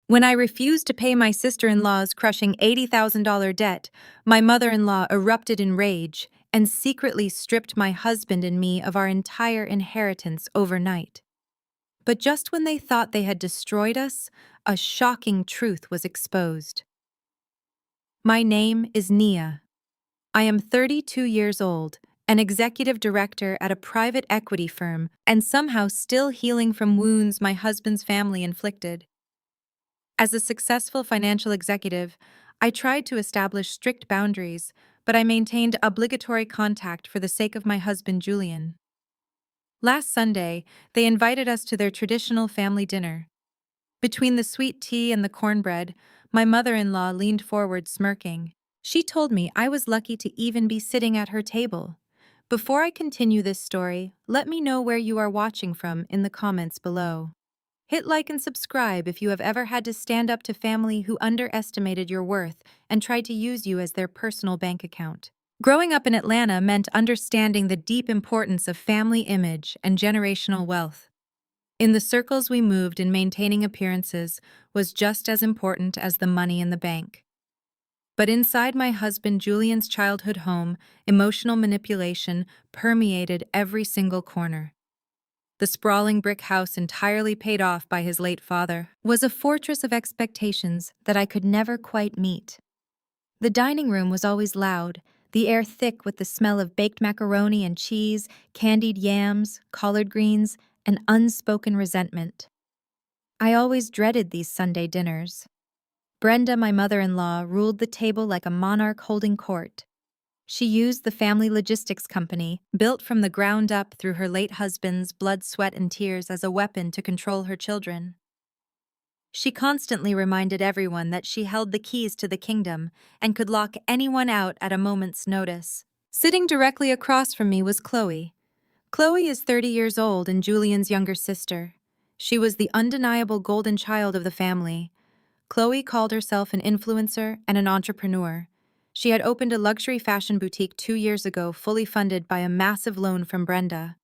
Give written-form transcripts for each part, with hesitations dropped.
When I refused to pay my sister-in-law's crushing $80,000 debt, my mother-in-law erupted in rage and secretly stripped my husband and me of our entire inheritance overnight. But just when they thought they had destroyed us, a shocking truth was exposed. My name is Nia. I am 32 years old, an executive director at a private equity firm, and somehow still healing from wounds my husband's family inflicted. As a successful financial executive, I tried to establish strict boundaries, but I maintained obligatory contact for the sake of my husband, Julian. Last Sunday, they invited us to their traditional family dinner. Between the sweet tea and the cornbread, my mother-in-law leaned forward smirking. She told me I was lucky to even be sitting at her table. Before I continue this story, let me know where you are watching from in the comments below. Hit like and subscribe if you have ever had to stand up to family who underestimated your worth and tried to use you as their personal bank account. Growing up in Atlanta meant understanding the deep importance of family image and generational wealth. In the circles we moved in, maintaining appearances was just as important as the money in the bank. But inside my husband Julian's childhood home, emotional manipulation permeated every single corner. The sprawling brick house, entirely paid off by his late father, was a fortress of expectations that I could never quite meet. The dining room was always loud, the air thick with the smell of baked macaroni and cheese, candied yams, collard greens, and unspoken resentment. I always dreaded these Sunday dinners. Brenda, my mother-in-law, ruled the table like a monarch holding court. She used the family logistics company, built from the ground up through her late husband's blood, sweat, and tears, as a weapon to control her children. She constantly reminded everyone that she held the keys to the kingdom and could lock anyone out at a moment's notice. Sitting directly across from me was Kloe. Kloe is 30 years old and Julian's younger sister. She was the undeniable golden child of the family. Kloe called herself an influencer and an entrepreneur. She had opened a luxury fashion boutique 2 years ago, fully funded by a massive loan from Brenda.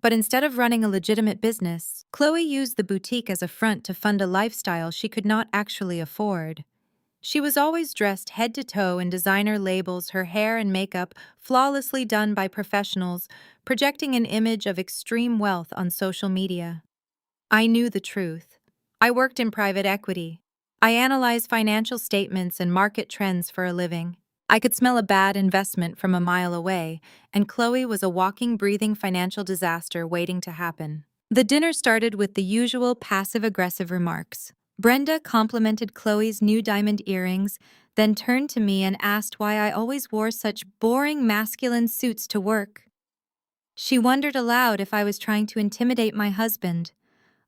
But instead of running a legitimate business, Kloe used the boutique as a front to fund a lifestyle she could not actually afford. She was always dressed head to toe in designer labels, her hair and makeup flawlessly done by professionals, projecting an image of extreme wealth on social media. I knew the truth. I worked in private equity. I analyzed financial statements and market trends for a living. I could smell a bad investment from a mile away, and Kloe was a walking, breathing financial disaster waiting to happen. The dinner started with the usual passive-aggressive remarks. Brenda complimented Kloe's new diamond earrings, then turned to me and asked why I always wore such boring masculine suits to work. She wondered aloud if I was trying to intimidate my husband.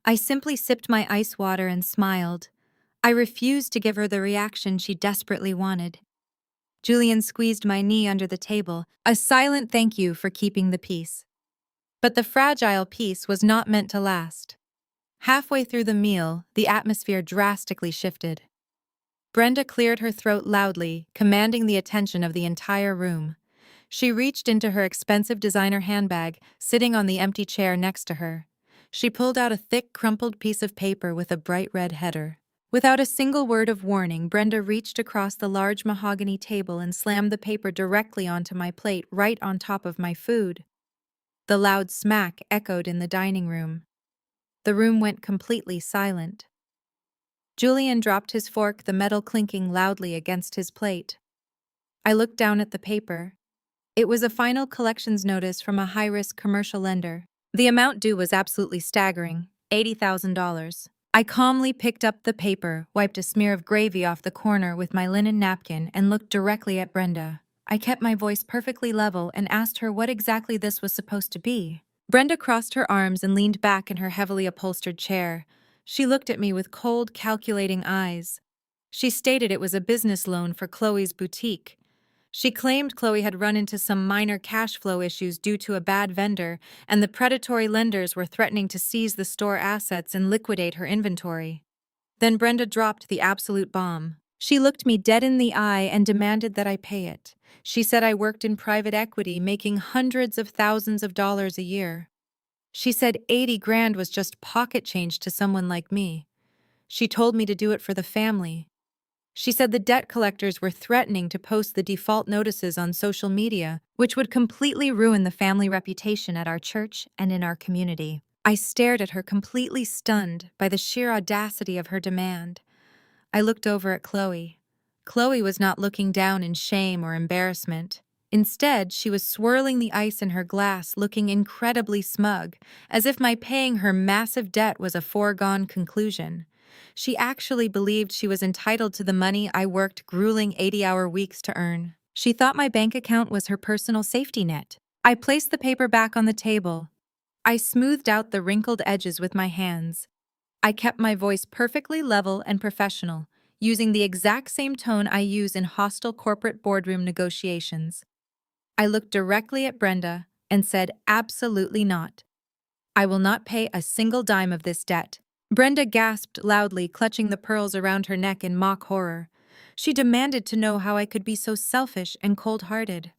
I simply sipped my ice water and smiled. I refused to give her the reaction she desperately wanted. Julian squeezed my knee under the table, a silent thank you for keeping the peace. But the fragile peace was not meant to last. Halfway through the meal, the atmosphere drastically shifted. Brenda cleared her throat loudly, commanding the attention of the entire room. She reached into her expensive designer handbag, sitting on the empty chair next to her. She pulled out a thick, crumpled piece of paper with a bright red header. Without a single word of warning, Brenda reached across the large mahogany table and slammed the paper directly onto my plate, right on top of my food. The loud smack echoed in the dining room. The room went completely silent. Julian dropped his fork, the metal clinking loudly against his plate. I looked down at the paper. It was a final collections notice from a high-risk commercial lender. The amount due was absolutely staggering, $80,000. I calmly picked up the paper, wiped a smear of gravy off the corner with my linen napkin, and looked directly at Brenda. I kept my voice perfectly level and asked her what exactly this was supposed to be. Brenda crossed her arms and leaned back in her heavily upholstered chair. She looked at me with cold, calculating eyes. She stated it was a business loan for Kloe's boutique. She claimed Kloe had run into some minor cash flow issues due to a bad vendor, and the predatory lenders were threatening to seize the store assets and liquidate her inventory. Then Brenda dropped the absolute bomb. She looked me dead in the eye and demanded that I pay it. She said I worked in private equity, making hundreds of thousands of dollars a year. She said 80 grand was just pocket change to someone like me. She told me to do it for the family. She said the debt collectors were threatening to post the default notices on social media, which would completely ruin the family reputation at our church and in our community. I stared at her, completely stunned by the sheer audacity of her demand. I looked over at Kloe. Kloe was not looking down in shame or embarrassment. Instead, she was swirling the ice in her glass, looking incredibly smug, as if my paying her massive debt was a foregone conclusion. She actually believed she was entitled to the money I worked grueling 80-hour weeks to earn. She thought my bank account was her personal safety net. I placed the paper back on the table. I smoothed out the wrinkled edges with my hands. I kept my voice perfectly level and professional, using the exact same tone I use in hostile corporate boardroom negotiations. I looked directly at Brenda and said, "Absolutely not. I will not pay a single dime of this debt." Brenda gasped loudly, clutching the pearls around her neck in mock horror. She demanded to know how I could be so selfish and cold-hearted.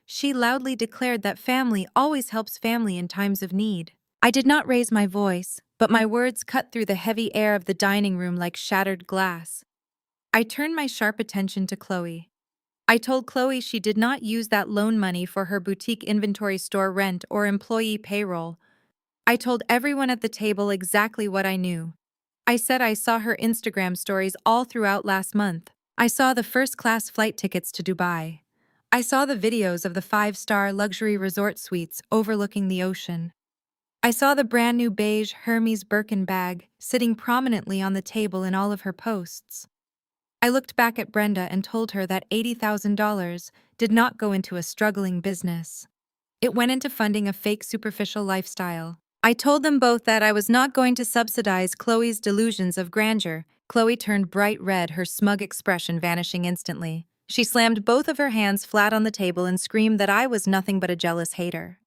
She loudly declared that family always helps family in times of need. I did not raise my voice, but my words cut through the heavy air of the dining room like shattered glass. I turned my sharp attention to Kloe. I told Kloe she did not use that loan money for her boutique inventory store rent or employee payroll. I told everyone at the table exactly what I knew. I said I saw her Instagram stories all throughout last month. I saw the first-class flight tickets to Dubai. I saw the videos of the 5-star luxury resort suites overlooking the ocean. I saw the brand new beige Hermes Birkin bag sitting prominently on the table in all of her posts. I looked back at Brenda and told her that $80,000 did not go into a struggling business. It went into funding a fake superficial lifestyle. I told them both that I was not going to subsidize Kloe's delusions of grandeur. Kloe turned bright red, her smug expression vanishing instantly. She slammed both of her hands flat on the table and screamed that I was nothing but a jealous hater.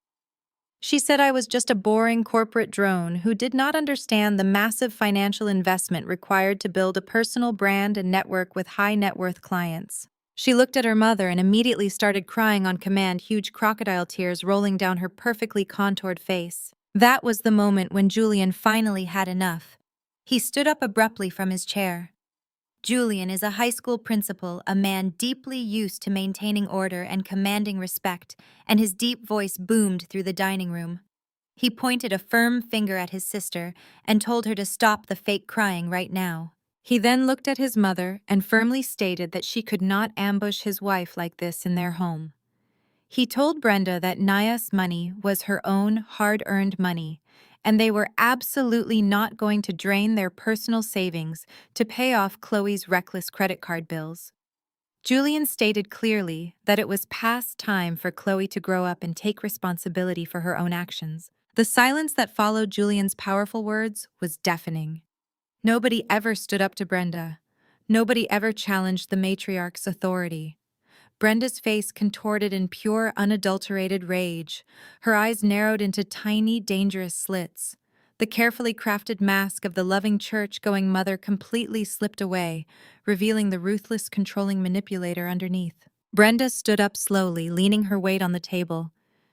She said I was just a boring corporate drone who did not understand the massive financial investment required to build a personal brand and network with high-net-worth clients. She looked at her mother and immediately started crying on command, huge crocodile tears rolling down her perfectly contoured face. That was the moment when Julian finally had enough. He stood up abruptly from his chair. Julian is a high school principal, a man deeply used to maintaining order and commanding respect, and his deep voice boomed through the dining room. He pointed a firm finger at his sister and told her to stop the fake crying right now. He then looked at his mother and firmly stated that she could not ambush his wife like this in their home. He told Brenda that Naya's money was her own hard-earned money, and they were absolutely not going to drain their personal savings to pay off Kloe's reckless credit card bills. Julian stated clearly that it was past time for Kloe to grow up and take responsibility for her own actions. The silence that followed Julian's powerful words was deafening. Nobody ever stood up to Brenda. Nobody ever challenged the matriarch's authority. Brenda's face contorted in pure, unadulterated rage. Her eyes narrowed into tiny, dangerous slits. The carefully crafted mask of the loving church-going mother completely slipped away, revealing the ruthless, controlling manipulator underneath. Brenda stood up slowly, leaning her weight on the table.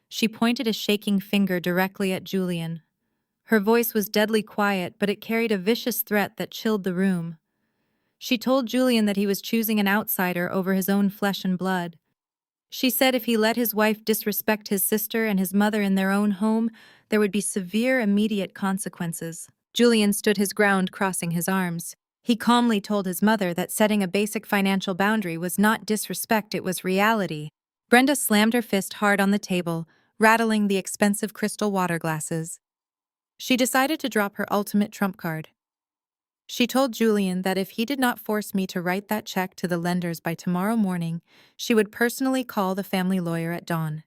She pointed a shaking finger directly at Julian. Her voice was deadly quiet, but it carried a vicious threat that chilled the room. She told Julian that he was choosing an outsider over his own flesh and blood. She said if he let his wife disrespect his sister and his mother in their own home, there would be severe, immediate consequences. Julian stood his ground, crossing his arms. He calmly told his mother that setting a basic financial boundary was not disrespect, it was reality. Brenda slammed her fist hard on the table, rattling the expensive crystal water glasses. She decided to drop her ultimate trump card. She told Julian that if he did not force me to write that check to the lenders by tomorrow morning, she would personally call the family lawyer at dawn.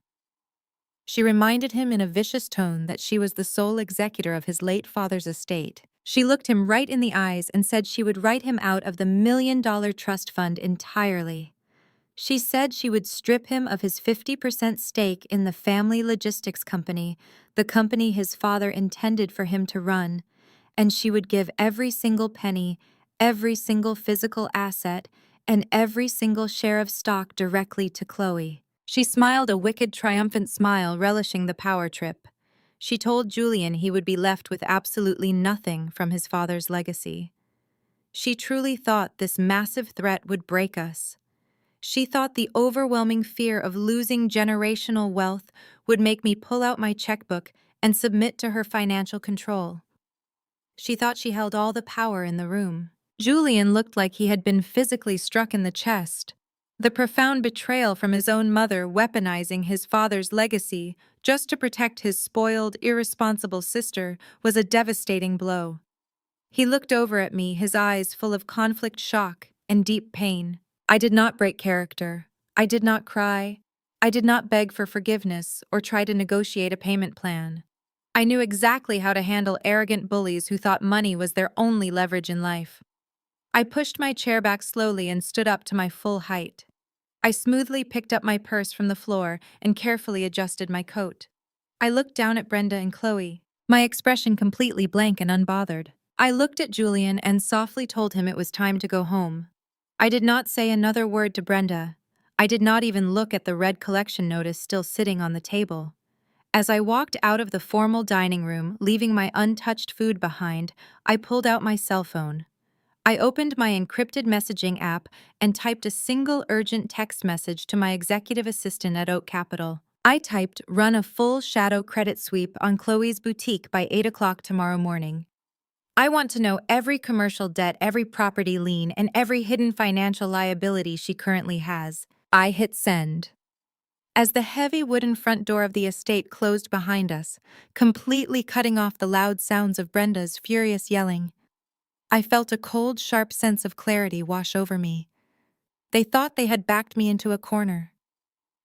She reminded him in a vicious tone that she was the sole executor of his late father's estate. She looked him right in the eyes and said she would write him out of the $1 million trust fund entirely. She said she would strip him of his 50% stake in the family logistics company, the company his father intended for him to run, and she would give every single penny, every single physical asset, and every single share of stock directly to Kloe. She smiled a wicked, triumphant smile, relishing the power trip. She told Julian he would be left with absolutely nothing from his father's legacy. She truly thought this massive threat would break us. She thought the overwhelming fear of losing generational wealth would make me pull out my checkbook and submit to her financial control. She thought she held all the power in the room. Julian looked like he had been physically struck in the chest. The profound betrayal from his own mother weaponizing his father's legacy just to protect his spoiled, irresponsible sister was a devastating blow. He looked over at me, his eyes full of conflict, shock, and deep pain. I did not break character. I did not cry. I did not beg for forgiveness or try to negotiate a payment plan. I knew exactly how to handle arrogant bullies who thought money was their only leverage in life. I pushed my chair back slowly and stood up to my full height. I smoothly picked up my purse from the floor and carefully adjusted my coat. I looked down at Brenda and Kloe, my expression completely blank and unbothered. I looked at Julian and softly told him it was time to go home. I did not say another word to Brenda. I did not even look at the red collection notice still sitting on the table. As I walked out of the formal dining room, leaving my untouched food behind, I pulled out my cell phone. I opened my encrypted messaging app and typed a single urgent text message to my executive assistant at Oak Capital. I typed, "Run a full shadow credit sweep on Chloe's boutique by 8 o'clock tomorrow morning. I want to know every commercial debt, every property lien, and every hidden financial liability she currently has." I hit send. As the heavy wooden front door of the estate closed behind us, completely cutting off the loud sounds of Brenda's furious yelling, I felt a cold, sharp sense of clarity wash over me. They thought they had backed me into a corner.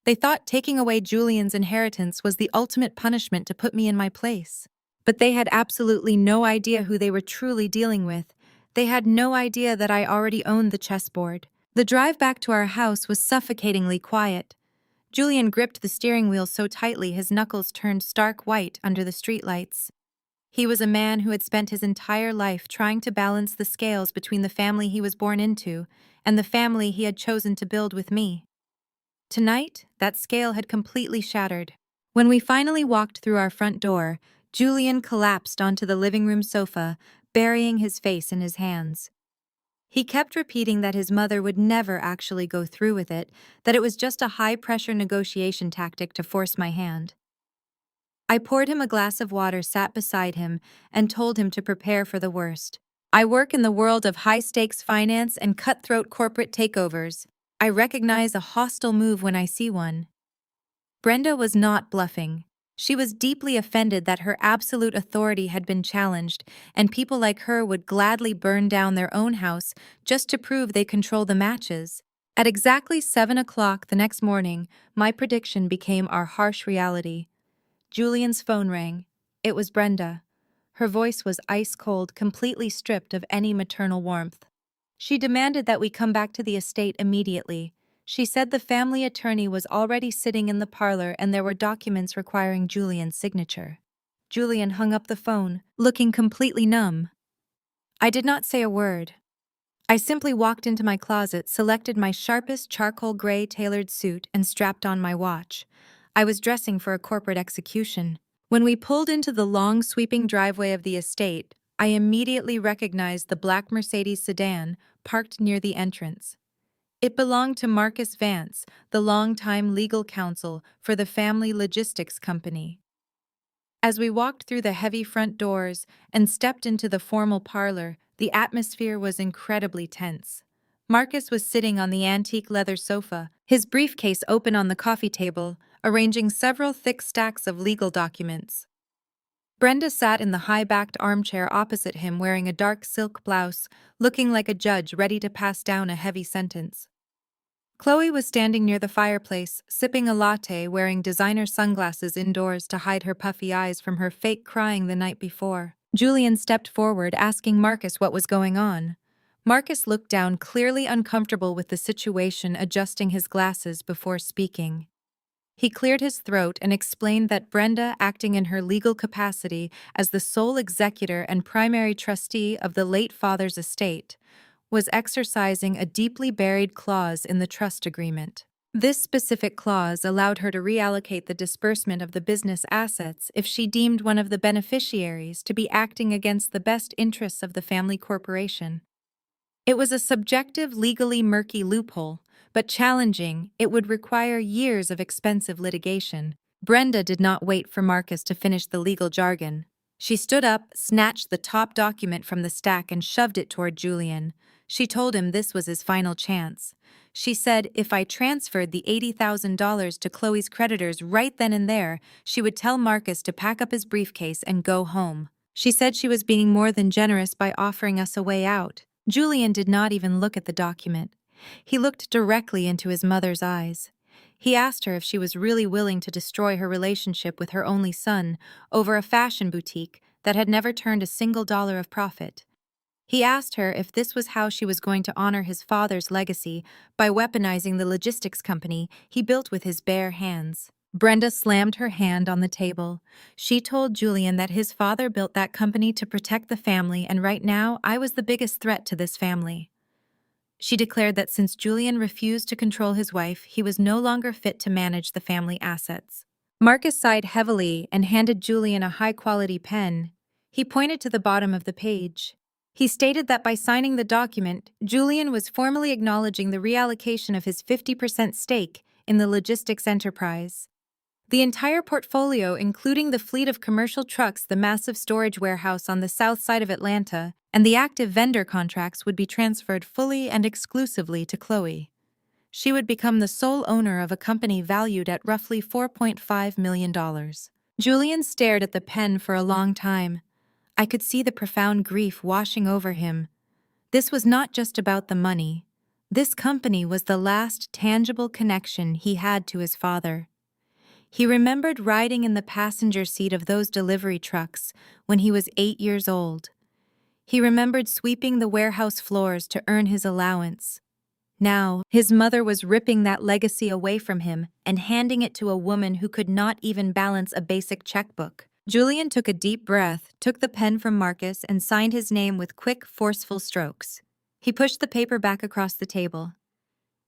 They thought taking away Julian's inheritance was the ultimate punishment to put me in my place. But they had absolutely no idea who they were truly dealing with. They had no idea that I already owned the chessboard. The drive back to our house was suffocatingly quiet. Julian gripped the steering wheel so tightly his knuckles turned stark white under the streetlights. He was a man who had spent his entire life trying to balance the scales between the family he was born into and the family he had chosen to build with me. Tonight, that scale had completely shattered. When we finally walked through our front door, Julian collapsed onto the living room sofa, burying his face in his hands. He kept repeating that his mother would never actually go through with it, that it was just a high-pressure negotiation tactic to force my hand. I poured him a glass of water, sat beside him, and told him to prepare for the worst. I work in the world of high-stakes finance and cutthroat corporate takeovers. I recognize a hostile move when I see one. Brenda was not bluffing. She was deeply offended that her absolute authority had been challenged, and people like her would gladly burn down their own house just to prove they control the matches. At exactly 7 o'clock the next morning, my prediction became our harsh reality. Julian's phone rang. It was Brenda. Her voice was ice-cold, completely stripped of any maternal warmth. She demanded that we come back to the estate immediately. She said the family attorney was already sitting in the parlor and there were documents requiring Julian's signature. Julian hung up the phone, looking completely numb. I did not say a word. I simply walked into my closet, selected my sharpest charcoal gray tailored suit, and strapped on my watch. I was dressing for a corporate execution. When we pulled into the long, sweeping driveway of the estate, I immediately recognized the black Mercedes sedan parked near the entrance. It belonged to Marcus Vance, the longtime legal counsel for the family logistics company. As we walked through the heavy front doors and stepped into the formal parlor, the atmosphere was incredibly tense. Marcus was sitting on the antique leather sofa, his briefcase open on the coffee table, arranging several thick stacks of legal documents. Brenda sat in the high-backed armchair opposite him wearing a dark silk blouse, looking like a judge ready to pass down a heavy sentence. Kloe was standing near the fireplace, sipping a latte, wearing designer sunglasses indoors to hide her puffy eyes from her fake crying the night before. Julian stepped forward, asking Marcus what was going on. Marcus looked down, clearly uncomfortable with the situation, adjusting his glasses before speaking. He cleared his throat and explained that Brenda, acting in her legal capacity as the sole executor and primary trustee of the late father's estate, was exercising a deeply buried clause in the trust agreement. This specific clause allowed her to reallocate the disbursement of the business assets if she deemed one of the beneficiaries to be acting against the best interests of the family corporation. It was a subjective, legally murky loophole, but challenging. It would require years of expensive litigation. Brenda did not wait for Marcus to finish the legal jargon. She stood up, snatched the top document from the stack, and shoved it toward Julian. She told him this was his final chance. She said if I transferred the $80,000 to Kloe's creditors right then and there, she would tell Marcus to pack up his briefcase and go home. She said she was being more than generous by offering us a way out. Julian did not even look at the document. He looked directly into his mother's eyes. He asked her if she was really willing to destroy her relationship with her only son over a fashion boutique that had never turned a single dollar of profit. He asked her if this was how she was going to honor his father's legacy by weaponizing the logistics company he built with his bare hands. Brenda slammed her hand on the table. She told Julian that his father built that company to protect the family, and right now I was the biggest threat to this family. She declared that since Julian refused to control his wife, he was no longer fit to manage the family assets. Marcus sighed heavily and handed Julian a high-quality pen. He pointed to the bottom of the page. He stated that by signing the document, Julian was formally acknowledging the reallocation of his 50% stake in the logistics enterprise. The entire portfolio, including the fleet of commercial trucks, the massive storage warehouse on the south side of Atlanta, and the active vendor contracts, would be transferred fully and exclusively to Kloe. She would become the sole owner of a company valued at roughly $4.5 million. Julian stared at the pen for a long time. I could see the profound grief washing over him. This was not just about the money. This company was the last tangible connection he had to his father. He remembered riding in the passenger seat of those delivery trucks when he was 8 years old. He remembered sweeping the warehouse floors to earn his allowance. Now, his mother was ripping that legacy away from him and handing it to a woman who could not even balance a basic checkbook. Julian took a deep breath, took the pen from Marcus, and signed his name with quick, forceful strokes. He pushed the paper back across the table.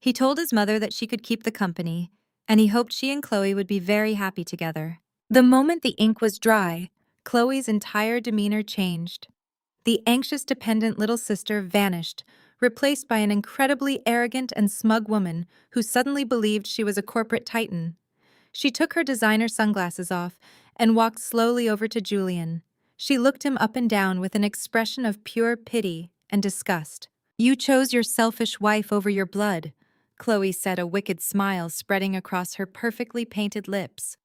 He told his mother that she could keep the company, and he hoped she and Kloe would be very happy together. The moment the ink was dry, Kloe's entire demeanor changed. The anxious, dependent little sister vanished, replaced by an incredibly arrogant and smug woman who suddenly believed she was a corporate titan. She took her designer sunglasses off and walked slowly over to Julian. She looked him up and down with an expression of pure pity and disgust. "You chose your selfish wife over your blood," Kloe said, a wicked smile spreading across her perfectly painted lips.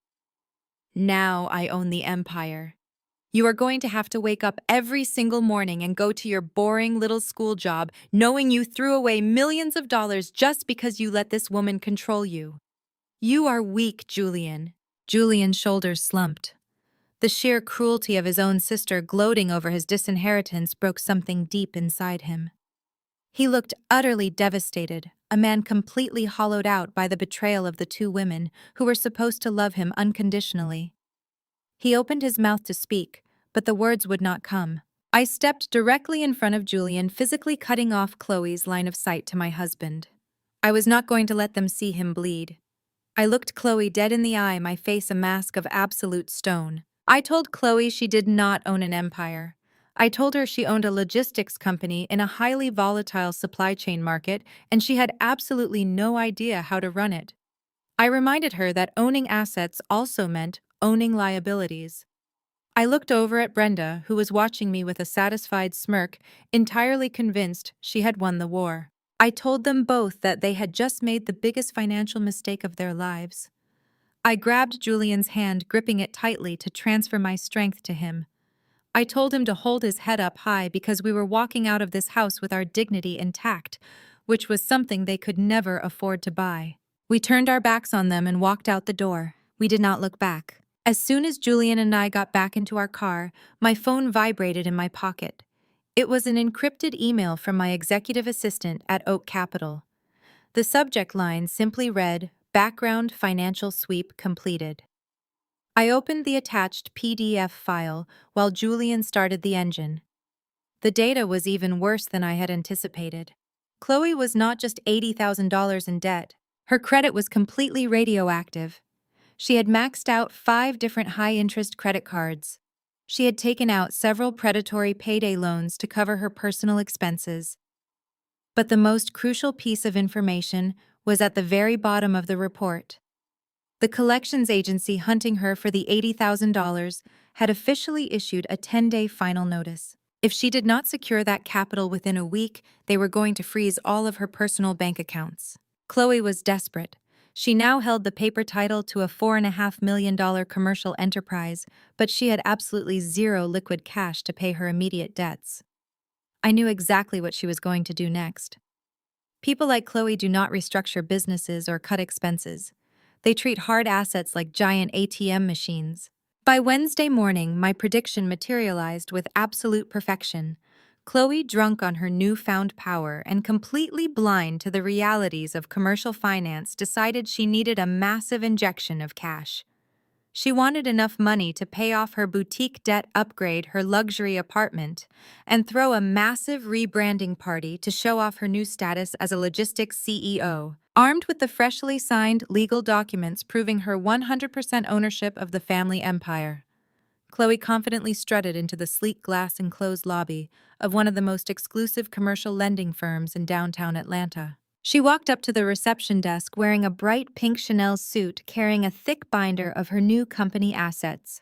"Now I own the empire. You are going to have to wake up every single morning and go to your boring little school job knowing you threw away millions of dollars just because you let this woman control you. You are weak, Julian." Julian's shoulders slumped. The sheer cruelty of his own sister gloating over his disinheritance broke something deep inside him. He looked utterly devastated, a man completely hollowed out by the betrayal of the two women who were supposed to love him unconditionally. He opened his mouth to speak, but the words would not come. I stepped directly in front of Julian, physically cutting off Kloe's line of sight to my husband. I was not going to let them see him bleed. I looked Kloe dead in the eye, my face a mask of absolute stone. I told Kloe she did not own an empire. I told her she owned a logistics company in a highly volatile supply chain market, and she had absolutely no idea how to run it. I reminded her that owning assets also meant owning liabilities. I looked over at Brenda, who was watching me with a satisfied smirk, entirely convinced she had won the war. I told them both that they had just made the biggest financial mistake of their lives. I grabbed Julian's hand, gripping it tightly to transfer my strength to him. I told him to hold his head up high because we were walking out of this house with our dignity intact, which was something they could never afford to buy. We turned our backs on them and walked out the door. We did not look back. As soon as Julian and I got back into our car, my phone vibrated in my pocket. It was an encrypted email from my executive assistant at Oak Capital. The subject line simply read, "Background financial sweep completed." I opened the attached PDF file while Julian started the engine. The data was even worse than I had anticipated. Kloe was not just $80,000 in debt. Her credit was completely radioactive. She had maxed out 5 different high-interest credit cards. She had taken out several predatory payday loans to cover her personal expenses. But the most crucial piece of information was at the very bottom of the report. The collections agency hunting her for the $80,000 had officially issued a 10-day final notice. If she did not secure that capital within a week, they were going to freeze all of her personal bank accounts. Kloe was desperate. She now held the paper title to a $4.5 million commercial enterprise, but she had absolutely zero liquid cash to pay her immediate debts. I knew exactly what she was going to do next. People like Kloe do not restructure businesses or cut expenses. They treat hard assets like giant ATM machines. By Wednesday morning, my prediction materialized with absolute perfection. Kloe, drunk on her newfound power and completely blind to the realities of commercial finance, decided she needed a massive injection of cash. She wanted enough money to pay off her boutique debt, upgrade her luxury apartment, and throw a massive rebranding party to show off her new status as a logistics CEO. Armed with the freshly signed legal documents proving her 100% ownership of the family empire, Kloe confidently strutted into the sleek glass-enclosed lobby of one of the most exclusive commercial lending firms in downtown Atlanta. She walked up to the reception desk wearing a bright pink Chanel suit, carrying a thick binder of her new company assets.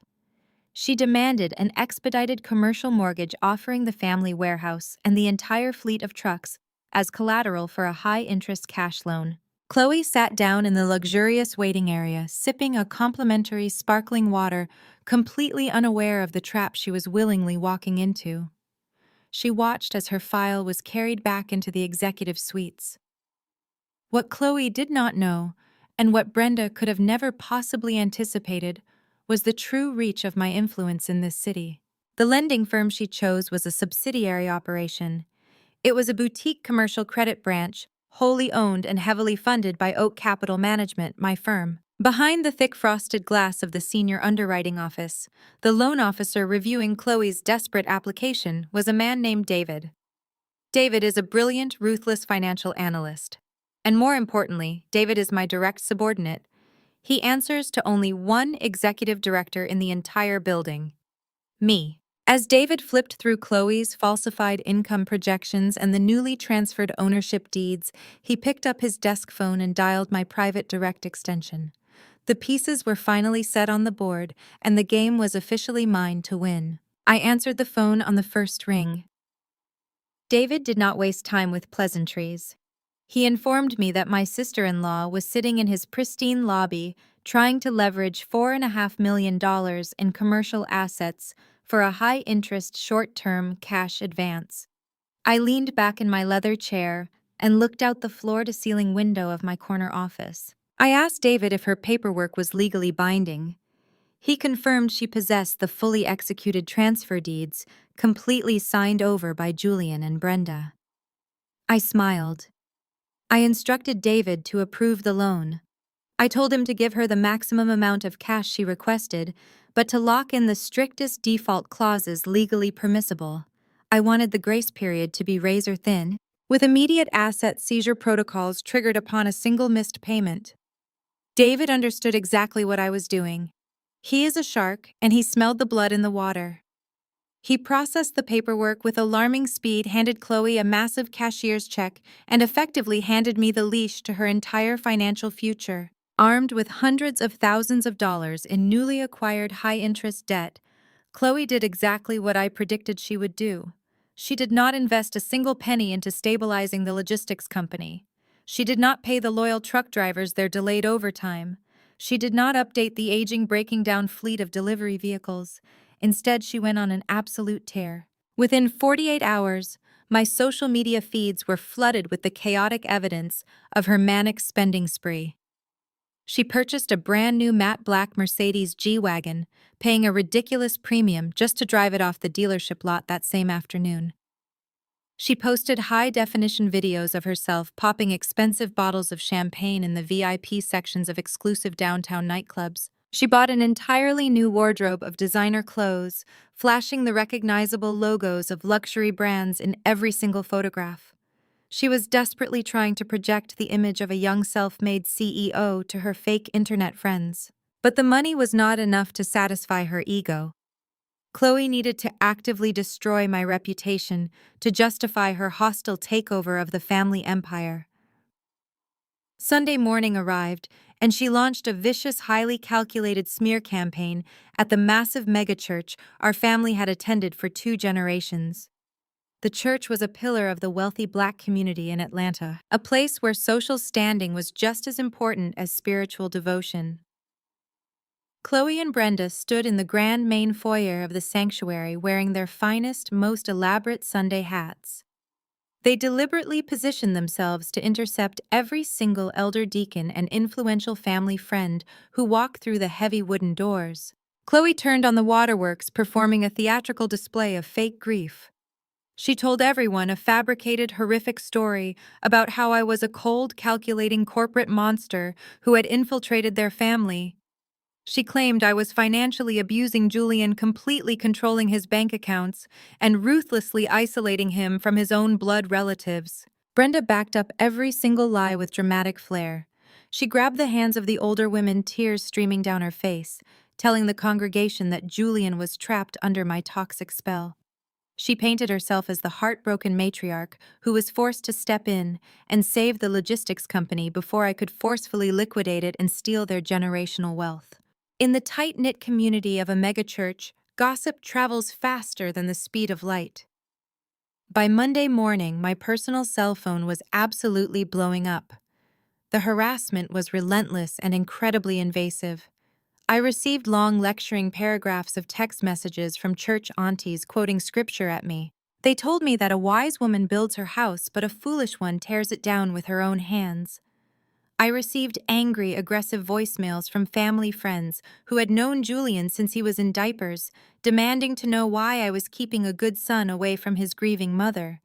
She demanded an expedited commercial mortgage offering the family warehouse and the entire fleet of trucks as collateral for a high-interest cash loan. Kloe sat down in the luxurious waiting area, sipping a complimentary sparkling water, completely unaware of the trap she was willingly walking into. She watched as her file was carried back into the executive suites. What Kloe did not know, and what Brenda could have never possibly anticipated, was the true reach of my influence in this city. The lending firm she chose was a subsidiary operation. It was a boutique commercial credit branch, wholly owned and heavily funded by Oak Capital Management, my firm. Behind the thick frosted glass of the senior underwriting office, the loan officer reviewing Kloe's desperate application was a man named David. David is a brilliant, ruthless financial analyst. And more importantly, David is my direct subordinate. He answers to only one executive director in the entire building: me. As David flipped through Kloe's falsified income projections and the newly transferred ownership deeds, he picked up his desk phone and dialed my private direct extension. The pieces were finally set on the board, and the game was officially mine to win. I answered the phone on the first ring. David did not waste time with pleasantries. He informed me that my sister-in-law was sitting in his pristine lobby trying to leverage $4.5 million in commercial assets for a high-interest short-term cash advance. I leaned back in my leather chair and looked out the floor-to-ceiling window of my corner office. I asked David if her paperwork was legally binding. He confirmed she possessed the fully executed transfer deeds, completely signed over by Julian and Brenda. I smiled. I instructed David to approve the loan. I told him to give her the maximum amount of cash she requested, but to lock in the strictest default clauses legally permissible. I wanted the grace period to be razor thin, with immediate asset seizure protocols triggered upon a single missed payment. David understood exactly what I was doing. He is a shark, and he smelled the blood in the water. He processed the paperwork with alarming speed, handed Kloe a massive cashier's check, and effectively handed me the leash to her entire financial future. Armed with hundreds of thousands of dollars in newly acquired high-interest debt, Kloe did exactly what I predicted she would do. She did not invest a single penny into stabilizing the logistics company. She did not pay the loyal truck drivers their delayed overtime. She did not update the aging, breaking down fleet of delivery vehicles. Instead, she went on an absolute tear. Within 48 hours, my social media feeds were flooded with the chaotic evidence of her manic spending spree. She purchased a brand new matte black Mercedes G-Wagon, paying a ridiculous premium just to drive it off the dealership lot that same afternoon. She posted high-definition videos of herself popping expensive bottles of champagne in the VIP sections of exclusive downtown nightclubs. She bought an entirely new wardrobe of designer clothes, flashing the recognizable logos of luxury brands in every single photograph. She was desperately trying to project the image of a young self-made CEO to her fake internet friends. But the money was not enough to satisfy her ego. Kloe needed to actively destroy my reputation to justify her hostile takeover of the family empire. Sunday morning arrived, and she launched a vicious, highly calculated smear campaign at the massive megachurch our family had attended for 2 generations. The church was a pillar of the wealthy Black community in Atlanta, a place where social standing was just as important as spiritual devotion. Kloe and Brenda stood in the grand main foyer of the sanctuary wearing their finest, most elaborate Sunday hats. They deliberately positioned themselves to intercept every single elder deacon and influential family friend who walked through the heavy wooden doors. Kloe turned on the waterworks, performing a theatrical display of fake grief. She told everyone a fabricated, horrific story about how I was a cold, calculating corporate monster who had infiltrated their family. She claimed I was financially abusing Julian, completely controlling his bank accounts and ruthlessly isolating him from his own blood relatives. Brenda backed up every single lie with dramatic flair. She grabbed the hands of the older women, tears streaming down her face, telling the congregation that Julian was trapped under my toxic spell. She painted herself as the heartbroken matriarch who was forced to step in and save the logistics company before I could forcefully liquidate it and steal their generational wealth. In the tight-knit community of a megachurch, gossip travels faster than the speed of light. By Monday morning, my personal cell phone was absolutely blowing up. The harassment was relentless and incredibly invasive. I received long lecturing paragraphs of text messages from church aunties quoting scripture at me. They told me that a wise woman builds her house, but a foolish one tears it down with her own hands. I received angry, aggressive voicemails from family friends who had known Julian since he was in diapers, demanding to know why I was keeping a good son away from his grieving mother.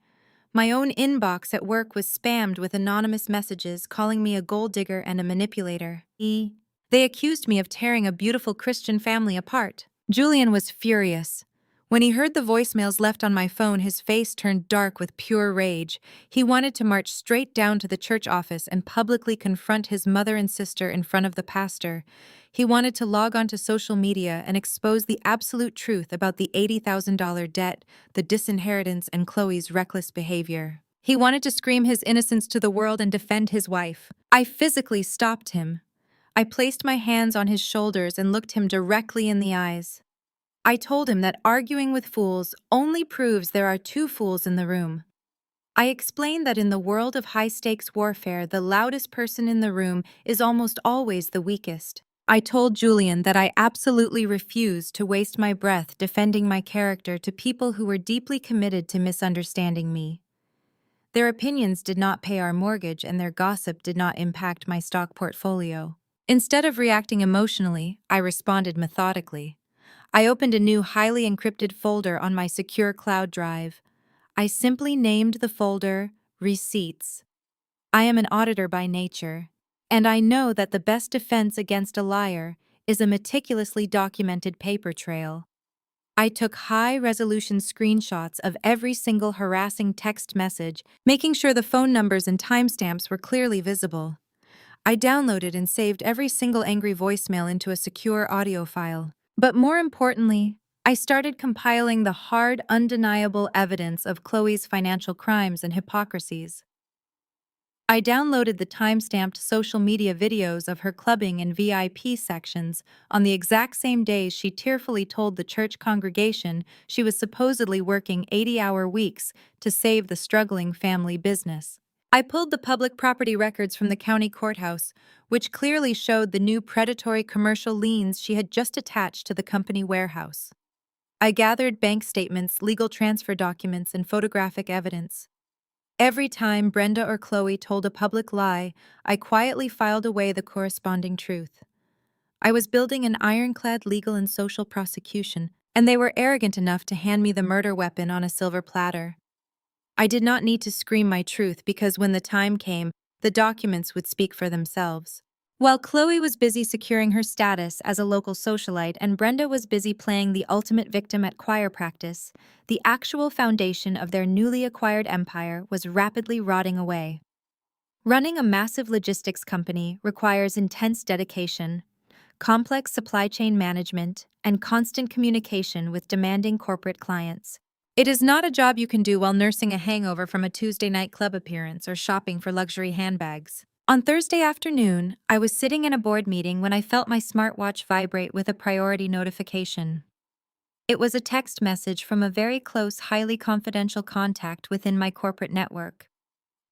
My own inbox at work was spammed with anonymous messages calling me a gold digger and a manipulator. They accused me of tearing a beautiful Christian family apart. Julian was furious. When he heard the voicemails left on my phone, his face turned dark with pure rage. He wanted to march straight down to the church office and publicly confront his mother and sister in front of the pastor. He wanted to log onto social media and expose the absolute truth about the $80,000 debt, the disinheritance, and Kloe's reckless behavior. He wanted to scream his innocence to the world and defend his wife. I physically stopped him. I placed my hands on his shoulders and looked him directly in the eyes. I told him that arguing with fools only proves there are 2 fools in the room. I explained that in the world of high-stakes warfare, the loudest person in the room is almost always the weakest. I told Julian that I absolutely refused to waste my breath defending my character to people who were deeply committed to misunderstanding me. Their opinions did not pay our mortgage, and their gossip did not impact my stock portfolio. Instead of reacting emotionally, I responded methodically. I opened a new highly encrypted folder on my secure cloud drive. I simply named the folder Receipts. I am an auditor by nature, and I know that the best defense against a liar is a meticulously documented paper trail. I took high-resolution screenshots of every single harassing text message, making sure the phone numbers and timestamps were clearly visible. I downloaded and saved every single angry voicemail into a secure audio file. But more importantly, I started compiling the hard, undeniable evidence of Kloe's financial crimes and hypocrisies. I downloaded the time-stamped social media videos of her clubbing and VIP sections on the exact same days she tearfully told the church congregation she was supposedly working 80-hour weeks to save the struggling family business. I pulled the public property records from the county courthouse, which clearly showed the new predatory commercial liens she had just attached to the company warehouse. I gathered bank statements, legal transfer documents, and photographic evidence. Every time Brenda or Kloe told a public lie, I quietly filed away the corresponding truth. I was building an ironclad legal and social prosecution, and they were arrogant enough to hand me the murder weapon on a silver platter. I did not need to scream my truth because when the time came, the documents would speak for themselves. While Kloe was busy securing her status as a local socialite and Brenda was busy playing the ultimate victim at choir practice, the actual foundation of their newly acquired empire was rapidly rotting away. Running a massive logistics company requires intense dedication, complex supply chain management, and constant communication with demanding corporate clients. It is not a job you can do while nursing a hangover from a Tuesday night club appearance or shopping for luxury handbags. On Thursday afternoon, I was sitting in a board meeting when I felt my smartwatch vibrate with a priority notification. It was a text message from a very close, highly confidential contact within my corporate network.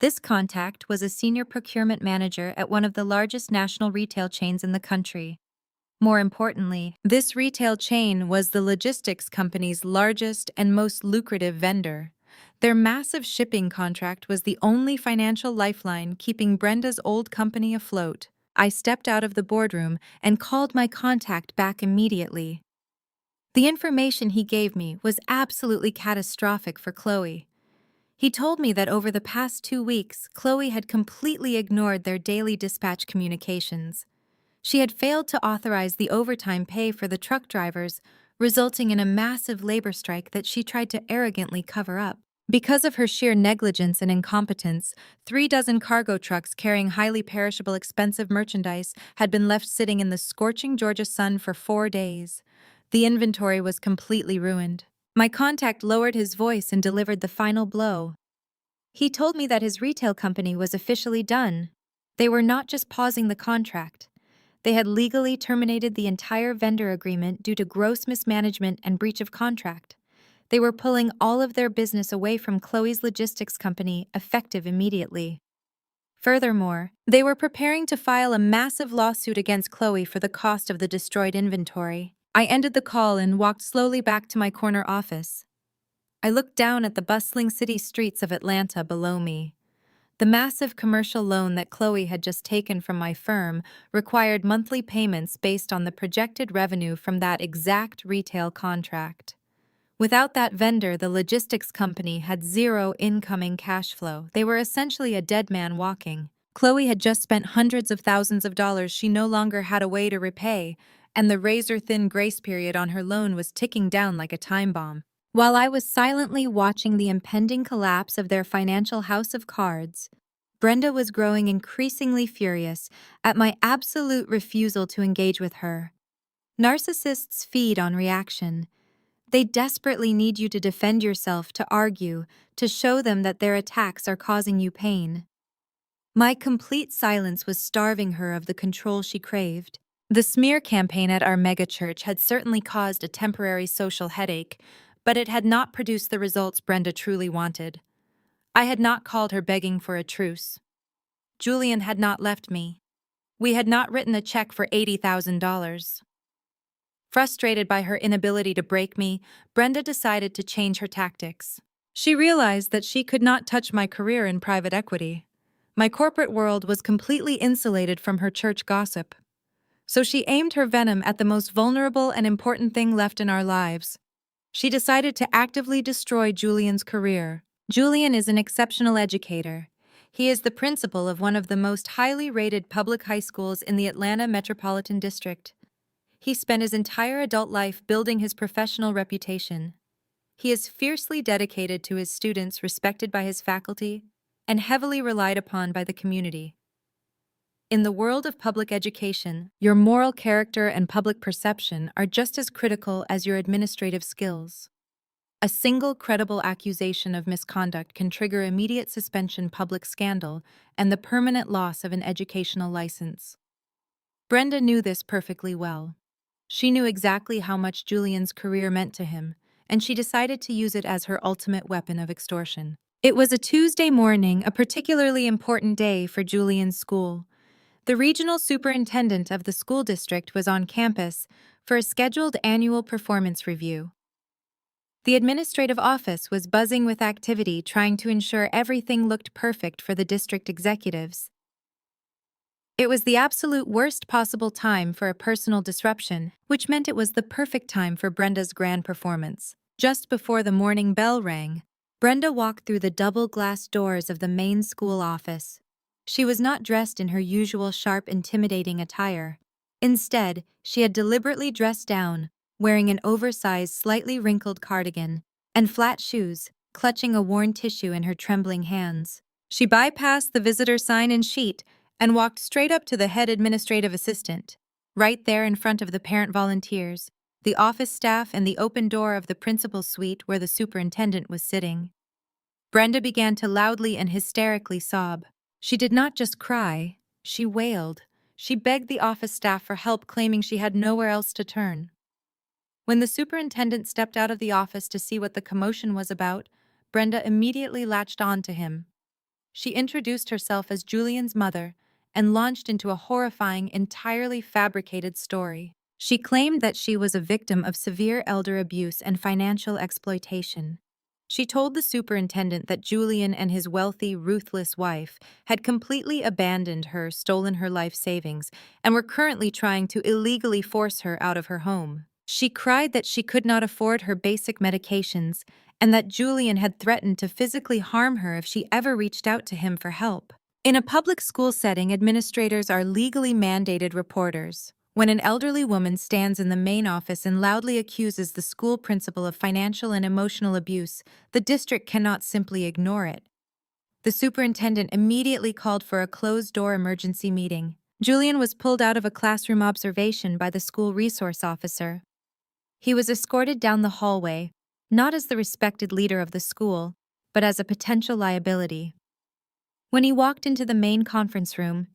This contact was a senior procurement manager at one of the largest national retail chains in the country. More importantly, this retail chain was the logistics company's largest and most lucrative vendor. Their massive shipping contract was the only financial lifeline keeping Brenda's old company afloat. I stepped out of the boardroom and called my contact back immediately. The information he gave me was absolutely catastrophic for Kloe. He told me that over the past 2 weeks, Kloe had completely ignored their daily dispatch communications. She had failed to authorize the overtime pay for the truck drivers, resulting in a massive labor strike that she tried to arrogantly cover up. Because of her sheer negligence and incompetence, 36 cargo trucks carrying highly perishable expensive merchandise had been left sitting in the scorching Georgia sun for 4 days. The inventory was completely ruined. My contact lowered his voice and delivered the final blow. He told me that his retail company was officially done. They were not just pausing the contract. They had legally terminated the entire vendor agreement due to gross mismanagement and breach of contract. They were pulling all of their business away from Kloe's logistics company, effective immediately. Furthermore, they were preparing to file a massive lawsuit against Kloe for the cost of the destroyed inventory. I ended the call and walked slowly back to my corner office. I looked down at the bustling city streets of Atlanta below me. The massive commercial loan that Kloe had just taken from my firm required monthly payments based on the projected revenue from that exact retail contract. Without that vendor, the logistics company had zero incoming cash flow. They were essentially a dead man walking. Kloe had just spent hundreds of thousands of dollars she no longer had a way to repay, and the razor-thin grace period on her loan was ticking down like a time bomb. While I was silently watching the impending collapse of their financial house of cards, Brenda was growing increasingly furious at my absolute refusal to engage with her. Narcissists feed on reaction. They desperately need you to defend yourself, to argue, to show them that their attacks are causing you pain. My complete silence was starving her of the control she craved. The smear campaign at our megachurch had certainly caused a temporary social headache, but it had not produced the results Brenda truly wanted. I had not called her begging for a truce. Julian had not left me. We had not written a check for $80,000. Frustrated by her inability to break me, Brenda decided to change her tactics. She realized that she could not touch my career in private equity. My corporate world was completely insulated from her church gossip. So she aimed her venom at the most vulnerable and important thing left in our lives. She decided to actively destroy Julian's career. Julian is an exceptional educator. He is the principal of one of the most highly rated public high schools in the Atlanta metropolitan district. He spent his entire adult life building his professional reputation. He is fiercely dedicated to his students, respected by his faculty, and heavily relied upon by the community. In the world of public education, your moral character and public perception are just as critical as your administrative skills. A single credible accusation of misconduct can trigger immediate suspension, public scandal, and the permanent loss of an educational license. Brenda knew this perfectly well. She knew exactly how much Julian's career meant to him, and she decided to use it as her ultimate weapon of extortion. It was a Tuesday morning, a particularly important day for Julian's school. The regional superintendent of the school district was on campus for a scheduled annual performance review. The administrative office was buzzing with activity, trying to ensure everything looked perfect for the district executives. It was the absolute worst possible time for a personal disruption, which meant it was the perfect time for Brenda's grand performance. Just before the morning bell rang, Brenda walked through the double-glass doors of the main school office. She was not dressed in her usual sharp, intimidating attire. Instead, she had deliberately dressed down, wearing an oversized, slightly wrinkled cardigan and flat shoes, clutching a worn tissue in her trembling hands. She bypassed the visitor sign-in sheet and walked straight up to the head administrative assistant, right there in front of the parent volunteers. the office staff, and the open door of the principal's suite where the superintendent was sitting. Brenda began to loudly and hysterically sob. She did not just cry, she wailed. She begged the office staff for help, claiming she had nowhere else to turn. When the superintendent stepped out of the office to see what the commotion was about, Brenda immediately latched on to him. She introduced herself as Julian's mother and launched into a horrifying, entirely fabricated story. She claimed that she was a victim of severe elder abuse and financial exploitation. She told the superintendent that Julian and his wealthy, ruthless wife had completely abandoned her, stolen her life savings, and were currently trying to illegally force her out of her home. She cried that she could not afford her basic medications and that Julian had threatened to physically harm her if she ever reached out to him for help. In a public school setting, administrators are legally mandated reporters. When an elderly woman stands in the main office and loudly accuses the school principal of financial and emotional abuse, the district cannot simply ignore it. The superintendent immediately called for a closed-door emergency meeting. Julian was pulled out of a classroom observation by the school resource officer. He was escorted down the hallway, not as the respected leader of the school, but as a potential liability. When he walked into the main conference room,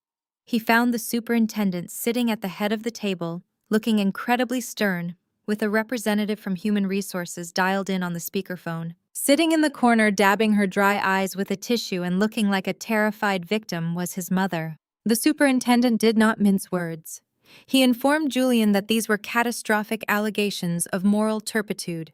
he found the superintendent sitting at the head of the table, looking incredibly stern, with a representative from Human Resources dialed in on the speakerphone. Sitting in the corner, dabbing her dry eyes with a tissue and looking like a terrified victim, was his mother. The superintendent did not mince words. He informed Julian that these were catastrophic allegations of moral turpitude.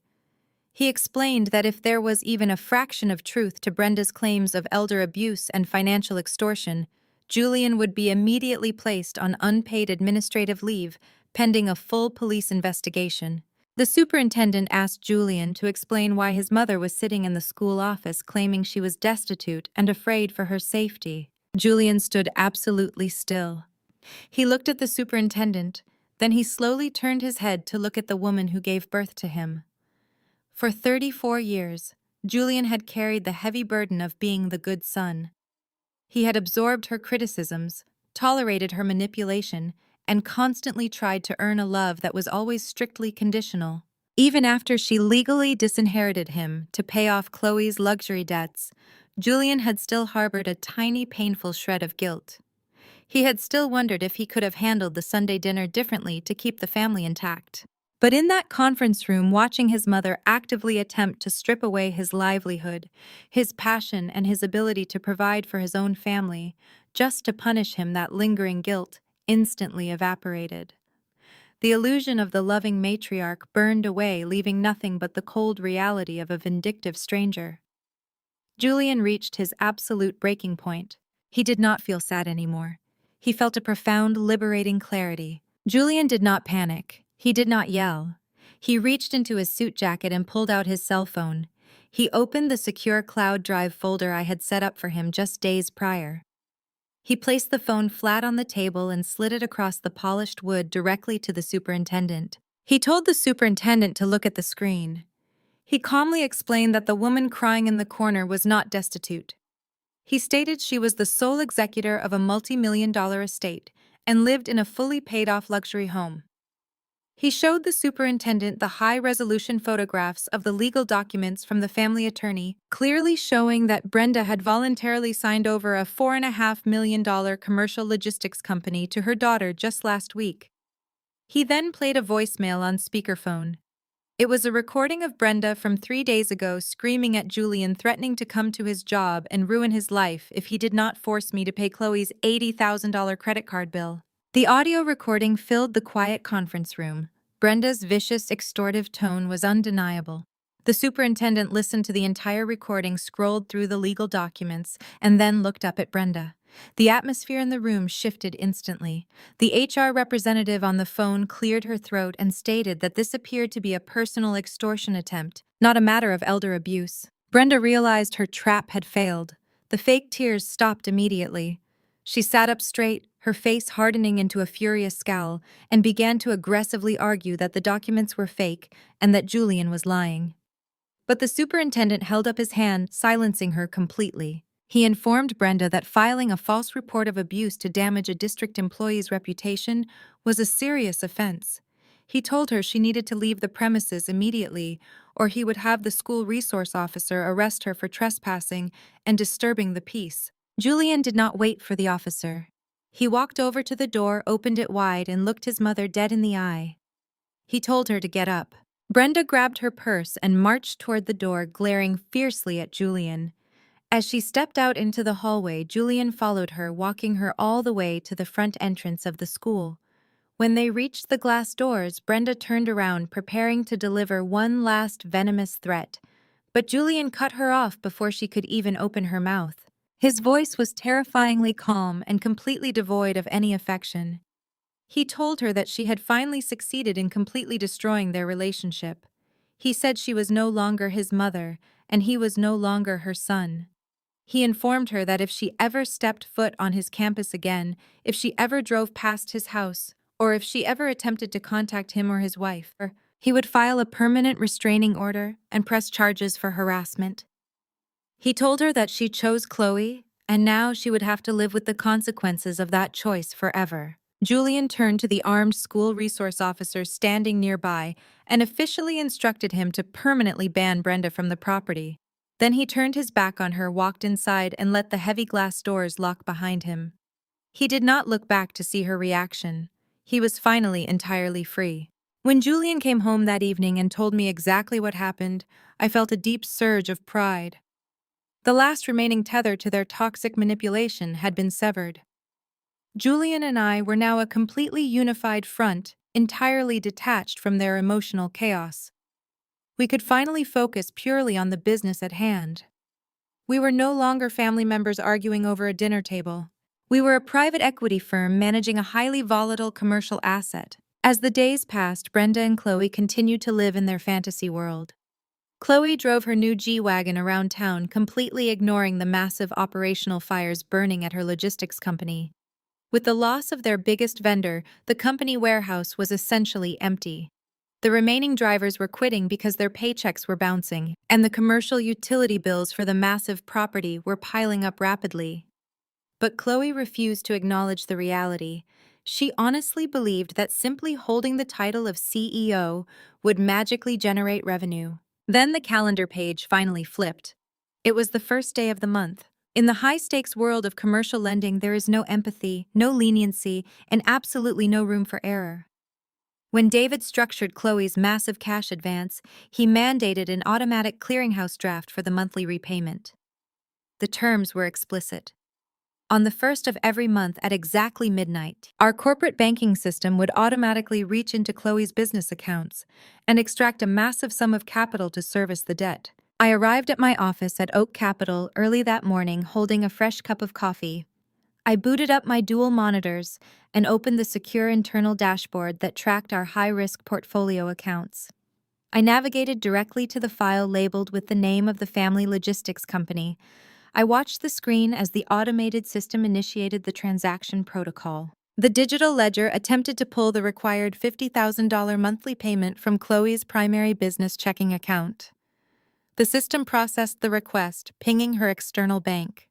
He explained that if there was even a fraction of truth to Brenda's claims of elder abuse and financial extortion, Julian would be immediately placed on unpaid administrative leave, pending a full police investigation. The superintendent asked Julian to explain why his mother was sitting in the school office claiming she was destitute and afraid for her safety. Julian stood absolutely still. He looked at the superintendent, then he slowly turned his head to look at the woman who gave birth to him. For 34 years, Julian had carried the heavy burden of being the good son. He had absorbed her criticisms, tolerated her manipulation, and constantly tried to earn a love that was always strictly conditional. Even after she legally disinherited him to pay off Kloe's luxury debts, Julian had still harbored a tiny, painful shred of guilt. He had still wondered if he could have handled the Sunday dinner differently to keep the family intact. But in that conference room, watching his mother actively attempt to strip away his livelihood, his passion, and his ability to provide for his own family, just to punish him, that lingering guilt instantly evaporated. The illusion of the loving matriarch burned away, leaving nothing but the cold reality of a vindictive stranger. Julian reached his absolute breaking point. He did not feel sad anymore. He felt a profound, liberating clarity. Julian did not panic. He did not yell. He reached into his suit jacket and pulled out his cell phone. He opened the secure cloud drive folder I had set up for him just days prior. He placed the phone flat on the table and slid it across the polished wood directly to the superintendent. He told the superintendent to look at the screen. He calmly explained that the woman crying in the corner was not destitute. He stated she was the sole executor of a multi-million-dollar estate and lived in a fully paid-off luxury home. He showed the superintendent the high-resolution photographs of the legal documents from the family attorney, clearly showing that Brenda had voluntarily signed over a $4.5 million commercial logistics company to her daughter just last week. He then played a voicemail on speakerphone. It was a recording of Brenda from 3 days ago screaming at Julian, threatening to come to his job and ruin his life if he did not force me to pay Kloe's $80,000 credit card bill. The audio recording filled the quiet conference room. Brenda's vicious, extortive tone was undeniable. The superintendent listened to the entire recording, scrolled through the legal documents, and then looked up at Brenda. The atmosphere in the room shifted instantly. The HR representative on the phone cleared her throat and stated that this appeared to be a personal extortion attempt, not a matter of elder abuse. Brenda realized her trap had failed. The fake tears stopped immediately. She sat up straight, her face hardening into a furious scowl, and began to aggressively argue that the documents were fake and that Julian was lying. But the superintendent held up his hand, silencing her completely. He informed Brenda that filing a false report of abuse to damage a district employee's reputation was a serious offense. He told her she needed to leave the premises immediately, or he would have the school resource officer arrest her for trespassing and disturbing the peace. Julian did not wait for the officer. He walked over to the door, opened it wide, and looked his mother dead in the eye. He told her to get up. Brenda grabbed her purse and marched toward the door, glaring fiercely at Julian. As she stepped out into the hallway, Julian followed her, walking her all the way to the front entrance of the school. When they reached the glass doors, Brenda turned around, preparing to deliver one last venomous threat. But Julian cut her off before she could even open her mouth. His voice was terrifyingly calm and completely devoid of any affection. He told her that she had finally succeeded in completely destroying their relationship. He said she was no longer his mother, and he was no longer her son. He informed her that if she ever stepped foot on his campus again, if she ever drove past his house, or if she ever attempted to contact him or his wife, he would file a permanent restraining order and press charges for harassment. He told her that she chose Kloe, and now she would have to live with the consequences of that choice forever. Julian turned to the armed school resource officer standing nearby and officially instructed him to permanently ban Brenda from the property. Then he turned his back on her, walked inside, and let the heavy glass doors lock behind him. He did not look back to see her reaction. He was finally entirely free. When Julian came home that evening and told me exactly what happened, I felt a deep surge of pride. The last remaining tether to their toxic manipulation had been severed. Julian and I were now a completely unified front, entirely detached from their emotional chaos. We could finally focus purely on the business at hand. We were no longer family members arguing over a dinner table. We were a private equity firm managing a highly volatile commercial asset. As the days passed, Brenda and Kloe continued to live in their fantasy world. Kloe drove her new G-Wagon around town, completely ignoring the massive operational fires burning at her logistics company. With the loss of their biggest vendor, the company warehouse was essentially empty. The remaining drivers were quitting because their paychecks were bouncing, and the commercial utility bills for the massive property were piling up rapidly. But Kloe refused to acknowledge the reality. She honestly believed that simply holding the title of CEO would magically generate revenue. Then the calendar page finally flipped. It was the first day of the month. In the high-stakes world of commercial lending, there is no empathy, no leniency, and absolutely no room for error. When David structured Kloe's massive cash advance, he mandated an automatic clearinghouse draft for the monthly repayment. The terms were explicit. On the first of every month at exactly midnight, our corporate banking system would automatically reach into Kloe's business accounts and extract a massive sum of capital to service the debt. I arrived at my office at Oak Capital early that morning holding a fresh cup of coffee. I booted up my dual monitors and opened the secure internal dashboard that tracked our high-risk portfolio accounts. I navigated directly to the file labeled with the name of the family logistics company. I watched the screen as the automated system initiated the transaction protocol. The digital ledger attempted to pull the required $50,000 monthly payment from Kloe's primary business checking account. The system processed the request, pinging her external bank.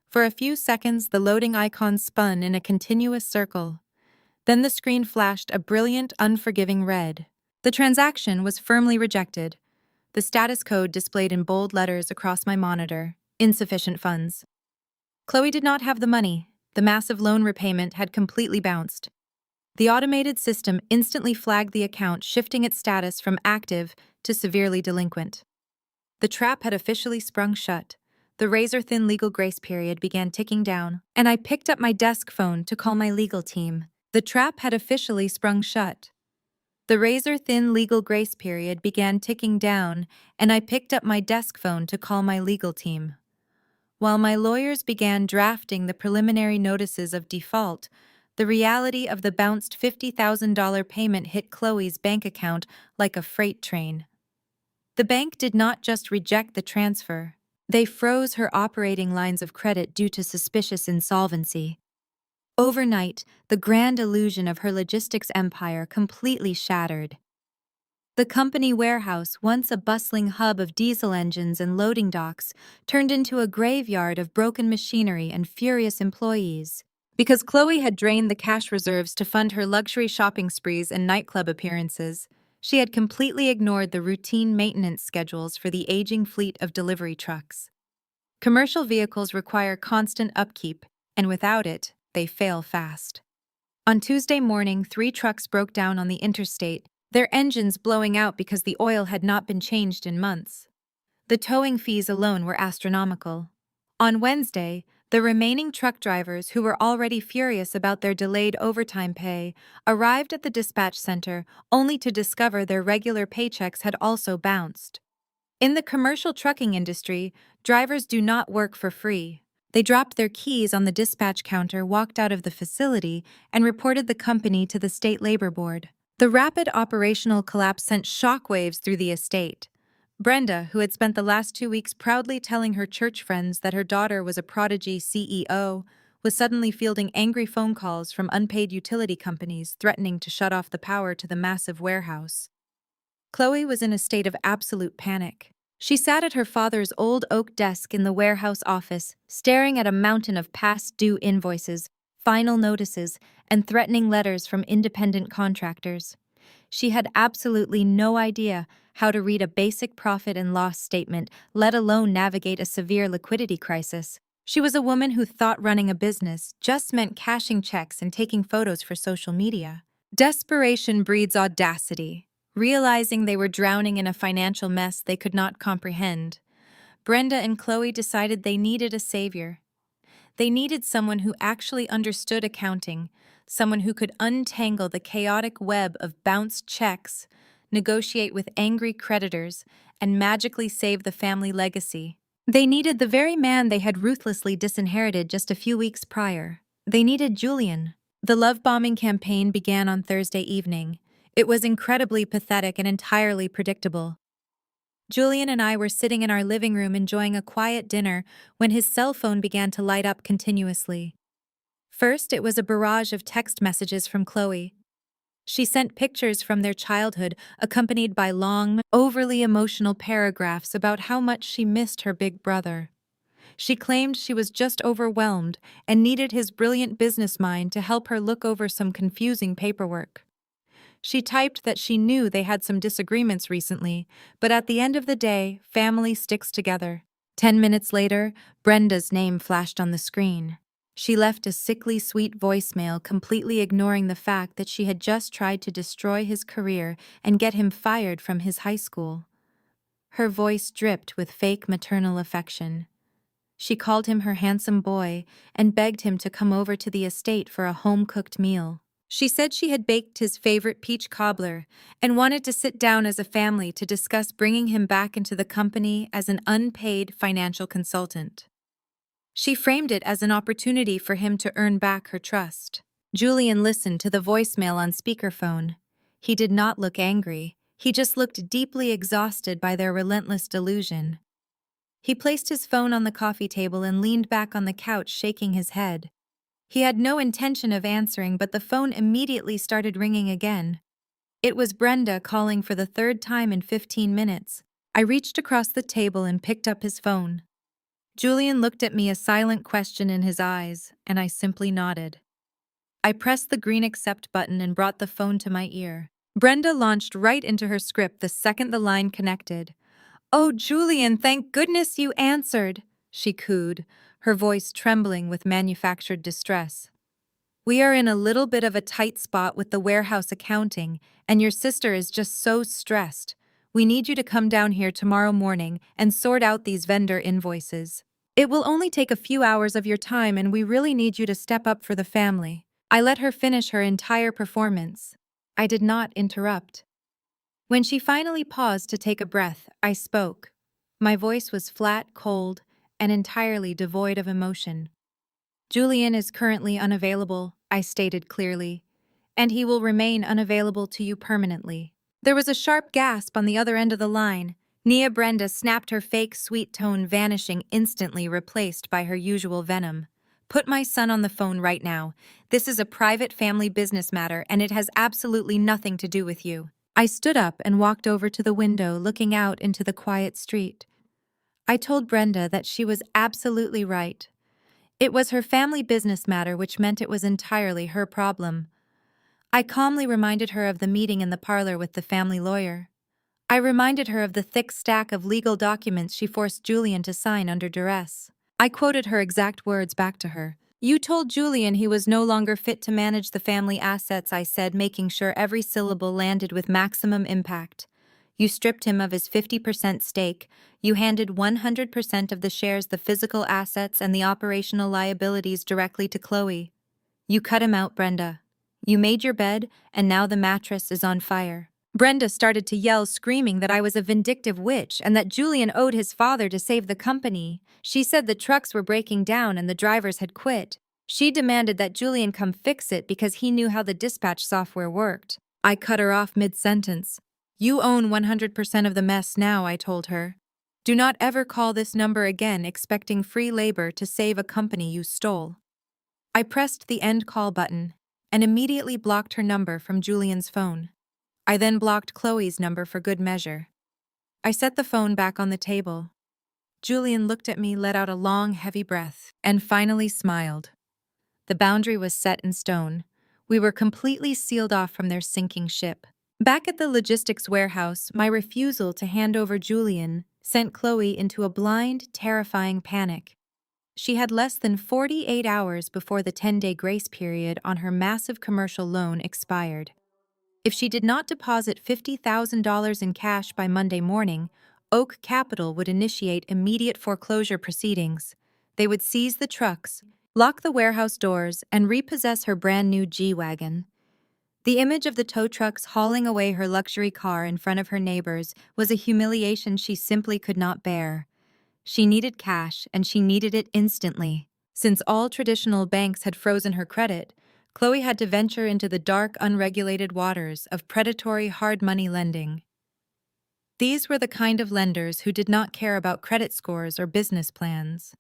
For a few seconds, the loading icon spun in a continuous circle. Then the screen flashed a brilliant, unforgiving red. The transaction was firmly rejected. The status code displayed in bold letters across my monitor: insufficient funds. Kloe did not have the money. The massive loan repayment had completely bounced. The automated system instantly flagged the account, shifting its status from active to severely delinquent. The trap had officially sprung shut. The razor-thin legal grace period began ticking down, and I picked up my desk phone to call my legal team. The trap had officially sprung shut. The razor-thin legal grace period began ticking down, and I picked up my desk phone to call my legal team. While my lawyers began drafting the preliminary notices of default, the reality of the bounced $50,000 payment hit Kloe's bank account like a freight train. The bank did not just reject the transfer. They froze her operating lines of credit due to suspicious insolvency. Overnight, the grand illusion of her logistics empire completely shattered. The company warehouse, once a bustling hub of diesel engines and loading docks, turned into a graveyard of broken machinery and furious employees. Because Kloe had drained the cash reserves to fund her luxury shopping sprees and nightclub appearances, she had completely ignored the routine maintenance schedules for the aging fleet of delivery trucks. Commercial vehicles require constant upkeep, and without it, they fail fast. On Tuesday morning, 3 trucks broke down on the interstate, their engines blowing out because the oil had not been changed in months. The towing fees alone were astronomical. On Wednesday, the remaining truck drivers, who were already furious about their delayed overtime pay, arrived at the dispatch center only to discover their regular paychecks had also bounced. In the commercial trucking industry, drivers do not work for free. They dropped their keys on the dispatch counter, walked out of the facility, and reported the company to the state labor board. The rapid operational collapse sent shockwaves through the estate. Brenda, who had spent the last 2 weeks proudly telling her church friends that her daughter was a prodigy CEO, was suddenly fielding angry phone calls from unpaid utility companies threatening to shut off the power to the massive warehouse. Kloe was in a state of absolute panic. She sat at her father's old oak desk in the warehouse office, staring at a mountain of past due invoices, final notices, and threatening letters from independent contractors. She had absolutely no idea how to read a basic profit and loss statement, let alone navigate a severe liquidity crisis. She was a woman who thought running a business just meant cashing checks and taking photos for social media. Desperation breeds audacity. Realizing they were drowning in a financial mess they could not comprehend, Brenda and Kloe decided they needed a savior. They needed someone who actually understood accounting, someone who could untangle the chaotic web of bounced checks, negotiate with angry creditors, and magically save the family legacy. They needed the very man they had ruthlessly disinherited just a few weeks prior. They needed Julian. The love bombing campaign began on Thursday evening. It was incredibly pathetic and entirely predictable. Julian and I were sitting in our living room enjoying a quiet dinner when his cell phone began to light up continuously. First, it was a barrage of text messages from Kloe. She sent pictures from their childhood, accompanied by long, overly emotional paragraphs about how much she missed her big brother. She claimed she was just overwhelmed and needed his brilliant business mind to help her look over some confusing paperwork. She typed that she knew they had some disagreements recently, but at the end of the day, family sticks together. 10 minutes later, Brenda's name flashed on the screen. She left a sickly sweet voicemail, completely ignoring the fact that she had just tried to destroy his career and get him fired from his high school. Her voice dripped with fake maternal affection. She called him her handsome boy and begged him to come over to the estate for a home-cooked meal. She said she had baked his favorite peach cobbler and wanted to sit down as a family to discuss bringing him back into the company as an unpaid financial consultant. She framed it as an opportunity for him to earn back her trust. Julian listened to the voicemail on speakerphone. He did not look angry. He just looked deeply exhausted by their relentless delusion. He placed his phone on the coffee table and leaned back on the couch, shaking his head. He had no intention of answering, but the phone immediately started ringing again. It was Brenda calling for the third time in 15 minutes. I reached across the table and picked up his phone. Julian looked at me, a silent question in his eyes, and I simply nodded. I pressed the green accept button and brought the phone to my ear. Brenda launched right into her script the second the line connected. "Oh, Julian, thank goodness you answered," she cooed, her voice trembling with manufactured distress. "We are in a little bit of a tight spot with the warehouse accounting, and your sister is just so stressed. We need you to come down here tomorrow morning and sort out these vendor invoices. It will only take a few hours of your time, and we really need you to step up for the family." I let her finish her entire performance. I did not interrupt. When she finally paused to take a breath, I spoke. My voice was flat, cold, and entirely devoid of emotion. "Julian is currently unavailable," I stated clearly, "and he will remain unavailable to you permanently." There was a sharp gasp on the other end of the line. Brenda snapped, her fake sweet tone vanishing instantly, replaced by her usual venom. "Put my son on the phone right now. This is a private family business matter, and it has absolutely nothing to do with you." I stood up and walked over to the window, looking out into the quiet street. I told Brenda that she was absolutely right. It was her family business matter, which meant it was entirely her problem. I calmly reminded her of the meeting in the parlor with the family lawyer. I reminded her of the thick stack of legal documents she forced Julian to sign under duress. I quoted her exact words back to her. "You told Julian he was no longer fit to manage the family assets," I said, making sure every syllable landed with maximum impact. "You stripped him of his 50% stake. You handed 100% of the shares, the physical assets, and the operational liabilities directly to Kloe. You cut him out, Brenda. You made your bed, and now the mattress is on fire." Brenda started to yell, screaming that I was a vindictive witch and that Julian owed his father to save the company. She said the trucks were breaking down and the drivers had quit. She demanded that Julian come fix it because he knew how the dispatch software worked. I cut her off mid-sentence. "You own 100% of the mess now," I told her. "Do not ever call this number again expecting free labor to save a company you stole." I pressed the end call button and immediately blocked her number from Julian's phone. I then blocked Kloe's number for good measure. I set the phone back on the table. Julian looked at me, let out a long, heavy breath, and finally smiled. The boundary was set in stone. We were completely sealed off from their sinking ship. Back at the logistics warehouse, my refusal to hand over Julian sent Kloe into a blind, terrifying panic. She had less than 48 hours before the 10-day grace period on her massive commercial loan expired. If she did not deposit $50,000 in cash by Monday morning, Oak Capital would initiate immediate foreclosure proceedings. They would seize the trucks, lock the warehouse doors, and repossess her brand-new G-Wagon. The image of the tow trucks hauling away her luxury car in front of her neighbors was a humiliation she simply could not bear. She needed cash, and she needed it instantly. Since all traditional banks had frozen her credit, Kloe had to venture into the dark, unregulated waters of predatory hard money lending. These were the kind of lenders who did not care about credit scores or business plans.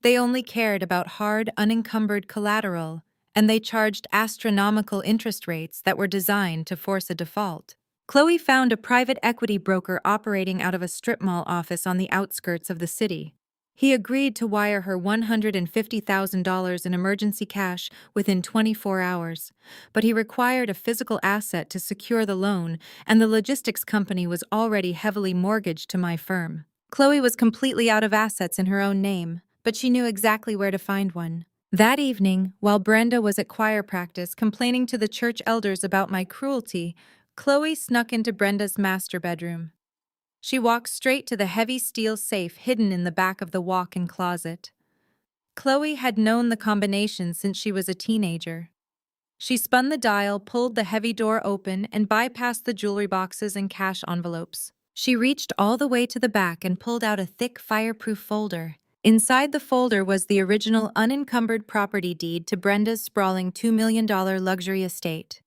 They only cared about hard, unencumbered collateral, and they charged astronomical interest rates that were designed to force a default. Kloe found a private equity broker operating out of a strip mall office on the outskirts of the city. He agreed to wire her $150,000 in emergency cash within 24 hours, but he required a physical asset to secure the loan, and the logistics company was already heavily mortgaged to my firm. Kloe was completely out of assets in her own name, but she knew exactly where to find one. That evening, while Brenda was at choir practice complaining to the church elders about my cruelty, Kloe snuck into Brenda's master bedroom. She walked straight to the heavy steel safe hidden in the back of the walk-in closet. Kloe had known the combination since she was a teenager. She spun the dial, pulled the heavy door open, and bypassed the jewelry boxes and cash envelopes. She reached all the way to the back and pulled out a thick, fireproof folder. Inside the folder was the original unencumbered property deed to Brenda's sprawling $2 million luxury estate.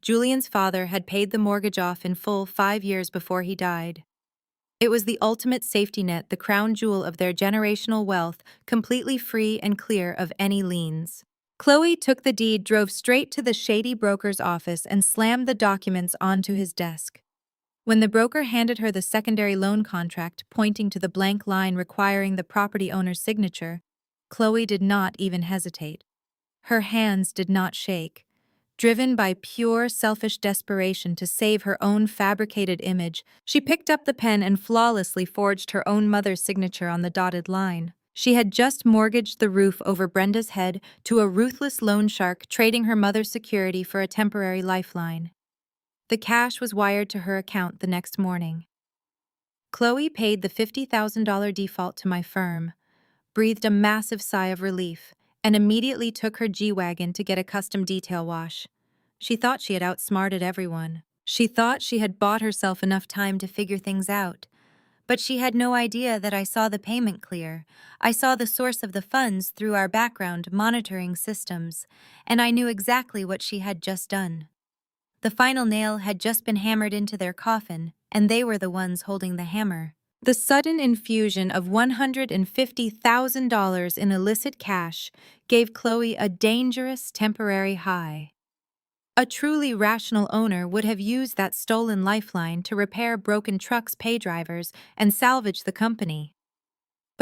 Julian's father had paid the mortgage off in full 5 years before he died. It was the ultimate safety net, the crown jewel of their generational wealth, completely free and clear of any liens. Kloe took the deed, drove straight to the shady broker's office, and slammed the documents onto his desk. When the broker handed her the secondary loan contract, pointing to the blank line requiring the property owner's signature, Kloe did not even hesitate. Her hands did not shake. Driven by pure, selfish desperation to save her own fabricated image, she picked up the pen and flawlessly forged her own mother's signature on the dotted line. She had just mortgaged the roof over Brenda's head to a ruthless loan shark, trading her mother's security for a temporary lifeline. The cash was wired to her account the next morning. Kloe paid the $50,000 default to my firm, breathed a massive sigh of relief, and immediately took her G-Wagon to get a custom detail wash. She thought she had outsmarted everyone. She thought she had bought herself enough time to figure things out. But she had no idea that I saw the payment clear. I saw the source of the funds through our background monitoring systems, and I knew exactly what she had just done. The final nail had just been hammered into their coffin, and they were the ones holding the hammer. The sudden infusion of $150,000 in illicit cash gave Kloe a dangerous temporary high. A truly rational owner would have used that stolen lifeline to repair broken trucks, pay drivers, and salvage the company.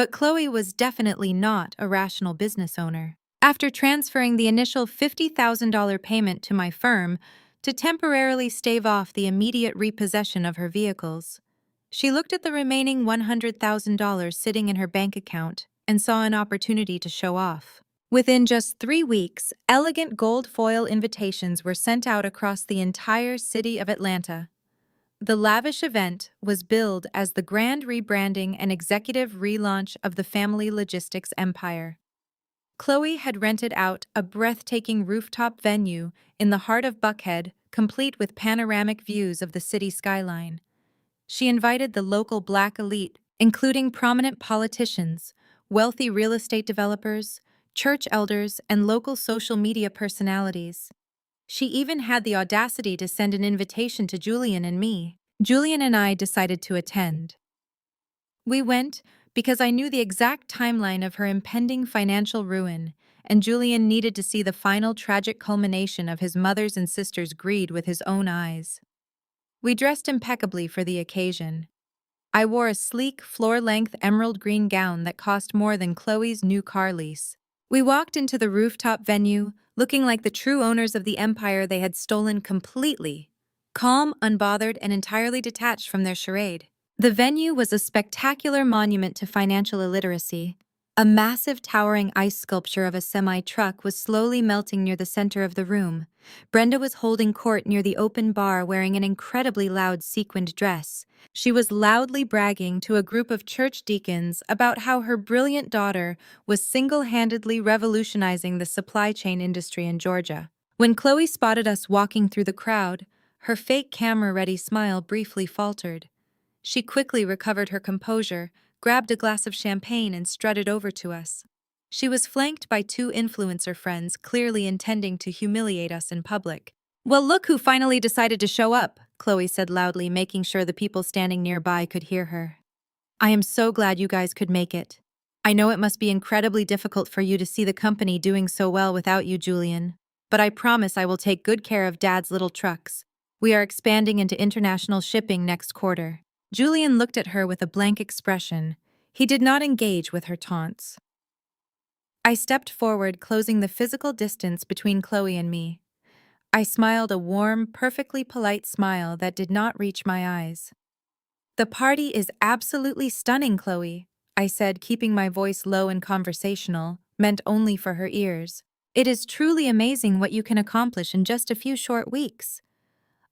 But Kloe was definitely not a rational business owner. After transferring the initial $50,000 payment to my firm to temporarily stave off the immediate repossession of her vehicles, she looked at the remaining $100,000 sitting in her bank account and saw an opportunity to show off. Within just 3 weeks, elegant gold foil invitations were sent out across the entire city of Atlanta. The lavish event was billed as the grand rebranding and executive relaunch of the family logistics empire. Kloe had rented out a breathtaking rooftop venue in the heart of Buckhead, complete with panoramic views of the city skyline. She invited the local Black elite, including prominent politicians, wealthy real estate developers, church elders, and local social media personalities. She even had the audacity to send an invitation to Julian and me. Julian and I decided to attend. We went because I knew the exact timeline of her impending financial ruin, and Julian needed to see the final tragic culmination of his mother's and sister's greed with his own eyes. We dressed impeccably for the occasion. I wore a sleek, floor-length emerald green gown that cost more than Kloe's new car lease. We walked into the rooftop venue, looking like the true owners of the empire they had stolen completely, calm, unbothered, and entirely detached from their charade. The venue was a spectacular monument to financial illiteracy. A massive towering ice sculpture of a semi-truck was slowly melting near the center of the room. Brenda was holding court near the open bar wearing an incredibly loud sequined dress. She was loudly bragging to a group of church deacons about how her brilliant daughter was single-handedly revolutionizing the supply chain industry in Georgia. When Kloe spotted us walking through the crowd, her fake camera-ready smile briefly faltered. She quickly recovered her composure, grabbed a glass of champagne, and strutted over to us. She was flanked by 2 influencer friends, clearly intending to humiliate us in public. "Well, look who finally decided to show up," Kloe said loudly, making sure the people standing nearby could hear her. "I am so glad you guys could make it. I know it must be incredibly difficult for you to see the company doing so well without you, Julian. But I promise I will take good care of Dad's little trucks. We are expanding into international shipping next quarter." Julian looked at her with a blank expression. He did not engage with her taunts. I stepped forward, closing the physical distance between Kloe and me. I smiled a warm, perfectly polite smile that did not reach my eyes. "The party is absolutely stunning, Kloe," I said, keeping my voice low and conversational, meant only for her ears. "It is truly amazing what you can accomplish in just a few short weeks.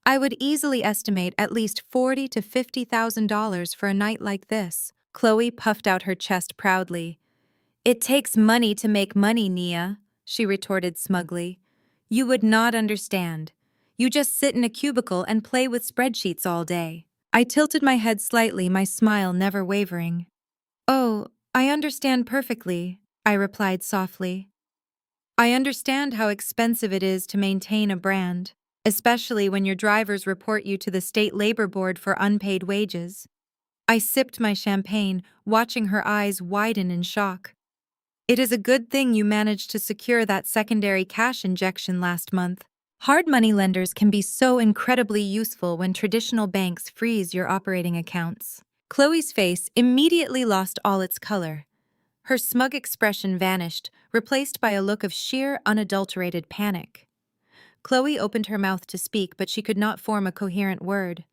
I would easily estimate at least $40,000 to $50,000 for a night like this." Kloe puffed out her chest proudly. "It takes money to make money, Nia," she retorted smugly. "You would not understand. You just sit in a cubicle and play with spreadsheets all day." I tilted my head slightly, my smile never wavering. "Oh, I understand perfectly," I replied softly. "I understand how expensive it is to maintain a brand, especially when your drivers report you to the state labor board for unpaid wages." I sipped my champagne, watching her eyes widen in shock. "It is a good thing you managed to secure that secondary cash injection last month. Hard money lenders can be so incredibly useful when traditional banks freeze your operating accounts." Kloe's face immediately lost all its color. Her smug expression vanished, replaced by a look of sheer, unadulterated panic. Kloe opened her mouth to speak, but she could not form a coherent word.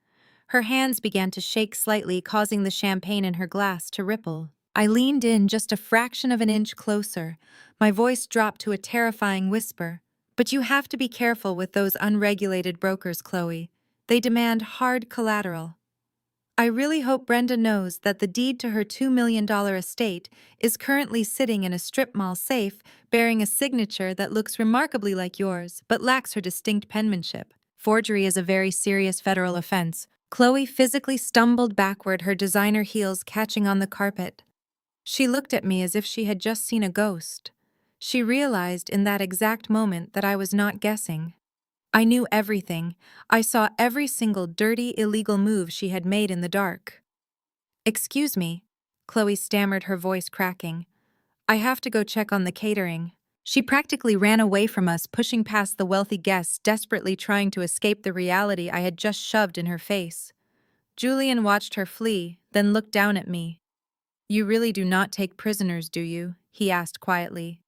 Her hands began to shake slightly, causing the champagne in her glass to ripple. I leaned in just a fraction of an inch closer. My voice dropped to a terrifying whisper. "But you have to be careful with those unregulated brokers, Kloe. They demand hard collateral. I really hope Brenda knows that the deed to her $2 million estate is currently sitting in a strip mall safe, bearing a signature that looks remarkably like yours, but lacks her distinct penmanship. Forgery is a very serious federal offense." Kloe physically stumbled backward, her designer heels catching on the carpet. She looked at me as if she had just seen a ghost. She realized in that exact moment that I was not guessing. I knew everything. I saw every single dirty, illegal move she had made in the dark. "Excuse me," Kloe stammered, her voice cracking. "I have to go check on the catering." She practically ran away from us, pushing past the wealthy guests, desperately trying to escape the reality I had just shoved in her face. Julian watched her flee, then looked down at me. You really do not take prisoners, do you? He asked quietly.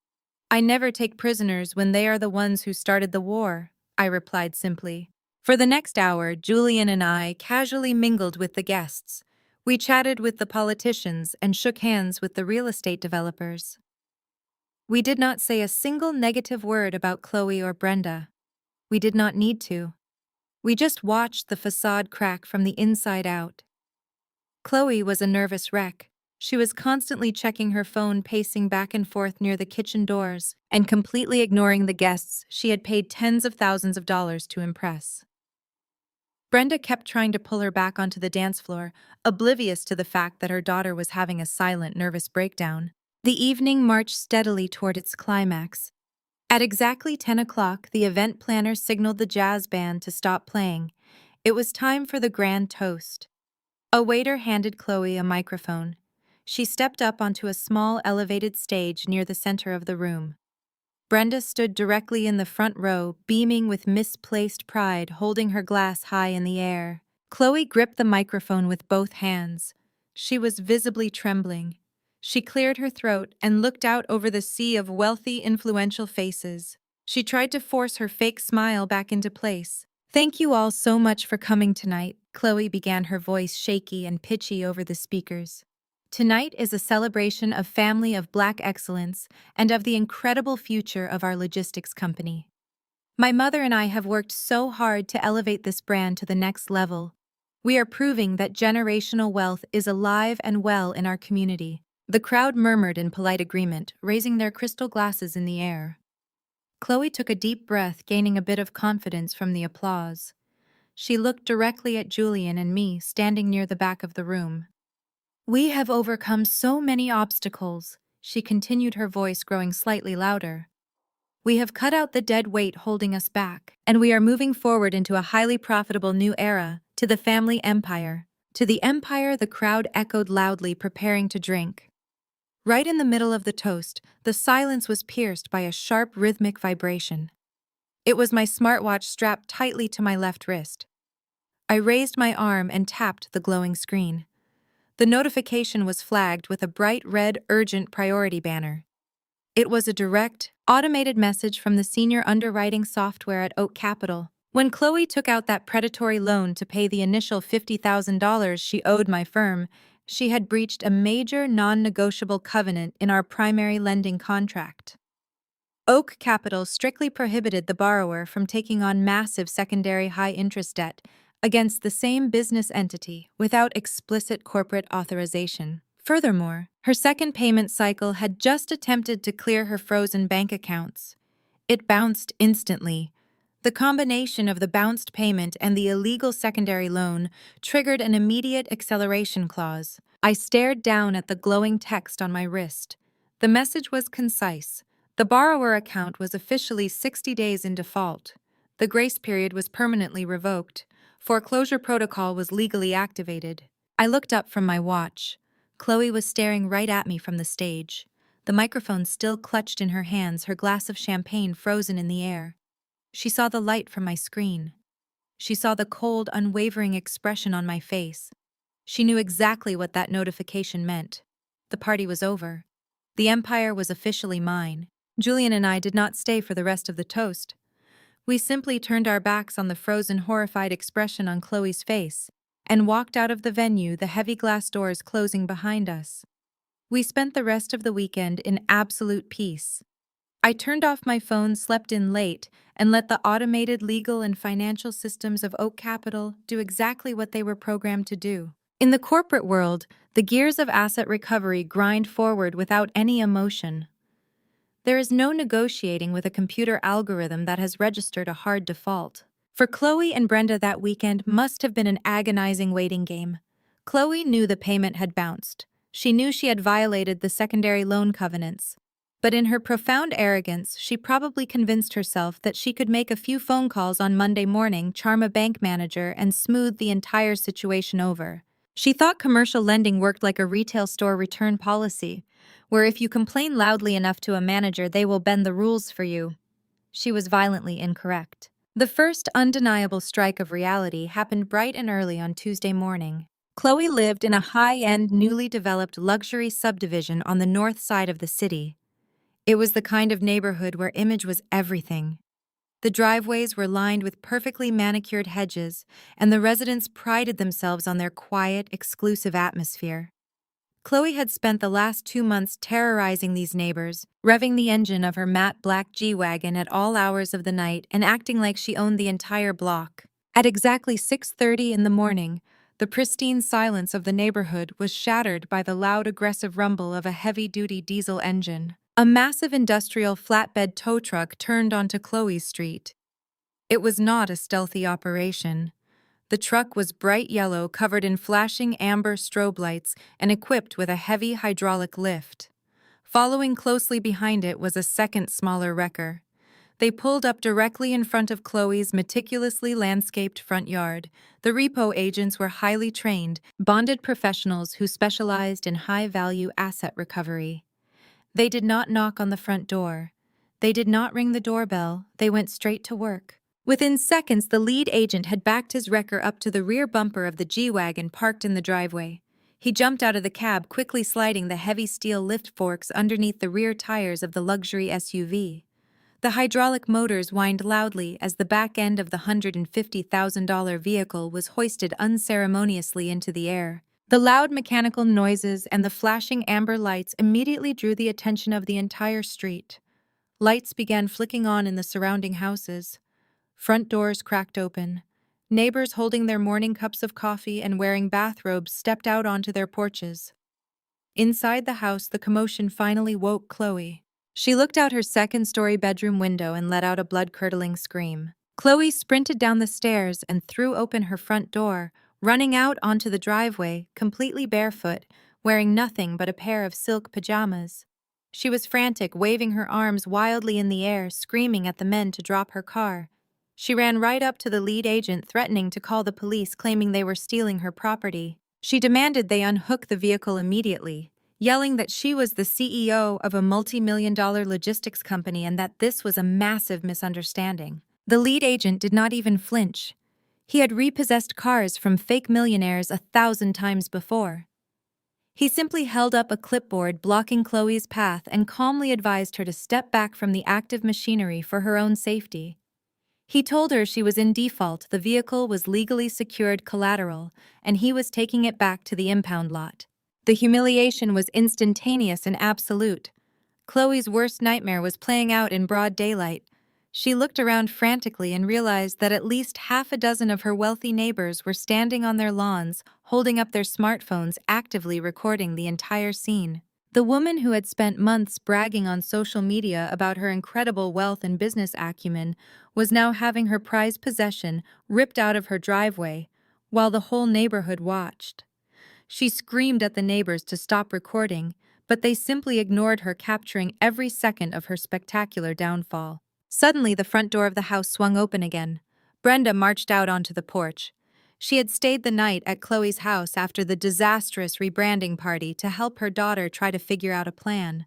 I never take prisoners when they are the ones who started the war, I replied simply. For the next hour, Julian and I casually mingled with the guests. We chatted with the politicians and shook hands with the real estate developers. We did not say a single negative word about Kloe or Brenda. We did not need to. We just watched the facade crack from the inside out. Kloe was a nervous wreck. She was constantly checking her phone, pacing back and forth near the kitchen doors, and completely ignoring the guests she had paid tens of thousands of dollars to impress. Brenda kept trying to pull her back onto the dance floor, oblivious to the fact that her daughter was having a silent, nervous breakdown. The evening marched steadily toward its climax. At exactly 10 o'clock, the event planner signaled the jazz band to stop playing. It was time for the grand toast. A waiter handed Kloe a microphone. She stepped up onto a small elevated stage near the center of the room. Brenda stood directly in the front row, beaming with misplaced pride, holding her glass high in the air. Kloe gripped the microphone with both hands. She was visibly trembling. She cleared her throat and looked out over the sea of wealthy, influential faces. She tried to force her fake smile back into place. Thank you all so much for coming tonight, Kloe began, her voice shaky and pitchy over the speakers. Tonight is a celebration of family of Black excellence and of the incredible future of our logistics company. My mother and I have worked so hard to elevate this brand to the next level. We are proving that generational wealth is alive and well in our community. The crowd murmured in polite agreement, raising their crystal glasses in the air. Kloe took a deep breath, gaining a bit of confidence from the applause. She looked directly at Julian and me, standing near the back of the room. We have overcome so many obstacles, she continued, her voice growing slightly louder. We have cut out the dead weight holding us back, and we are moving forward into a highly profitable new era, to the family empire. To the empire, the crowd echoed loudly, preparing to drink. Right in the middle of the toast, the silence was pierced by a sharp rhythmic vibration. It was my smartwatch strapped tightly to my left wrist. I raised my arm and tapped the glowing screen. The notification was flagged with a bright red urgent priority banner. It was a direct, automated message from the senior underwriting software at Oak Capital. When Kloe took out that predatory loan to pay the initial $50,000 she owed my firm, she had breached a major non-negotiable covenant in our primary lending contract. Oak Capital strictly prohibited the borrower from taking on massive secondary high-interest debt against the same business entity without explicit corporate authorization. Furthermore, her second payment cycle had just attempted to clear her frozen bank accounts. It bounced instantly. The combination of the bounced payment and the illegal secondary loan triggered an immediate acceleration clause. I stared down at the glowing text on my wrist. The message was concise. The borrower account was officially 60 days in default. The grace period was permanently revoked. Foreclosure protocol was legally activated. I looked up from my watch. Kloe was staring right at me from the stage. The microphone still clutched in her hands, her glass of champagne frozen in the air. She saw the light from my screen. She saw the cold, unwavering expression on my face. She knew exactly what that notification meant. The party was over. The empire was officially mine. Julian and I did not stay for the rest of the toast. We simply turned our backs on the frozen, horrified expression on Kloe's face and walked out of the venue, the heavy glass doors closing behind us. We spent the rest of the weekend in absolute peace. I turned off my phone, slept in late, and let the automated legal and financial systems of Oak Capital do exactly what they were programmed to do. In the corporate world, the gears of asset recovery grind forward without any emotion. There is no negotiating with a computer algorithm that has registered a hard default. For Kloe and Brenda, that weekend must have been an agonizing waiting game. Kloe knew the payment had bounced. She knew she had violated the secondary loan covenants. But in her profound arrogance, she probably convinced herself that she could make a few phone calls on Monday morning, charm a bank manager, and smooth the entire situation over. She thought commercial lending worked like a retail store return policy, where if you complain loudly enough to a manager, they will bend the rules for you. She was violently incorrect. The first undeniable strike of reality happened bright and early on Tuesday morning. Kloe lived in a high-end, newly developed luxury subdivision on the north side of the city. It was the kind of neighborhood where image was everything. The driveways were lined with perfectly manicured hedges, and the residents prided themselves on their quiet, exclusive atmosphere. Kloe had spent the last 2 months terrorizing these neighbors, revving the engine of her matte black G-Wagon at all hours of the night and acting like she owned the entire block. At exactly 6:30 in the morning, the pristine silence of the neighborhood was shattered by the loud, aggressive rumble of a heavy-duty diesel engine. A massive industrial flatbed tow truck turned onto Kloe's street. It was not a stealthy operation. The truck was bright yellow, covered in flashing amber strobe lights, and equipped with a heavy hydraulic lift. Following closely behind it was a second smaller wrecker. They pulled up directly in front of Kloe's meticulously landscaped front yard. The repo agents were highly trained, bonded professionals who specialized in high-value asset recovery. They did not knock on the front door. They did not ring the doorbell. They went straight to work. Within seconds, the lead agent had backed his wrecker up to the rear bumper of the G-Wagon parked in the driveway. He jumped out of the cab, quickly sliding the heavy steel lift forks underneath the rear tires of the luxury SUV. The hydraulic motors whined loudly as the back end of the $150,000 vehicle was hoisted unceremoniously into the air. The loud mechanical noises and the flashing amber lights immediately drew the attention of the entire street. Lights began flicking on in the surrounding houses. Front doors cracked open. Neighbors holding their morning cups of coffee and wearing bathrobes stepped out onto their porches. Inside the house, the commotion finally woke Kloe. She looked out her second-story bedroom window and let out a blood-curdling scream. Kloe sprinted down the stairs and threw open her front door, running out onto the driveway, completely barefoot, wearing nothing but a pair of silk pajamas. She was frantic, waving her arms wildly in the air, screaming at the men to drop her car. She ran right up to the lead agent, threatening to call the police, claiming they were stealing her property. She demanded they unhook the vehicle immediately, yelling that she was the CEO of a multi-million-dollar logistics company and that this was a massive misunderstanding. The lead agent did not even flinch. He had repossessed cars from fake millionaires 1,000 times before. He simply held up a clipboard blocking Kloe's path and calmly advised her to step back from the active machinery for her own safety. He told her she was in default, the vehicle was legally secured collateral, and he was taking it back to the impound lot. The humiliation was instantaneous and absolute. Kloe's worst nightmare was playing out in broad daylight. She looked around frantically and realized that at least half a dozen of her wealthy neighbors were standing on their lawns, holding up their smartphones, actively recording the entire scene. The woman who had spent months bragging on social media about her incredible wealth and business acumen was now having her prized possession ripped out of her driveway, while the whole neighborhood watched. She screamed at the neighbors to stop recording, but they simply ignored her, capturing every second of her spectacular downfall. Suddenly, the front door of the house swung open again. Brenda marched out onto the porch. She had stayed the night at Kloe's house after the disastrous rebranding party to help her daughter try to figure out a plan.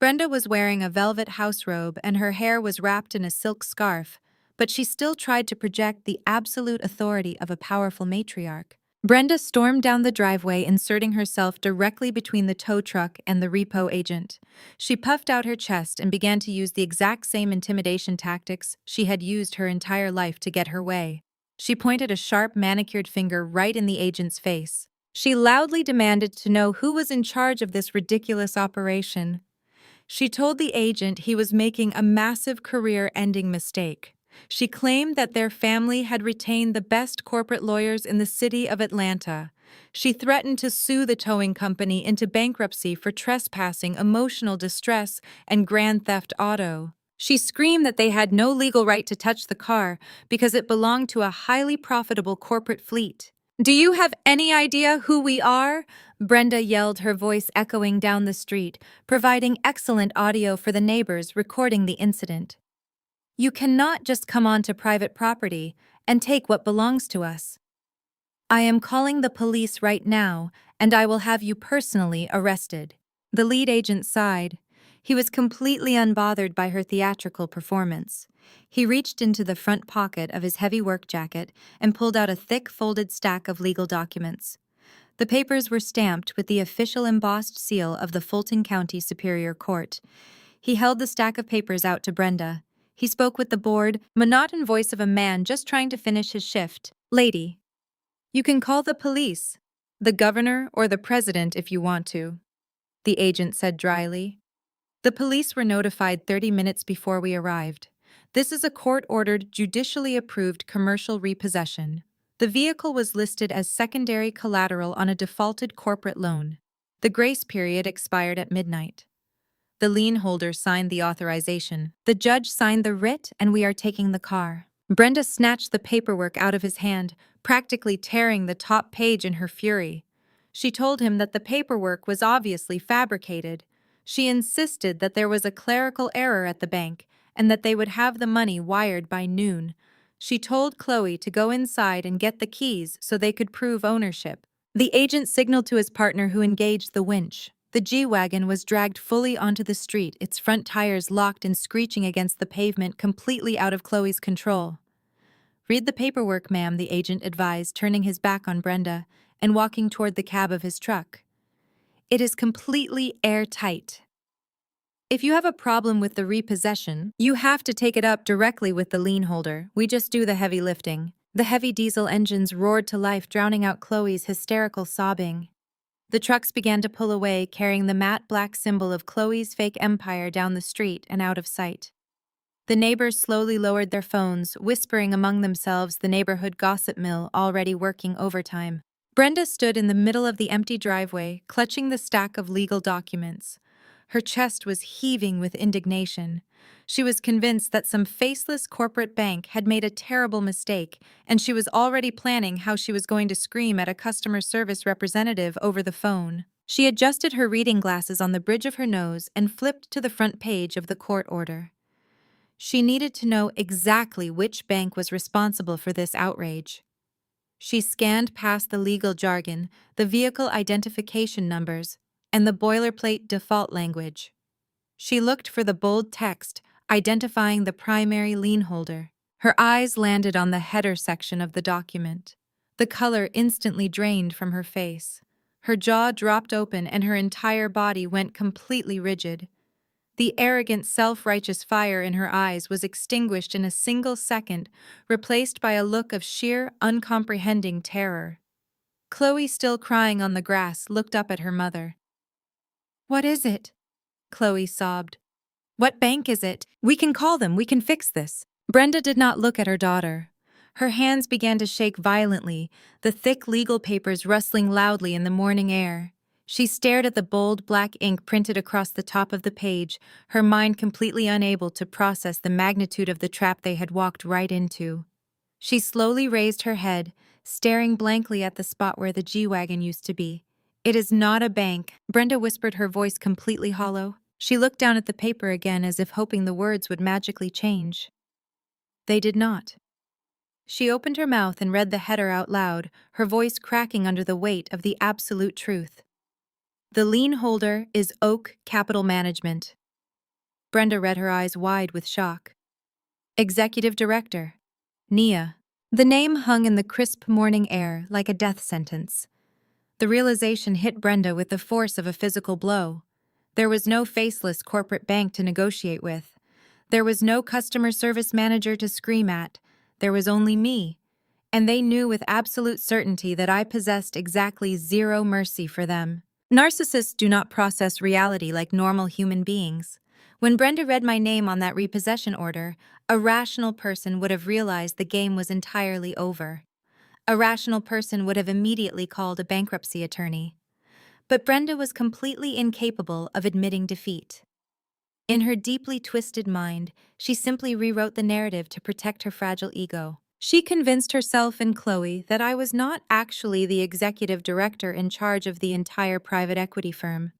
Brenda was wearing a velvet house robe and her hair was wrapped in a silk scarf, but she still tried to project the absolute authority of a powerful matriarch. Brenda stormed down the driveway, inserting herself directly between the tow truck and the repo agent. She puffed out her chest and began to use the exact same intimidation tactics she had used her entire life to get her way. She pointed a sharp, manicured finger right in the agent's face. She loudly demanded to know who was in charge of this ridiculous operation. She told the agent he was making a massive career-ending mistake. She claimed that their family had retained the best corporate lawyers in the city of Atlanta. She threatened to sue the towing company into bankruptcy for trespassing, emotional distress, and grand theft auto. She screamed that they had no legal right to touch the car because it belonged to a highly profitable corporate fleet. "Do you have any idea who we are?" Brenda yelled, her voice echoing down the street, providing excellent audio for the neighbors recording the incident. "You cannot just come onto private property and take what belongs to us. I am calling the police right now, and I will have you personally arrested." The lead agent sighed. He was completely unbothered by her theatrical performance. He reached into the front pocket of his heavy work jacket and pulled out a thick, folded stack of legal documents. The papers were stamped with the official embossed seal of the Fulton County Superior Court. He held the stack of papers out to Brenda. He spoke with the bored, monotone voice of a man just trying to finish his shift. "Lady, you can call the police, the governor or the president if you want to," the agent said dryly. "The police were notified 30 minutes before we arrived. This is a court-ordered, judicially approved commercial repossession. The vehicle was listed as secondary collateral on a defaulted corporate loan. The grace period expired at midnight. The lien holder signed the authorization. The judge signed the writ, and we are taking the car." Brenda snatched the paperwork out of his hand, practically tearing the top page in her fury. She told him that the paperwork was obviously fabricated. She insisted that there was a clerical error at the bank and that they would have the money wired by noon. She told Kloe to go inside and get the keys so they could prove ownership. The agent signaled to his partner, who engaged the winch. The G-Wagon was dragged fully onto the street, its front tires locked and screeching against the pavement, completely out of Kloe's control. "Read the paperwork, ma'am," the agent advised, turning his back on Brenda and walking toward the cab of his truck. "It is completely airtight. If you have a problem with the repossession, you have to take it up directly with the lien holder. We just do the heavy lifting." The heavy diesel engines roared to life, drowning out Kloe's hysterical sobbing. The trucks began to pull away, carrying the matte black symbol of Kloe's fake empire down the street and out of sight. The neighbors slowly lowered their phones, whispering among themselves, the neighborhood gossip mill already working overtime. Brenda stood in the middle of the empty driveway, clutching the stack of legal documents. Her chest was heaving with indignation. She was convinced that some faceless corporate bank had made a terrible mistake, and she was already planning how she was going to scream at a customer service representative over the phone. She adjusted her reading glasses on the bridge of her nose and flipped to the front page of the court order. She needed to know exactly which bank was responsible for this outrage. She scanned past the legal jargon, the vehicle identification numbers, and the boilerplate default language. She looked for the bold text identifying the primary lien holder. Her eyes landed on the header section of the document. The color instantly drained from her face. Her jaw dropped open and her entire body went completely rigid. The arrogant, self-righteous fire in her eyes was extinguished in a single second, replaced by a look of sheer, uncomprehending terror. Kloe, still crying on the grass, looked up at her mother. "What is it?" Kloe sobbed. "What bank is it? We can call them, we can fix this." Brenda did not look at her daughter. Her hands began to shake violently, the thick legal papers rustling loudly in the morning air. She stared at the bold black ink printed across the top of the page, her mind completely unable to process the magnitude of the trap they had walked right into. She slowly raised her head, staring blankly at the spot where the G-Wagon used to be. "It is not a bank," Brenda whispered, her voice completely hollow. She looked down at the paper again, as if hoping the words would magically change. They did not. She opened her mouth and read the header out loud, her voice cracking under the weight of the absolute truth. "The lien holder is Oak Capital Management." Brenda read, her eyes wide with shock. "Executive Director, Nia." The name hung in the crisp morning air like a death sentence. The realization hit Brenda with the force of a physical blow. There was no faceless corporate bank to negotiate with. There was no customer service manager to scream at. There was only me. And they knew with absolute certainty that I possessed exactly zero mercy for them. Narcissists do not process reality like normal human beings. When Brenda read my name on that repossession order, a rational person would have realized the game was entirely over. A rational person would have immediately called a bankruptcy attorney. But Brenda was completely incapable of admitting defeat. In her deeply twisted mind, she simply rewrote the narrative to protect her fragile ego. She convinced herself and Kloe that I was not actually the executive director in charge of the entire private equity firm.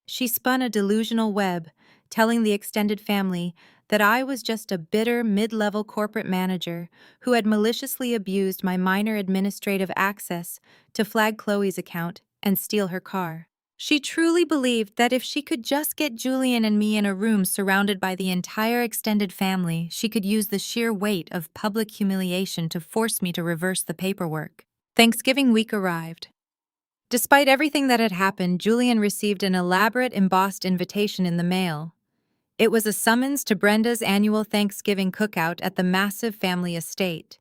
She spun a delusional web, telling the extended family that I was just a bitter mid-level corporate manager who had maliciously abused my minor administrative access to flag Kloe's account and steal her car. She truly believed that if she could just get Julian and me in a room surrounded by the entire extended family, she could use the sheer weight of public humiliation to force me to reverse the paperwork. Thanksgiving week arrived. Despite everything that had happened, Julian received an elaborate embossed invitation in the mail. It was a summons to Brenda's annual Thanksgiving cookout at the massive family estate.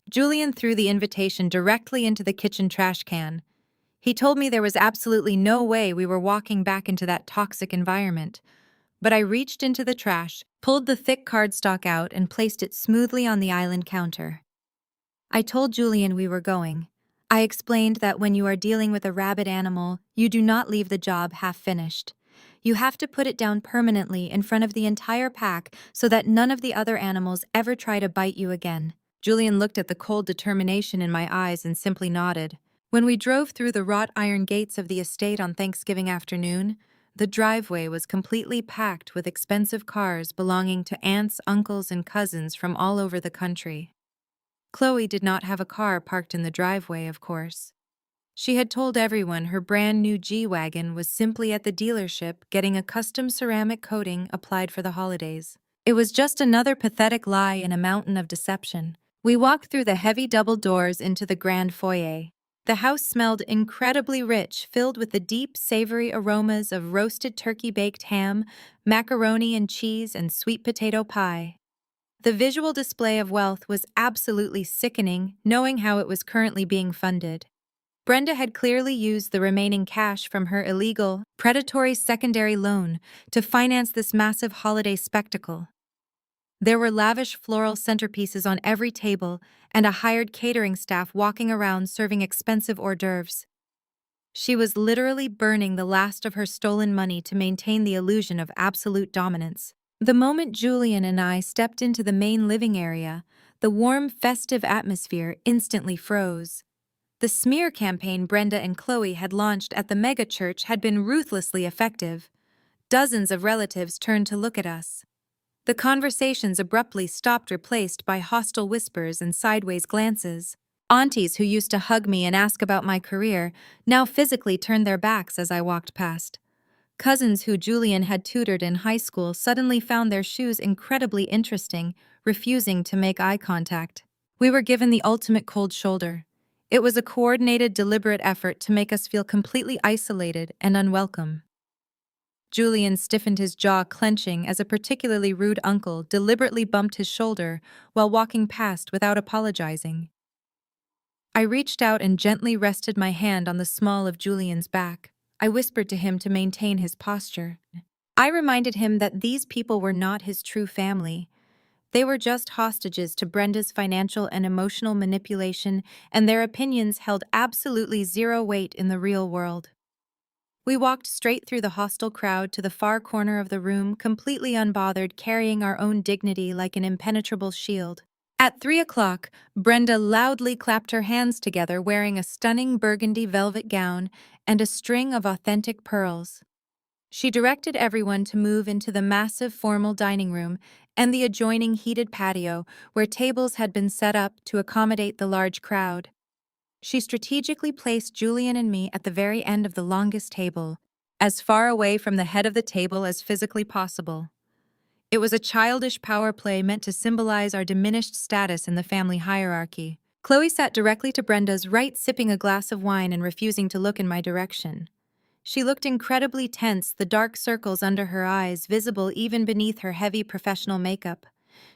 Julian threw the invitation directly into the kitchen trash can. He told me there was absolutely no way we were walking back into that toxic environment. But I reached into the trash, pulled the thick cardstock out, and placed it smoothly on the island counter. I told Julian we were going. I explained that when you are dealing with a rabid animal, you do not leave the job half-finished. You have to put it down permanently in front of the entire pack so that none of the other animals ever try to bite you again. Julian looked at the cold determination in my eyes and simply nodded. When we drove through the wrought iron gates of the estate on Thanksgiving afternoon, the driveway was completely packed with expensive cars belonging to aunts, uncles, and cousins from all over the country. Kloe did not have a car parked in the driveway, of course. She had told everyone her brand new G-Wagon was simply at the dealership getting a custom ceramic coating applied for the holidays. It was just another pathetic lie in a mountain of deception. We walked through the heavy double doors into the grand foyer. The house smelled incredibly rich, filled with the deep, savory aromas of roasted turkey-baked ham, macaroni and cheese, and sweet potato pie. The visual display of wealth was absolutely sickening, knowing how it was currently being funded. Brenda had clearly used the remaining cash from her illegal, predatory secondary loan to finance this massive holiday spectacle. There were lavish floral centerpieces on every table and a hired catering staff walking around serving expensive hors d'oeuvres. She was literally burning the last of her stolen money to maintain the illusion of absolute dominance. The moment Julian and I stepped into the main living area, the warm, festive atmosphere instantly froze. The smear campaign Brenda and Kloe had launched at the mega church had been ruthlessly effective. Dozens of relatives turned to look at us. The conversations abruptly stopped, replaced by hostile whispers and sideways glances. Aunties who used to hug me and ask about my career now physically turned their backs as I walked past. Cousins who Julian had tutored in high school suddenly found their shoes incredibly interesting, refusing to make eye contact. We were given the ultimate cold shoulder. It was a coordinated, deliberate effort to make us feel completely isolated and unwelcome. Julian stiffened his jaw, clenching, as a particularly rude uncle deliberately bumped his shoulder while walking past without apologizing. I reached out and gently rested my hand on the small of Julian's back. I whispered to him to maintain his posture. I reminded him that these people were not his true family. They were just hostages to Brenda's financial and emotional manipulation, and their opinions held absolutely zero weight in the real world. We walked straight through the hostile crowd to the far corner of the room, completely unbothered, carrying our own dignity like an impenetrable shield. At 3 o'clock, Brenda loudly clapped her hands together, wearing a stunning burgundy velvet gown and a string of authentic pearls. She directed everyone to move into the massive formal dining room and the adjoining heated patio where tables had been set up to accommodate the large crowd. She strategically placed Julian and me at the very end of the longest table, as far away from the head of the table as physically possible. It was a childish power play meant to symbolize our diminished status in the family hierarchy. Kloe sat directly to Brenda's right, sipping a glass of wine and refusing to look in my direction. She looked incredibly tense, the dark circles under her eyes visible even beneath her heavy professional makeup.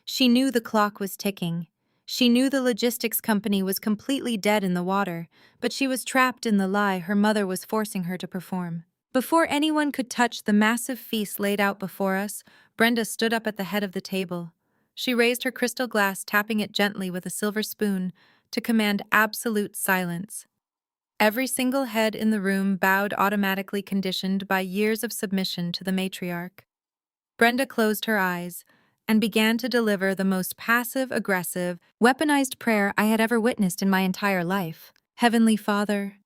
She knew the clock was ticking. She knew the logistics company was completely dead in the water, but she was trapped in the lie her mother was forcing her to perform. Before anyone could touch the massive feast laid out before us, Brenda stood up at the head of the table. She raised her crystal glass, tapping it gently with a silver spoon to command absolute silence. Every single head in the room bowed, automatically conditioned by years of submission to the matriarch. Brenda closed her eyes and began to deliver the most passive-aggressive, weaponized prayer I had ever witnessed in my entire life. Heavenly Father,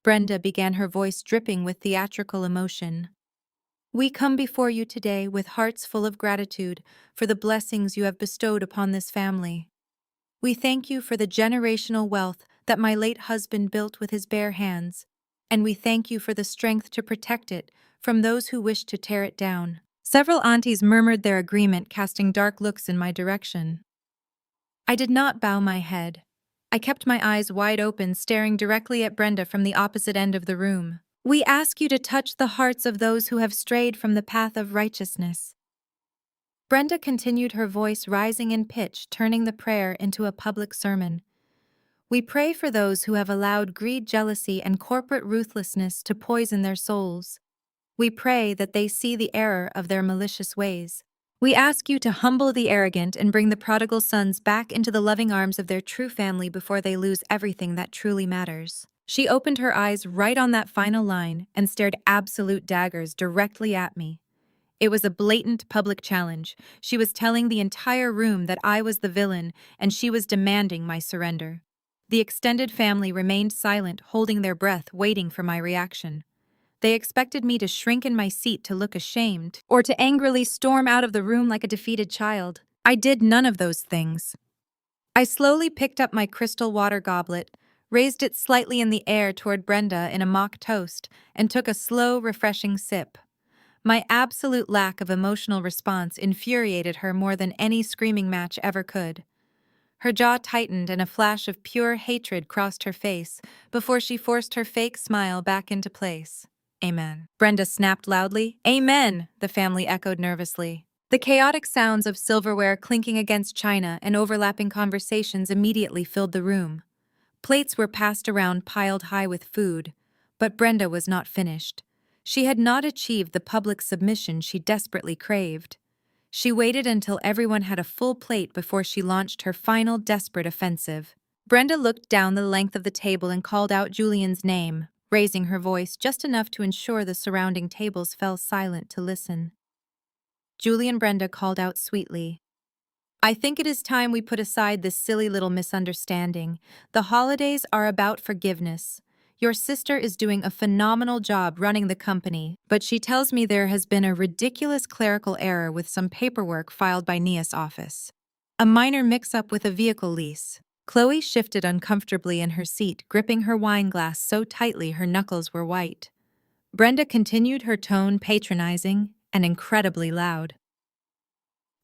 Brenda began, her voice dripping with theatrical emotion. We come before you today with hearts full of gratitude for the blessings you have bestowed upon this family. We thank you for the generational wealth that my late husband built with his bare hands, and we thank you for the strength to protect it from those who wish to tear it down. Several aunties murmured their agreement, casting dark looks in my direction. I did not bow my head. I kept my eyes wide open, staring directly at Brenda from the opposite end of the room. "We ask you to touch the hearts of those who have strayed from the path of righteousness." Brenda continued, her voice rising in pitch, turning the prayer into a public sermon. "We pray for those who have allowed greed, jealousy, and corporate ruthlessness to poison their souls. We pray that they see the error of their malicious ways. We ask you to humble the arrogant and bring the prodigal sons back into the loving arms of their true family before they lose everything that truly matters." She opened her eyes right on that final line and stared absolute daggers directly at me. It was a blatant public challenge. She was telling the entire room that I was the villain, and she was demanding my surrender. The extended family remained silent, holding their breath, waiting for my reaction. They expected me to shrink in my seat to look ashamed, or to angrily storm out of the room like a defeated child. I did none of those things. I slowly picked up my crystal water goblet, raised it slightly in the air toward Brenda in a mock toast, and took a slow, refreshing sip. My absolute lack of emotional response infuriated her more than any screaming match ever could. Her jaw tightened and a flash of pure hatred crossed her face before she forced her fake smile back into place. "Amen." Brenda snapped loudly. "Amen," the family echoed nervously. The chaotic sounds of silverware clinking against china and overlapping conversations immediately filled the room. Plates were passed around, piled high with food, but Brenda was not finished. She had not achieved the public submission she desperately craved. She waited until everyone had a full plate before she launched her final desperate offensive. Brenda looked down the length of the table and called out Julian's name, raising her voice just enough to ensure the surrounding tables fell silent to listen. Julian, Brenda called out sweetly, "I think it is time we put aside this silly little misunderstanding. The holidays are about forgiveness. Your sister is doing a phenomenal job running the company, but she tells me there has been a ridiculous clerical error with some paperwork filed by Nia's office. A minor mix-up with a vehicle lease." Kloe shifted uncomfortably in her seat, gripping her wine glass so tightly her knuckles were white. Brenda continued, her tone patronizing and incredibly loud.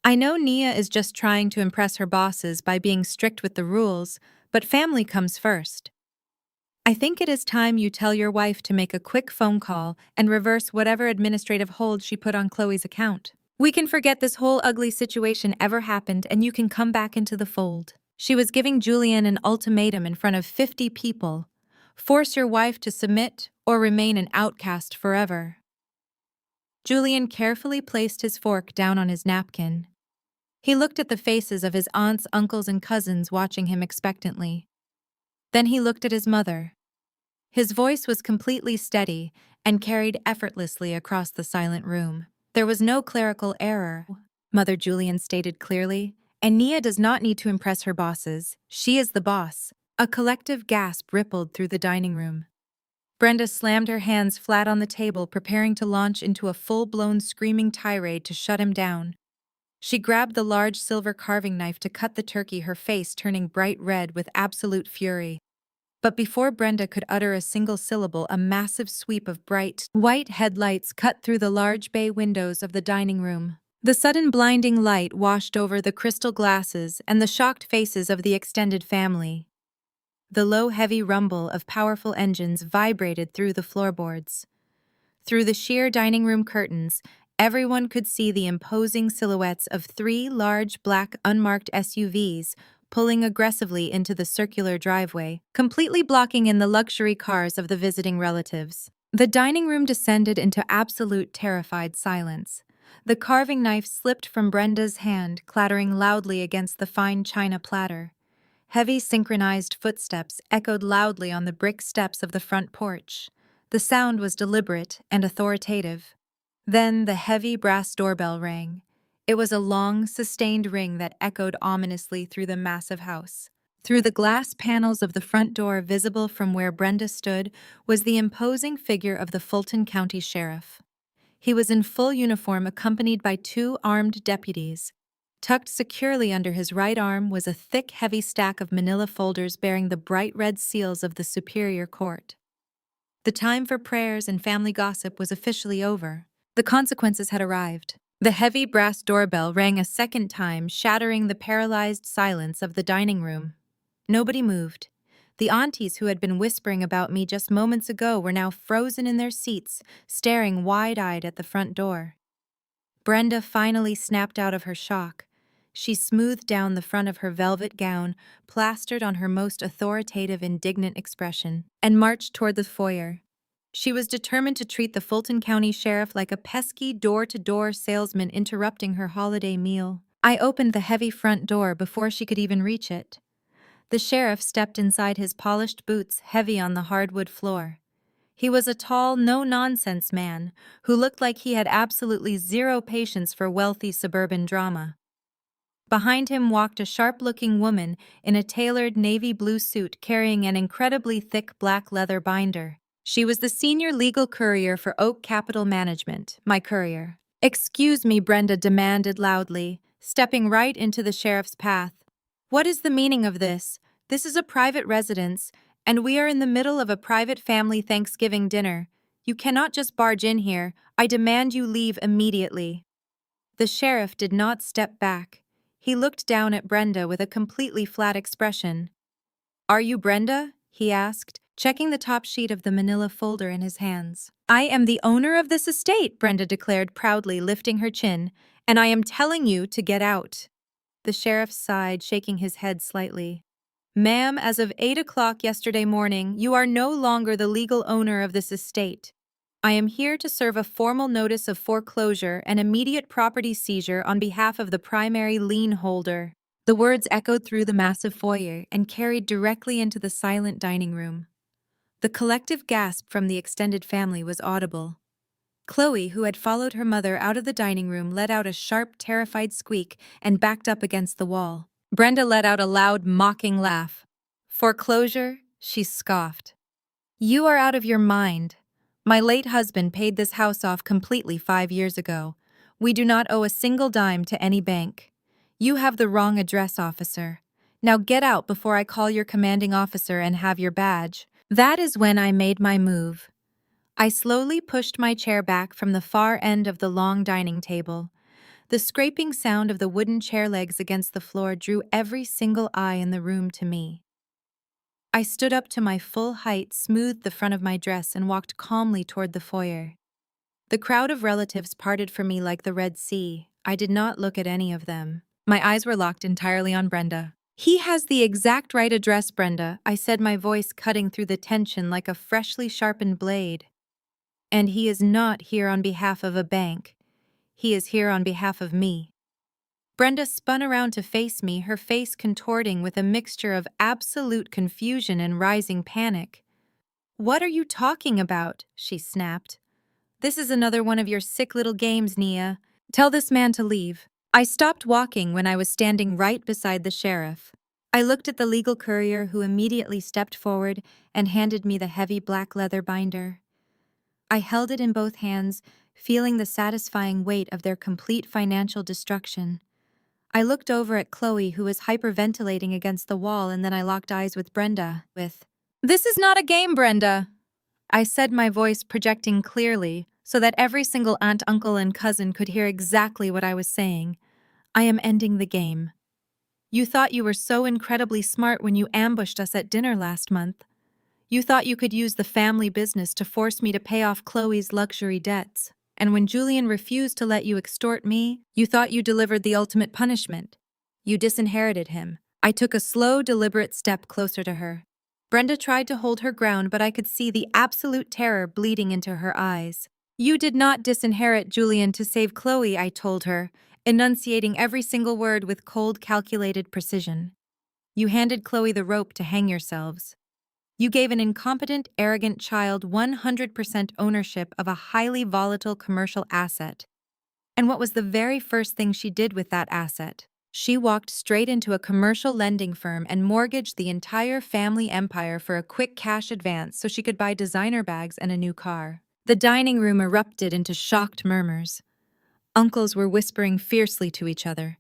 "I know Nia is just trying to impress her bosses by being strict with the rules, but family comes first. I think it is time you tell your wife to make a quick phone call and reverse whatever administrative hold she put on Chloe's account. We can forget this whole ugly situation ever happened and you can come back into the fold." She was giving Julian an ultimatum in front of 50 people. Force your wife to submit or remain an outcast forever. Julian carefully placed his fork down on his napkin. He looked at the faces of his aunts, uncles, and cousins watching him expectantly. Then he looked at his mother. His voice was completely steady and carried effortlessly across the silent room. "There was no clerical error," Mother Julian stated clearly, "and Nia does not need to impress her bosses. She is the boss." A collective gasp rippled through the dining room. Brenda slammed her hands flat on the table, preparing to launch into a full-blown screaming tirade to shut him down. She grabbed the large silver carving knife to cut the turkey, her face turning bright red with absolute fury. But before Brenda could utter a single syllable, a massive sweep of bright, white headlights cut through the large bay windows of the dining room. The sudden blinding light washed over the crystal glasses and the shocked faces of the extended family. The low, heavy rumble of powerful engines vibrated through the floorboards. Through the sheer dining room curtains, everyone could see the imposing silhouettes of 3 large black unmarked SUVs pulling aggressively into the circular driveway, completely blocking in the luxury cars of the visiting relatives. The dining room descended into absolute terrified silence. The carving knife slipped from Brenda's hand, clattering loudly against the fine china platter. Heavy synchronized footsteps echoed loudly on the brick steps of the front porch. The sound was deliberate and authoritative. Then the heavy brass doorbell rang. It was a long, sustained ring that echoed ominously through the massive house. Through the glass panels of the front door, visible from where Brenda stood, was the imposing figure of the Fulton County Sheriff. He was in full uniform, accompanied by 2 armed deputies. Tucked securely under his right arm was a thick, heavy stack of manila folders bearing the bright red seals of the Superior Court. The time for prayers and family gossip was officially over. The consequences had arrived. The heavy brass doorbell rang a second time, shattering the paralyzed silence of the dining room. Nobody moved. The aunties who had been whispering about me just moments ago were now frozen in their seats, staring wide-eyed at the front door. Brenda finally snapped out of her shock. She smoothed down the front of her velvet gown, plastered on her most authoritative, indignant expression, and marched toward the foyer. She was determined to treat the Fulton County Sheriff like a pesky door-to-door salesman interrupting her holiday meal. I opened the heavy front door before she could even reach it. The sheriff stepped inside his polished boots, heavy on the hardwood floor. He was a tall, no-nonsense man who looked like he had absolutely zero patience for wealthy suburban drama. Behind him walked a sharp-looking woman in a tailored navy blue suit carrying an incredibly thick black leather binder. She was the senior legal courier for Oak Capital Management, my courier. "Excuse me," Brenda demanded loudly, stepping right into the sheriff's path. "What is the meaning of this? This is a private residence, and we are in the middle of a private family Thanksgiving dinner. You cannot just barge in here. I demand you leave immediately." The sheriff did not step back. He looked down at Brenda with a completely flat expression. "Are you Brenda?" he asked, checking the top sheet of the manila folder in his hands. "I am the owner of this estate," Brenda declared proudly, lifting her chin, "and I am telling you to get out." The sheriff sighed, shaking his head slightly. "Ma'am, as of 8 o'clock yesterday morning, you are no longer the legal owner of this estate. I am here to serve a formal notice of foreclosure and immediate property seizure on behalf of the primary lien holder." The words echoed through the massive foyer and carried directly into the silent dining room. The collective gasp from the extended family was audible. Kloe, who had followed her mother out of the dining room, let out a sharp, terrified squeak and backed up against the wall. Brenda let out a loud, mocking laugh. "Foreclosure?" she scoffed. "You are out of your mind. My late husband paid this house off completely 5 years ago. We do not owe a single dime to any bank. You have the wrong address, officer. Now get out before I call your commanding officer and have your badge." That is when I made my move. I slowly pushed my chair back from the far end of the long dining table. The scraping sound of the wooden chair legs against the floor drew every single eye in the room to me. I stood up to my full height, smoothed the front of my dress, and walked calmly toward the foyer. The crowd of relatives parted from me like the Red Sea. I did not look at any of them. My eyes were locked entirely on Brenda. "He has the exact right address, Brenda," I said, my voice cutting through the tension like a freshly sharpened blade. "And he is not here on behalf of a bank. He is here on behalf of me." Brenda spun around to face me, her face contorting with a mixture of absolute confusion and rising panic. "What are you talking about?" she snapped. "This is another one of your sick little games, Nia. Tell this man to leave." I stopped walking when I was standing right beside the sheriff. I looked at the legal courier, who immediately stepped forward and handed me the heavy black leather binder. I held it in both hands, feeling the satisfying weight of their complete financial destruction. I looked over at Kloe, who was hyperventilating against the wall, and then I locked eyes with Brenda, "This is not a game, Brenda," I said, my voice projecting clearly so that every single aunt, uncle, and cousin could hear exactly what I was saying. "I am ending the game. You thought you were so incredibly smart when you ambushed us at dinner last month. You thought you could use the family business to force me to pay off Chloe's luxury debts. And when Julian refused to let you extort me, you thought you delivered the ultimate punishment. You disinherited him." I took a slow, deliberate step closer to her. Brenda tried to hold her ground, but I could see the absolute terror bleeding into her eyes. "You did not disinherit Julian to save Kloe," I told her, enunciating every single word with cold, calculated precision. "You handed Kloe the rope to hang yourselves. You gave an incompetent, arrogant child 100% ownership of a highly volatile commercial asset. And what was the very first thing she did with that asset? She walked straight into a commercial lending firm and mortgaged the entire family empire for a quick cash advance so she could buy designer bags and a new car." The dining room erupted into shocked murmurs. Uncles were whispering fiercely to each other.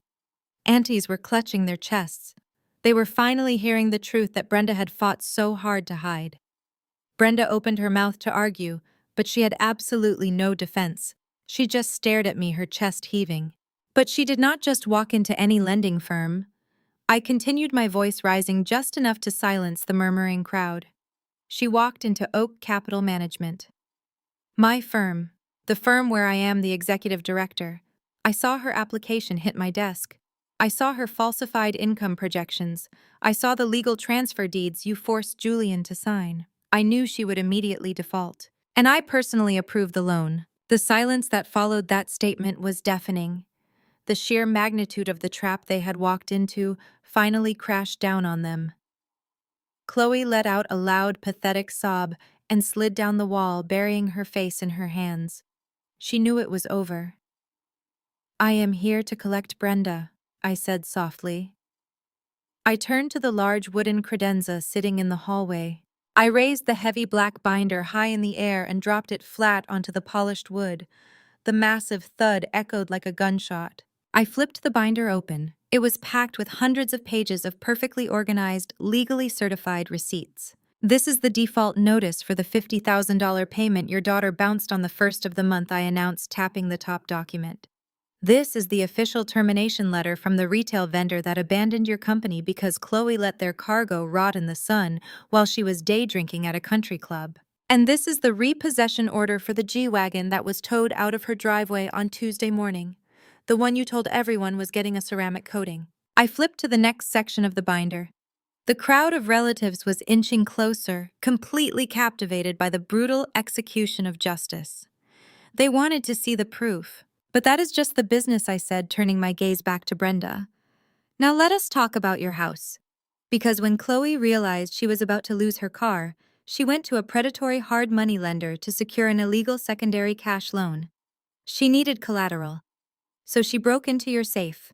Aunties were clutching their chests. They were finally hearing the truth that Brenda had fought so hard to hide. Brenda opened her mouth to argue, but she had absolutely no defense. She just stared at me, her chest heaving. "But she did not just walk into any lending firm. I continued, my voice rising just enough to silence the murmuring crowd. She walked into Oak Capital Management. My firm, the firm where I am the executive director. I saw her application hit my desk. I saw her falsified income projections. I saw the legal transfer deeds you forced Julian to sign. I knew she would immediately default. And I personally approved the loan. The silence that followed that statement was deafening. The sheer magnitude of the trap they had walked into finally crashed down on them. Kloe let out a loud, pathetic sob and slid down the wall, burying her face in her hands. She knew it was over. "I am here to collect Brenda," I said softly. I turned to the large wooden credenza sitting in the hallway. I raised the heavy black binder high in the air and dropped it flat onto the polished wood. The massive thud echoed like a gunshot. I flipped the binder open. It was packed with hundreds of pages of perfectly organized, legally certified receipts. "This is the default notice for the $50,000 payment your daughter bounced on the first of the month," I announced, tapping the top document. "This is the official termination letter from the retail vendor that abandoned your company because Kloe let their cargo rot in the sun while she was day drinking at a country club. And this is the repossession order for the G-Wagon that was towed out of her driveway on Tuesday morning. The one you told everyone was getting a ceramic coating." I flipped to the next section of the binder. The crowd of relatives was inching closer, completely captivated by the brutal execution of justice. They wanted to see the proof. "But that is just the business," I said, turning my gaze back to Brenda. "Now let us talk about your house." Because when Kloe realized she was about to lose her car, she went to a predatory hard money lender to secure an illegal secondary cash loan. She needed collateral. So she broke into your safe.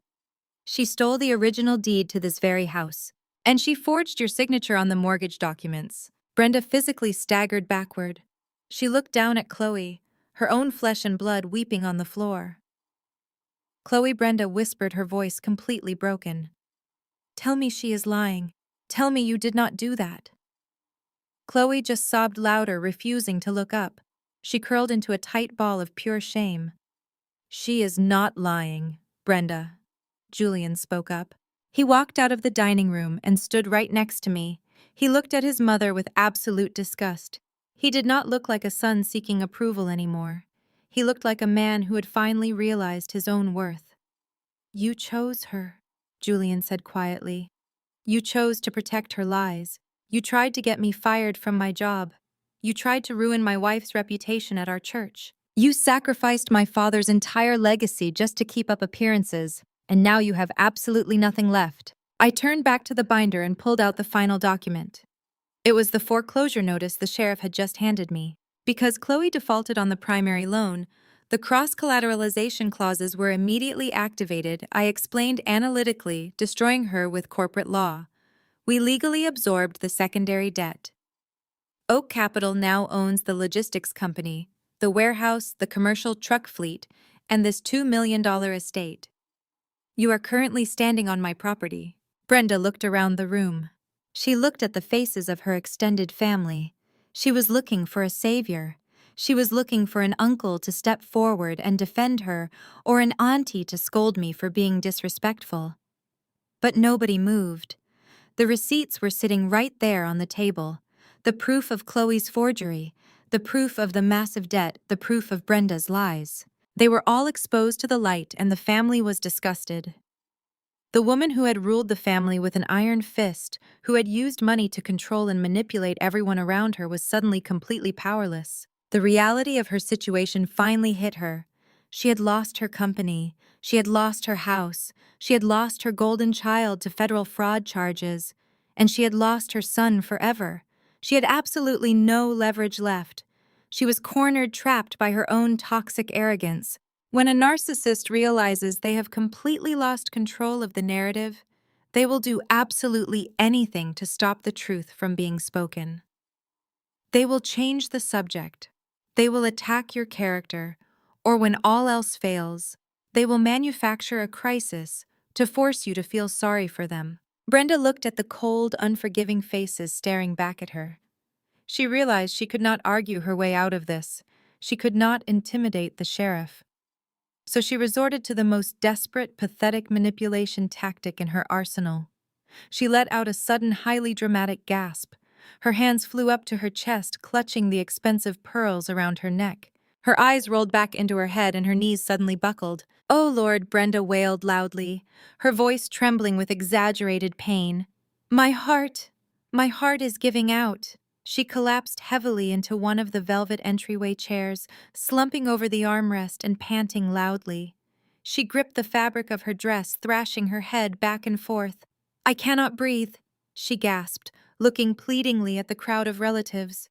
She stole the original deed to this very house. And she forged your signature on the mortgage documents. Brenda physically staggered backward. She looked down at Kloe, her own flesh and blood weeping on the floor. "Kloe," Brenda whispered, her voice completely broken. "Tell me she is lying. Tell me you did not do that." Kloe just sobbed louder, refusing to look up. She curled into a tight ball of pure shame. "She is not lying, Brenda," Julian spoke up. He walked out of the dining room and stood right next to me. He looked at his mother with absolute disgust. He did not look like a son seeking approval anymore. He looked like a man who had finally realized his own worth. "You chose her," Julian said quietly. "You chose to protect her lies. You tried to get me fired from my job. You tried to ruin my wife's reputation at our church. You sacrificed my father's entire legacy just to keep up appearances, and now you have absolutely nothing left." I turned back to the binder and pulled out the final document. It was the foreclosure notice the sheriff had just handed me. Because Kloe defaulted on the primary loan, the cross-collateralization clauses were immediately activated. I explained analytically, destroying her with corporate law. We legally absorbed the secondary debt. Oak Capital now owns the logistics company, the warehouse, the commercial truck fleet, and this $2 million estate. You are currently standing on my property. Brenda looked around the room. She looked at the faces of her extended family. She was looking for a savior. She was looking for an uncle to step forward and defend her, or an auntie to scold me for being disrespectful. But nobody moved. The receipts were sitting right there on the table. The proof of Kloe's forgery, the proof of the massive debt, the proof of Brenda's lies. They were all exposed to the light, and the family was disgusted. The woman who had ruled the family with an iron fist, who had used money to control and manipulate everyone around her, was suddenly completely powerless. The reality of her situation finally hit her. She had lost her company. She had lost her house. She had lost her golden child to federal fraud charges. And she had lost her son forever. She had absolutely no leverage left. She was cornered, trapped by her own toxic arrogance. When a narcissist realizes they have completely lost control of the narrative, they will do absolutely anything to stop the truth from being spoken. They will change the subject. They will attack your character, or when all else fails, they will manufacture a crisis to force you to feel sorry for them. Brenda looked at the cold, unforgiving faces staring back at her. She realized she could not argue her way out of this. She could not intimidate the sheriff. So she resorted to the most desperate, pathetic manipulation tactic in her arsenal. She let out a sudden, highly dramatic gasp. Her hands flew up to her chest, clutching the expensive pearls around her neck. Her eyes rolled back into her head and her knees suddenly buckled. "Oh, Lord," Brenda wailed loudly, her voice trembling with exaggerated pain. My heart is giving out." She collapsed heavily into one of the velvet entryway chairs, slumping over the armrest and panting loudly. She gripped the fabric of her dress, thrashing her head back and forth. "I cannot breathe," she gasped, looking pleadingly at the crowd of relatives.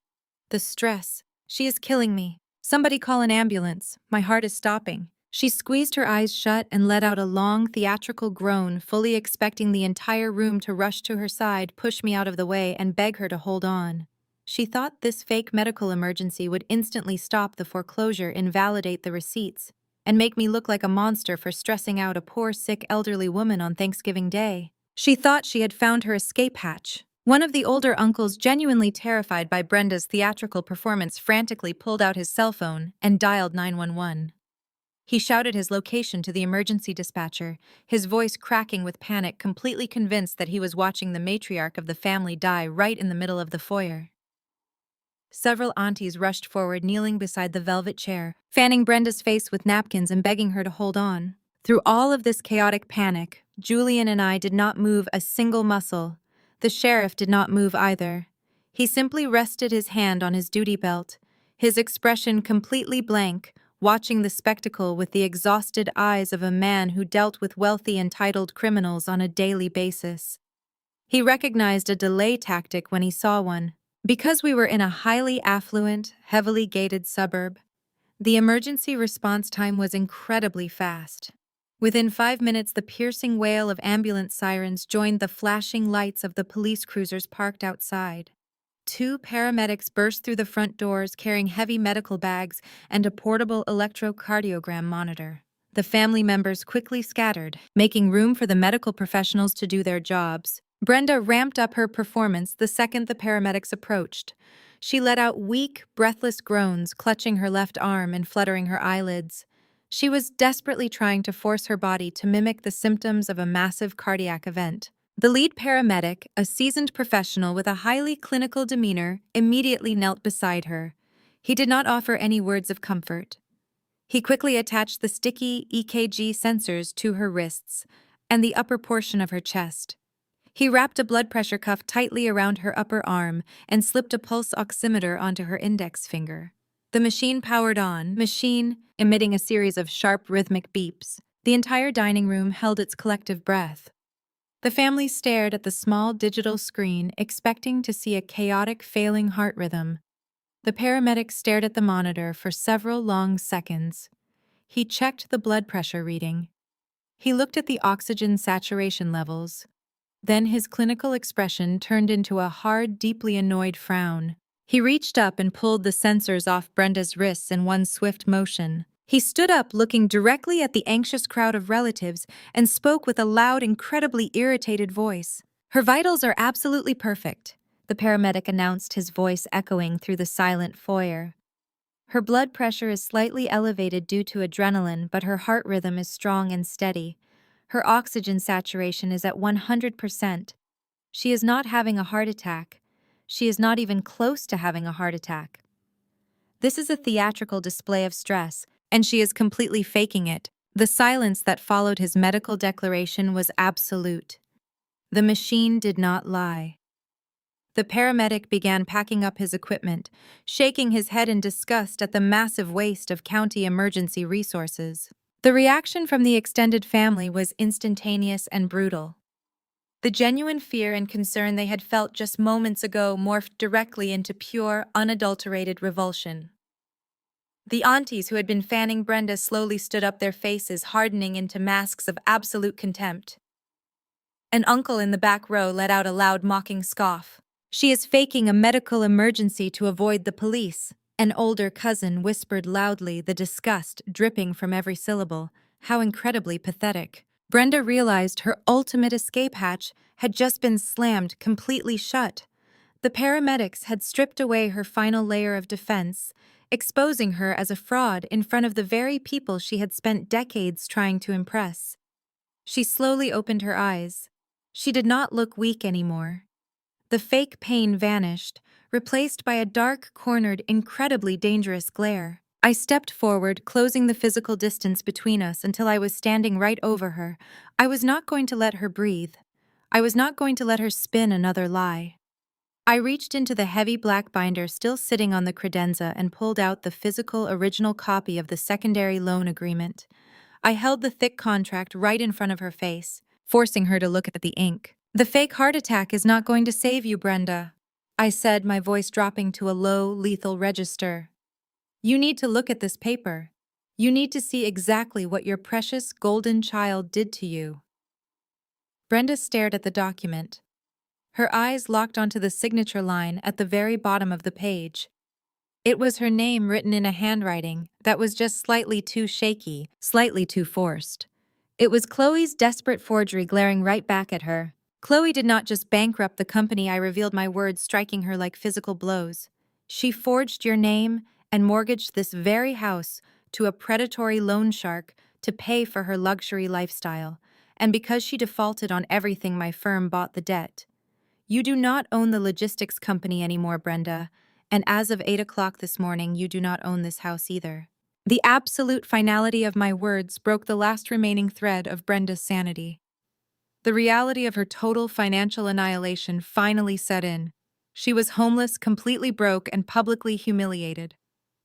"The stress. She is killing me. Somebody call an ambulance. My heart is stopping." She squeezed her eyes shut and let out a long, theatrical groan, fully expecting the entire room to rush to her side, push me out of the way, and beg her to hold on. She thought this fake medical emergency would instantly stop the foreclosure, invalidate the receipts, and make me look like a monster for stressing out a poor, sick, elderly woman on Thanksgiving Day. She thought she had found her escape hatch. One of the older uncles, genuinely terrified by Brenda's theatrical performance, frantically pulled out his cell phone and dialed 911. He shouted his location to the emergency dispatcher, his voice cracking with panic, completely convinced that he was watching the matriarch of the family die right in the middle of the foyer. Several aunties rushed forward, kneeling beside the velvet chair, fanning Brenda's face with napkins and begging her to hold on. Through all of this chaotic panic, Julian and I did not move a single muscle. The sheriff did not move either. He simply rested his hand on his duty belt, his expression completely blank, watching the spectacle with the exhausted eyes of a man who dealt with wealthy, entitled criminals on a daily basis. He recognized a delay tactic when he saw one. Because we were in a highly affluent, heavily gated suburb, the emergency response time was incredibly fast. Within 5 minutes, the piercing wail of ambulance sirens joined the flashing lights of the police cruisers parked outside. 2 paramedics burst through the front doors carrying heavy medical bags and a portable electrocardiogram monitor. The family members quickly scattered, making room for the medical professionals to do their jobs. Brenda ramped up her performance the second the paramedics approached. She let out weak, breathless groans, clutching her left arm and fluttering her eyelids. She was desperately trying to force her body to mimic the symptoms of a massive cardiac event. The lead paramedic, a seasoned professional with a highly clinical demeanor, immediately knelt beside her. He did not offer any words of comfort. He quickly attached the sticky EKG sensors to her wrists and the upper portion of her chest. He wrapped a blood pressure cuff tightly around her upper arm and slipped a pulse oximeter onto her index finger. The machine powered on, emitting a series of sharp, rhythmic beeps. The entire dining room held its collective breath. The family stared at the small digital screen, expecting to see a chaotic, failing heart rhythm. The paramedic stared at the monitor for several long seconds. He checked the blood pressure reading. He looked at the oxygen saturation levels. Then his clinical expression turned into a hard, deeply annoyed frown. He reached up and pulled the sensors off Brenda's wrists in one swift motion. He stood up, looking directly at the anxious crowd of relatives, and spoke with a loud, incredibly irritated voice. "Her vitals are absolutely perfect," the paramedic announced, his voice echoing through the silent foyer. "Her blood pressure is slightly elevated due to adrenaline, but her heart rhythm is strong and steady. Her oxygen saturation is at 100%. She is not having a heart attack. She is not even close to having a heart attack. This is a theatrical display of stress, and she is completely faking it." The silence that followed his medical declaration was absolute. The machine did not lie. The paramedic began packing up his equipment, shaking his head in disgust at the massive waste of county emergency resources. The reaction from the extended family was instantaneous and brutal. The genuine fear and concern they had felt just moments ago morphed directly into pure, unadulterated revulsion. The aunties who had been fanning Brenda slowly stood up, their faces hardening into masks of absolute contempt. An uncle in the back row let out a loud, mocking scoff. "She is faking a medical emergency to avoid the police." An older cousin whispered loudly, the disgust dripping from every syllable. How incredibly pathetic. Brenda realized her ultimate escape hatch had just been slammed completely shut. The paramedics had stripped away her final layer of defense, exposing her as a fraud in front of the very people she had spent decades trying to impress. She slowly opened her eyes. She did not look weak anymore. The fake pain vanished, replaced by a dark, cornered, incredibly dangerous glare. I stepped forward, closing the physical distance between us until I was standing right over her. I was not going to let her breathe. I was not going to let her spin another lie. I reached into the heavy black binder still sitting on the credenza and pulled out the physical original copy of the secondary loan agreement. I held the thick contract right in front of her face, forcing her to look at the ink. "The fake heart attack is not going to save you, Brenda," I said, my voice dropping to a low, lethal register. "You need to look at this paper. You need to see exactly what your precious golden child did to you." Brenda stared at the document. Her eyes locked onto the signature line at the very bottom of the page. It was her name written in a handwriting that was just slightly too shaky, slightly too forced. It was Kloe's desperate forgery glaring right back at her. Kloe did not just bankrupt the company I revealed, my words striking her like physical blows. She forged your name and mortgaged this very house to a predatory loan shark to pay for her luxury lifestyle. And because she defaulted on everything, my firm bought the debt. You do not own the logistics company anymore, Brenda, and as of 8 o'clock this morning, you do not own this house either. The absolute finality of my words broke the last remaining thread of Brenda's sanity. The reality of her total financial annihilation finally set in. She was homeless, completely broke, and publicly humiliated.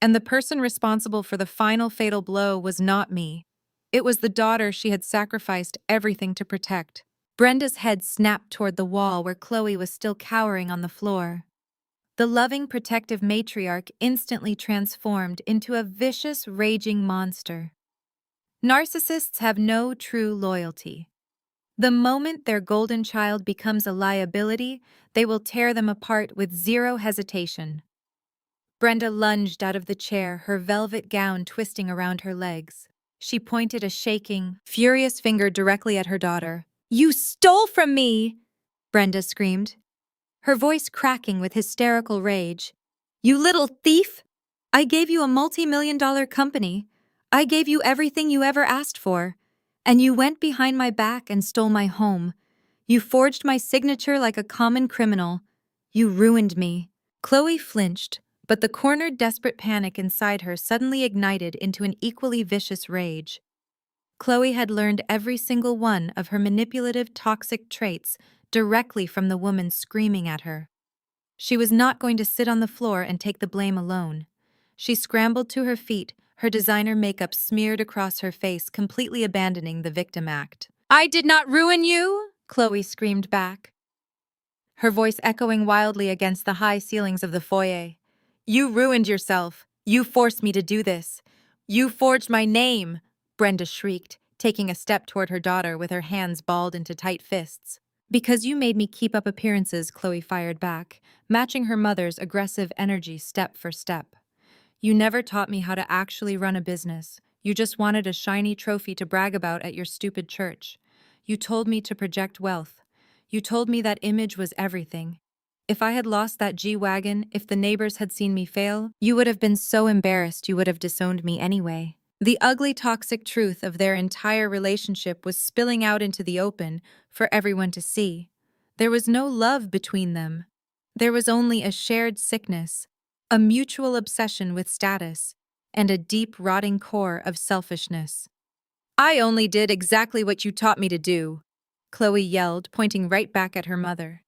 And the person responsible for the final fatal blow was not me. It was the daughter she had sacrificed everything to protect. Brenda's head snapped toward the wall where Kloe was still cowering on the floor. The loving, protective matriarch instantly transformed into a vicious, raging monster. Narcissists have no true loyalty. The moment their golden child becomes a liability, they will tear them apart with zero hesitation. Brenda lunged out of the chair, her velvet gown twisting around her legs. She pointed a shaking, furious finger directly at her daughter. "You stole from me!" Brenda screamed, her voice cracking with hysterical rage. "You little thief! I gave you a multi-million-dollar company. I gave you everything you ever asked for. And you went behind my back and stole my home. You forged my signature like a common criminal. You ruined me." Kloe flinched, but the cornered, desperate panic inside her suddenly ignited into an equally vicious rage. Kloe had learned every single one of her manipulative, toxic traits directly from the woman screaming at her. She was not going to sit on the floor and take the blame alone. She scrambled to her feet, her designer makeup smeared across her face, completely abandoning the victim act. "I did not ruin you!" Kloe screamed back, her voice echoing wildly against the high ceilings of the foyer. "You ruined yourself. You forced me to do this. You forged my name!" Brenda shrieked, taking a step toward her daughter with her hands balled into tight fists. "Because you made me keep up appearances," Kloe fired back, matching her mother's aggressive energy step for step. "You never taught me how to actually run a business. You just wanted a shiny trophy to brag about at your stupid church. You told me to project wealth. You told me that image was everything. If I had lost that G-Wagon, if the neighbors had seen me fail, you would have been so embarrassed you would have disowned me anyway." The ugly, toxic truth of their entire relationship was spilling out into the open for everyone to see. There was no love between them. There was only a shared sickness, a mutual obsession with status, and a deep, rotting core of selfishness. "I only did exactly what you taught me to do," Kloe yelled, pointing right back at her mother.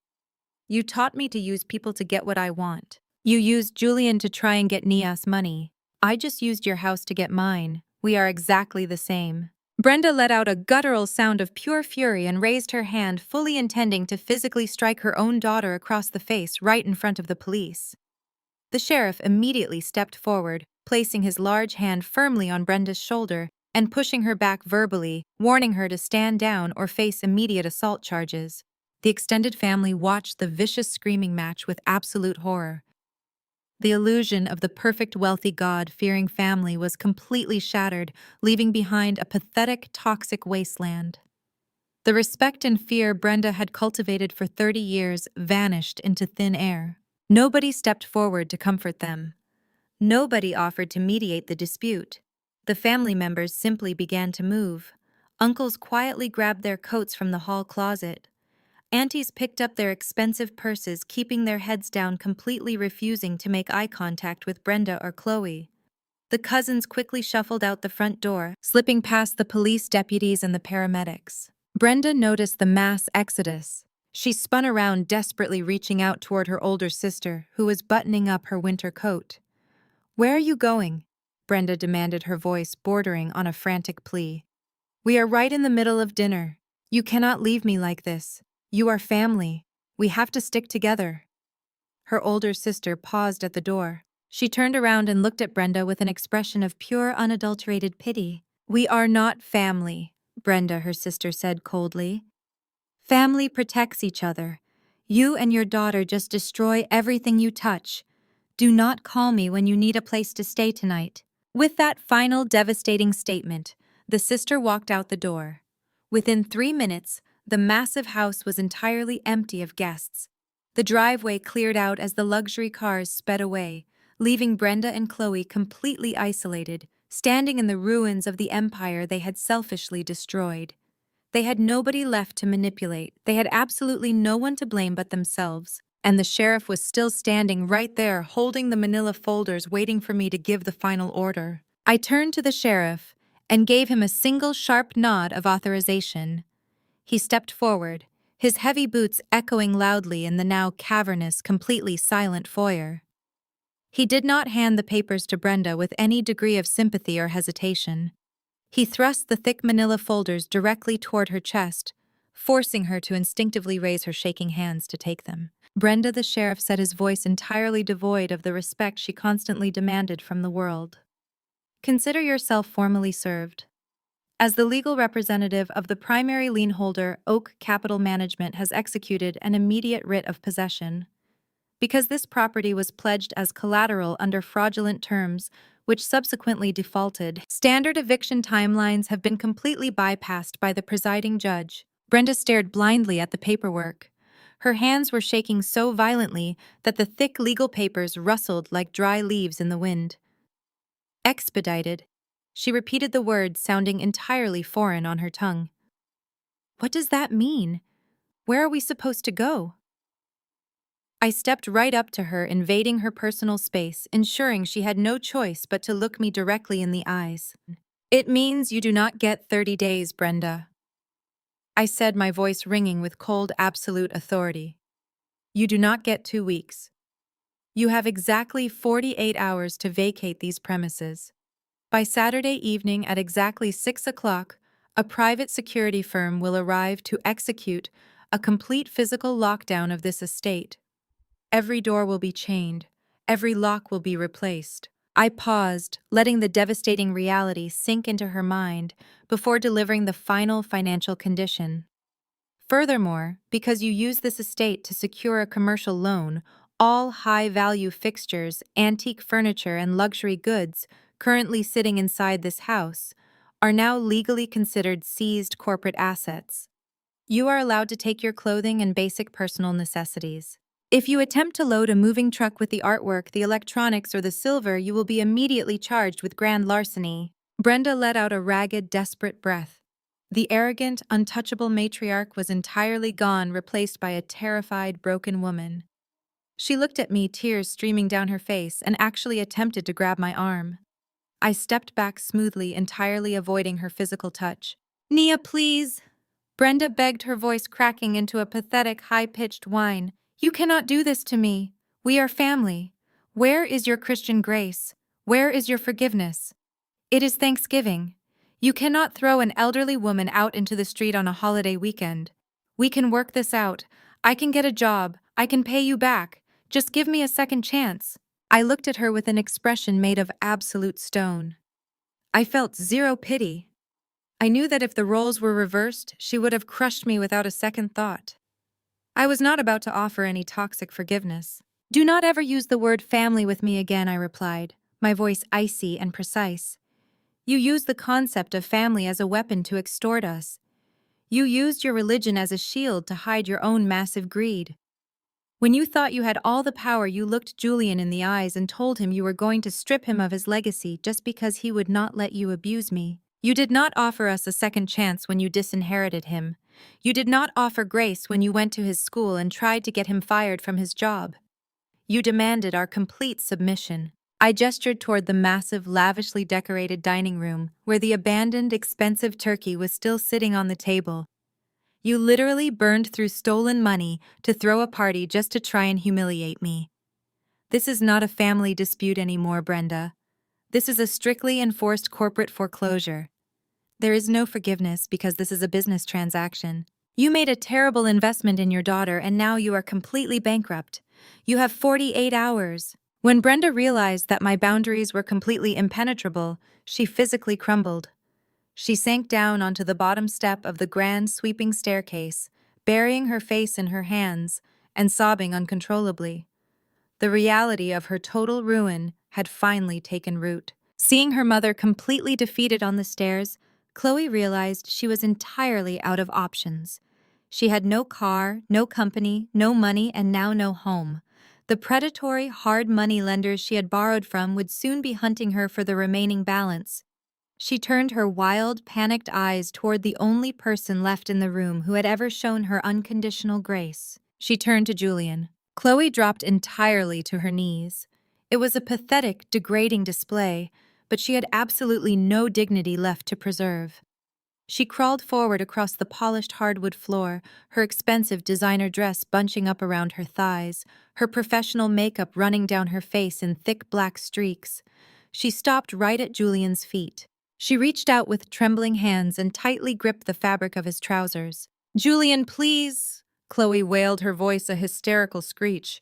"You taught me to use people to get what I want. You used Julian to try and get Nia's money. I just used your house to get mine. We are exactly the same." Brenda let out a guttural sound of pure fury and raised her hand, fully intending to physically strike her own daughter across the face right in front of the police. The sheriff immediately stepped forward, placing his large hand firmly on Brenda's shoulder and pushing her back verbally, warning her to stand down or face immediate assault charges. The extended family watched the vicious screaming match with absolute horror. The illusion of the perfect, wealthy, God-fearing family was completely shattered, leaving behind a pathetic, toxic wasteland. The respect and fear Brenda had cultivated for 30 years vanished into thin air. Nobody stepped forward to comfort them. Nobody offered to mediate the dispute. The family members simply began to move. Uncles quietly grabbed their coats from the hall closet. Aunties picked up their expensive purses, keeping their heads down, completely refusing to make eye contact with Brenda or Kloe. The cousins quickly shuffled out the front door, slipping past the police deputies and the paramedics. Brenda noticed the mass exodus. She spun around, desperately reaching out toward her older sister, who was buttoning up her winter coat. "Where are you going?" Brenda demanded, her voice bordering on a frantic plea. "We are right in the middle of dinner. You cannot leave me like this. You are family. We have to stick together." Her older sister paused at the door. She turned around and looked at Brenda with an expression of pure, unadulterated pity. "We are not family," Brenda, her sister, said coldly. "Family protects each other. You and your daughter just destroy everything you touch. Do not call me when you need a place to stay tonight." With that final devastating statement, the sister walked out the door. Within 3 minutes, the massive house was entirely empty of guests. The driveway cleared out as the luxury cars sped away, leaving Brenda and Kloe completely isolated, standing in the ruins of the empire they had selfishly destroyed. They had nobody left to manipulate. They had absolutely no one to blame but themselves. And the sheriff was still standing right there, holding the manila folders, waiting for me to give the final order. I turned to the sheriff and gave him a single sharp nod of authorization. He stepped forward, his heavy boots echoing loudly in the now cavernous, completely silent foyer. He did not hand the papers to Brenda with any degree of sympathy or hesitation. He thrust the thick manila folders directly toward her chest, forcing her to instinctively raise her shaking hands to take them. "Brenda," the sheriff said, his voice entirely devoid of the respect she constantly demanded from the world, "consider yourself formally served. As the legal representative of the primary lien holder, Oak Capital Management has executed an immediate writ of possession. Because this property was pledged as collateral under fraudulent terms, which subsequently defaulted, standard eviction timelines have been completely bypassed by the presiding judge." Brenda stared blindly at the paperwork. Her hands were shaking so violently that the thick legal papers rustled like dry leaves in the wind. "Expedited." She repeated the words, sounding entirely foreign on her tongue. "What does that mean? Where are we supposed to go?" I stepped right up to her, invading her personal space, ensuring she had no choice but to look me directly in the eyes. "It means you do not get 30 days, Brenda," I said, my voice ringing with cold, absolute authority. "You do not get 2 weeks. You have exactly 48 hours to vacate these premises. By Saturday evening at exactly 6 o'clock, a private security firm will arrive to execute a complete physical lockdown of this estate. Every door will be chained. Every lock will be replaced." I paused, letting the devastating reality sink into her mind before delivering the final financial condition. "Furthermore, because you use this estate to secure a commercial loan, all high-value fixtures, antique furniture, and luxury goods currently sitting inside this house are now legally considered seized corporate assets. You are allowed to take your clothing and basic personal necessities. If you attempt to load a moving truck with the artwork, the electronics, or the silver, you will be immediately charged with grand larceny." Brenda let out a ragged, desperate breath. The arrogant, untouchable matriarch was entirely gone, replaced by a terrified, broken woman. She looked at me, tears streaming down her face, and actually attempted to grab my arm. I stepped back smoothly, entirely avoiding her physical touch. "Nia, please," Brenda begged, her voice cracking into a pathetic, high-pitched whine. "You cannot do this to me. We are family. Where is your Christian grace? Where is your forgiveness? It is Thanksgiving. You cannot throw an elderly woman out into the street on a holiday weekend. We can work this out. I can get a job. I can pay you back. Just give me a second chance." I looked at her with an expression made of absolute stone. I felt zero pity. I knew that if the roles were reversed, she would have crushed me without a second thought. I was not about to offer any toxic forgiveness. "Do not ever use the word family with me again," I replied, my voice icy and precise. "You used the concept of family as a weapon to extort us. You used your religion as a shield to hide your own massive greed. When you thought you had all the power, you looked Julian in the eyes and told him you were going to strip him of his legacy just because he would not let you abuse me. You did not offer us a second chance when you disinherited him. You did not offer grace when you went to his school and tried to get him fired from his job. You demanded our complete submission. I gestured toward the massive, lavishly decorated dining room, where the abandoned, expensive turkey was still sitting on the table. You literally burned through stolen money to throw a party just to try and humiliate me. This is not a family dispute anymore, Brenda. This is a strictly enforced corporate foreclosure. There is no forgiveness because this is a business transaction. You made a terrible investment in your daughter and now you are completely bankrupt. You have 48 hours. When Brenda realized that my boundaries were completely impenetrable, she physically crumbled. She sank down onto the bottom step of the grand sweeping staircase, burying her face in her hands and sobbing uncontrollably. The reality of her total ruin had finally taken root. Seeing her mother completely defeated on the stairs, Kloe realized she was entirely out of options. She had no car, no company, no money, and now no home. The predatory, hard money lenders she had borrowed from would soon be hunting her for the remaining balance. She turned her wild, panicked eyes toward the only person left in the room who had ever shown her unconditional grace. She turned to Julian. Kloe dropped entirely to her knees. It was a pathetic, degrading display, but she had absolutely no dignity left to preserve. She crawled forward across the polished hardwood floor, her expensive designer dress bunching up around her thighs, her professional makeup running down her face in thick black streaks. She stopped right at Julian's feet. She reached out with trembling hands and tightly gripped the fabric of his trousers. "Julian, please!" Kloe wailed, her voice a hysterical screech.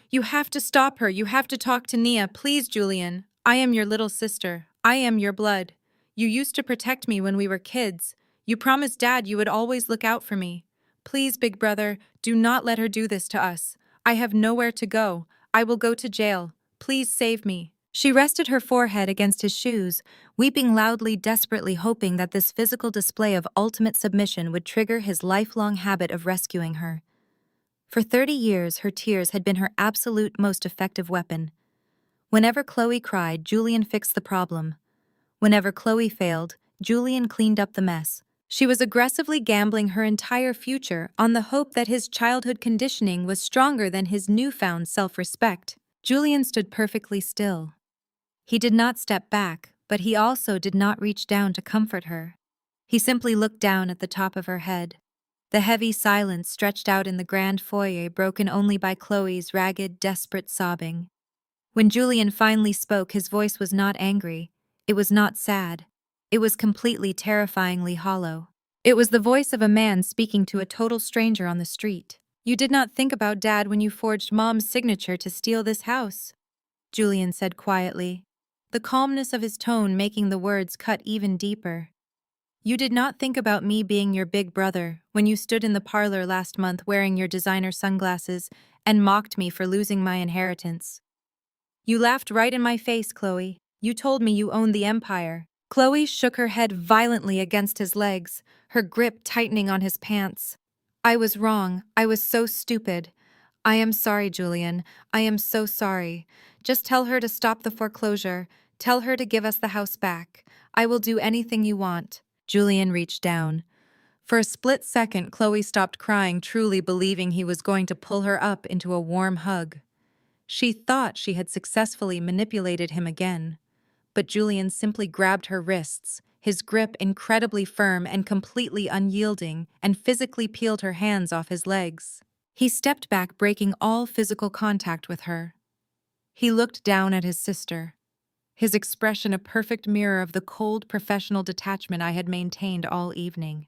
"You have to stop her. You have to talk to Nia. Please, Julian. I am your little sister. I am your blood. You used to protect me when we were kids. You promised Dad you would always look out for me. Please, big brother, do not let her do this to us. I have nowhere to go. I will go to jail. Please save me." She rested her forehead against his shoes, weeping loudly, desperately hoping that this physical display of ultimate submission would trigger his lifelong habit of rescuing her. For 30 years, her tears had been her absolute most effective weapon. Whenever Kloe cried, Julian fixed the problem. Whenever Kloe failed, Julian cleaned up the mess. She was aggressively gambling her entire future on the hope that his childhood conditioning was stronger than his newfound self-respect. Julian stood perfectly still. He did not step back, but he also did not reach down to comfort her. He simply looked down at the top of her head. The heavy silence stretched out in the grand foyer, broken only by Kloe's ragged, desperate sobbing. When Julian finally spoke, his voice was not angry. It was not sad. It was completely terrifyingly hollow. It was the voice of a man speaking to a total stranger on the street. "You did not think about Dad when you forged Mom's signature to steal this house," Julian said quietly, the calmness of his tone making the words cut even deeper. "You did not think about me being your big brother when you stood in the parlor last month wearing your designer sunglasses and mocked me for losing my inheritance. You laughed right in my face, Kloe. You told me you owned the empire." Kloe shook her head violently against his legs, her grip tightening on his pants. "I was wrong. I was so stupid. I am sorry, Julian. I am so sorry. Just tell her to stop the foreclosure. Tell her to give us the house back. I will do anything you want." Julian reached down. For a split second, Kloe stopped crying, truly believing he was going to pull her up into a warm hug. She thought she had successfully manipulated him again. But Julian simply grabbed her wrists, his grip incredibly firm and completely unyielding, and physically peeled her hands off his legs. He stepped back, breaking all physical contact with her. He looked down at his sister, his expression a perfect mirror of the cold, professional detachment I had maintained all evening.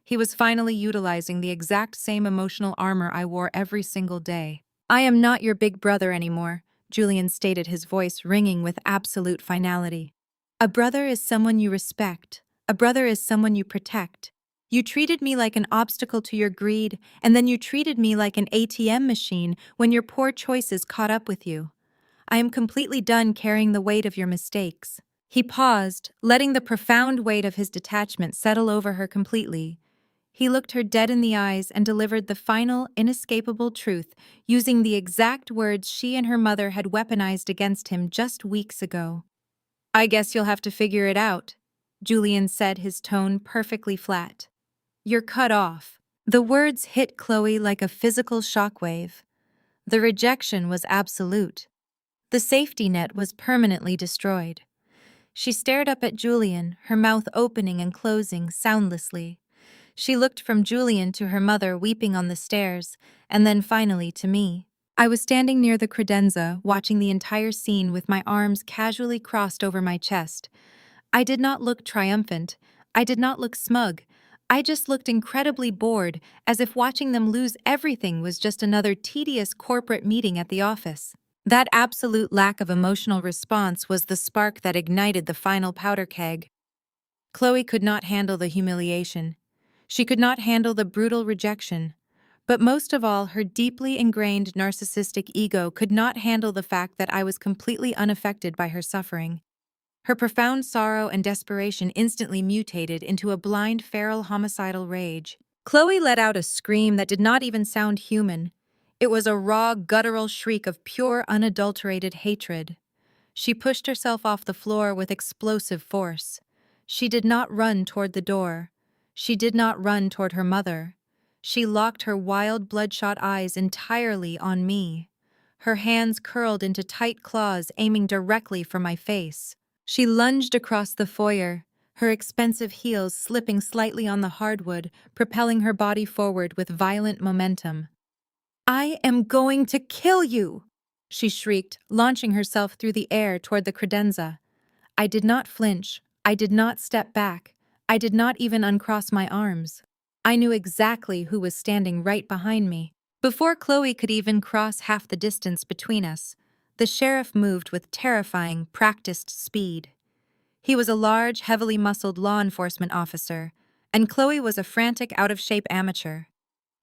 He was finally utilizing the exact same emotional armor I wore every single day. "I am not your big brother anymore," Julian stated, his voice ringing with absolute finality. "A brother is someone you respect. A brother is someone you protect. You treated me like an obstacle to your greed, and then you treated me like an ATM machine when your poor choices caught up with you. I am completely done carrying the weight of your mistakes." He paused, letting the profound weight of his detachment settle over her completely. He looked her dead in the eyes and delivered the final, inescapable truth, using the exact words she and her mother had weaponized against him just weeks ago. "I guess you'll have to figure it out," Julian said, his tone perfectly flat. You're cut off. The words hit Kloe like a physical shockwave. The rejection was absolute. The safety net was permanently destroyed. She stared up at Julian, her mouth opening and closing soundlessly. She looked from Julian to her mother weeping on the stairs, and then finally to me. I was standing near the credenza, watching the entire scene with my arms casually crossed over my chest. I did not look triumphant. I did not look smug. I just looked incredibly bored, as if watching them lose everything was just another tedious corporate meeting at the office. That absolute lack of emotional response was the spark that ignited the final powder keg. Kloe could not handle the humiliation. She could not handle the brutal rejection. But most of all, her deeply ingrained narcissistic ego could not handle the fact that I was completely unaffected by her suffering. Her profound sorrow and desperation instantly mutated into a blind, feral, homicidal rage. Kloe let out a scream that did not even sound human. It was a raw, guttural shriek of pure, unadulterated hatred. She pushed herself off the floor with explosive force. She did not run toward the door. She did not run toward her mother. She locked her wild, bloodshot eyes entirely on me. Her hands curled into tight claws aiming directly for my face. She lunged across the foyer, her expensive heels slipping slightly on the hardwood, propelling her body forward with violent momentum. "I am going to kill you!" she shrieked, launching herself through the air toward the credenza. I did not flinch. I did not step back. I did not even uncross my arms. I knew exactly who was standing right behind me. Before Kloe could even cross half the distance between us, the sheriff moved with terrifying, practiced speed. He was a large, heavily muscled law enforcement officer, and Kloe was a frantic, out-of-shape amateur.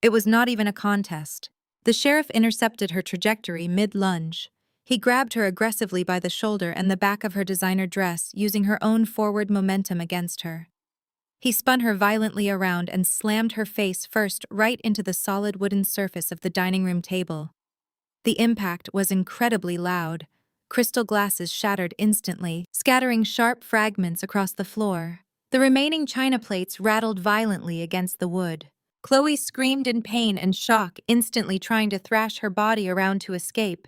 It was not even a contest. The sheriff intercepted her trajectory mid-lunge. He grabbed her aggressively by the shoulder and the back of her designer dress, using her own forward momentum against her. He spun her violently around and slammed her face first right into the solid wooden surface of the dining room table. The impact was incredibly loud. Crystal glasses shattered instantly, scattering sharp fragments across the floor. The remaining china plates rattled violently against the wood. Kloe screamed in pain and shock, instantly trying to thrash her body around to escape.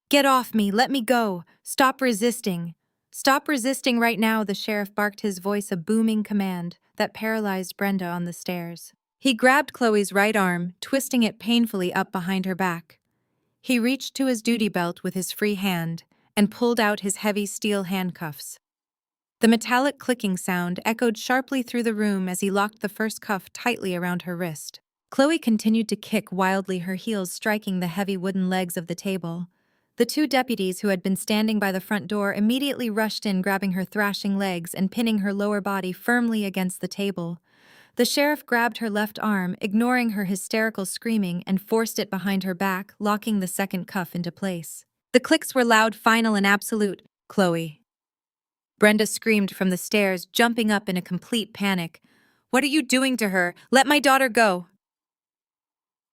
"Get off me! Let me go! Stop resisting! Stop resisting right now!" The sheriff barked, his voice a booming command that paralyzed Brenda on the stairs. He grabbed Chloe's right arm, twisting it painfully up behind her back. He reached to his duty belt with his free hand and pulled out his heavy steel handcuffs. The metallic clicking sound echoed sharply through the room as he locked the first cuff tightly around her wrist. Kloe continued to kick wildly, her heels striking the heavy wooden legs of the table. The two deputies who had been standing by the front door immediately rushed in, grabbing her thrashing legs and pinning her lower body firmly against the table. The sheriff grabbed her left arm, ignoring her hysterical screaming, and forced it behind her back, locking the second cuff into place. The clicks were loud, final, and absolute. "Kloe!" Brenda screamed from the stairs, jumping up in a complete panic. "What are you doing to her? Let my daughter go!"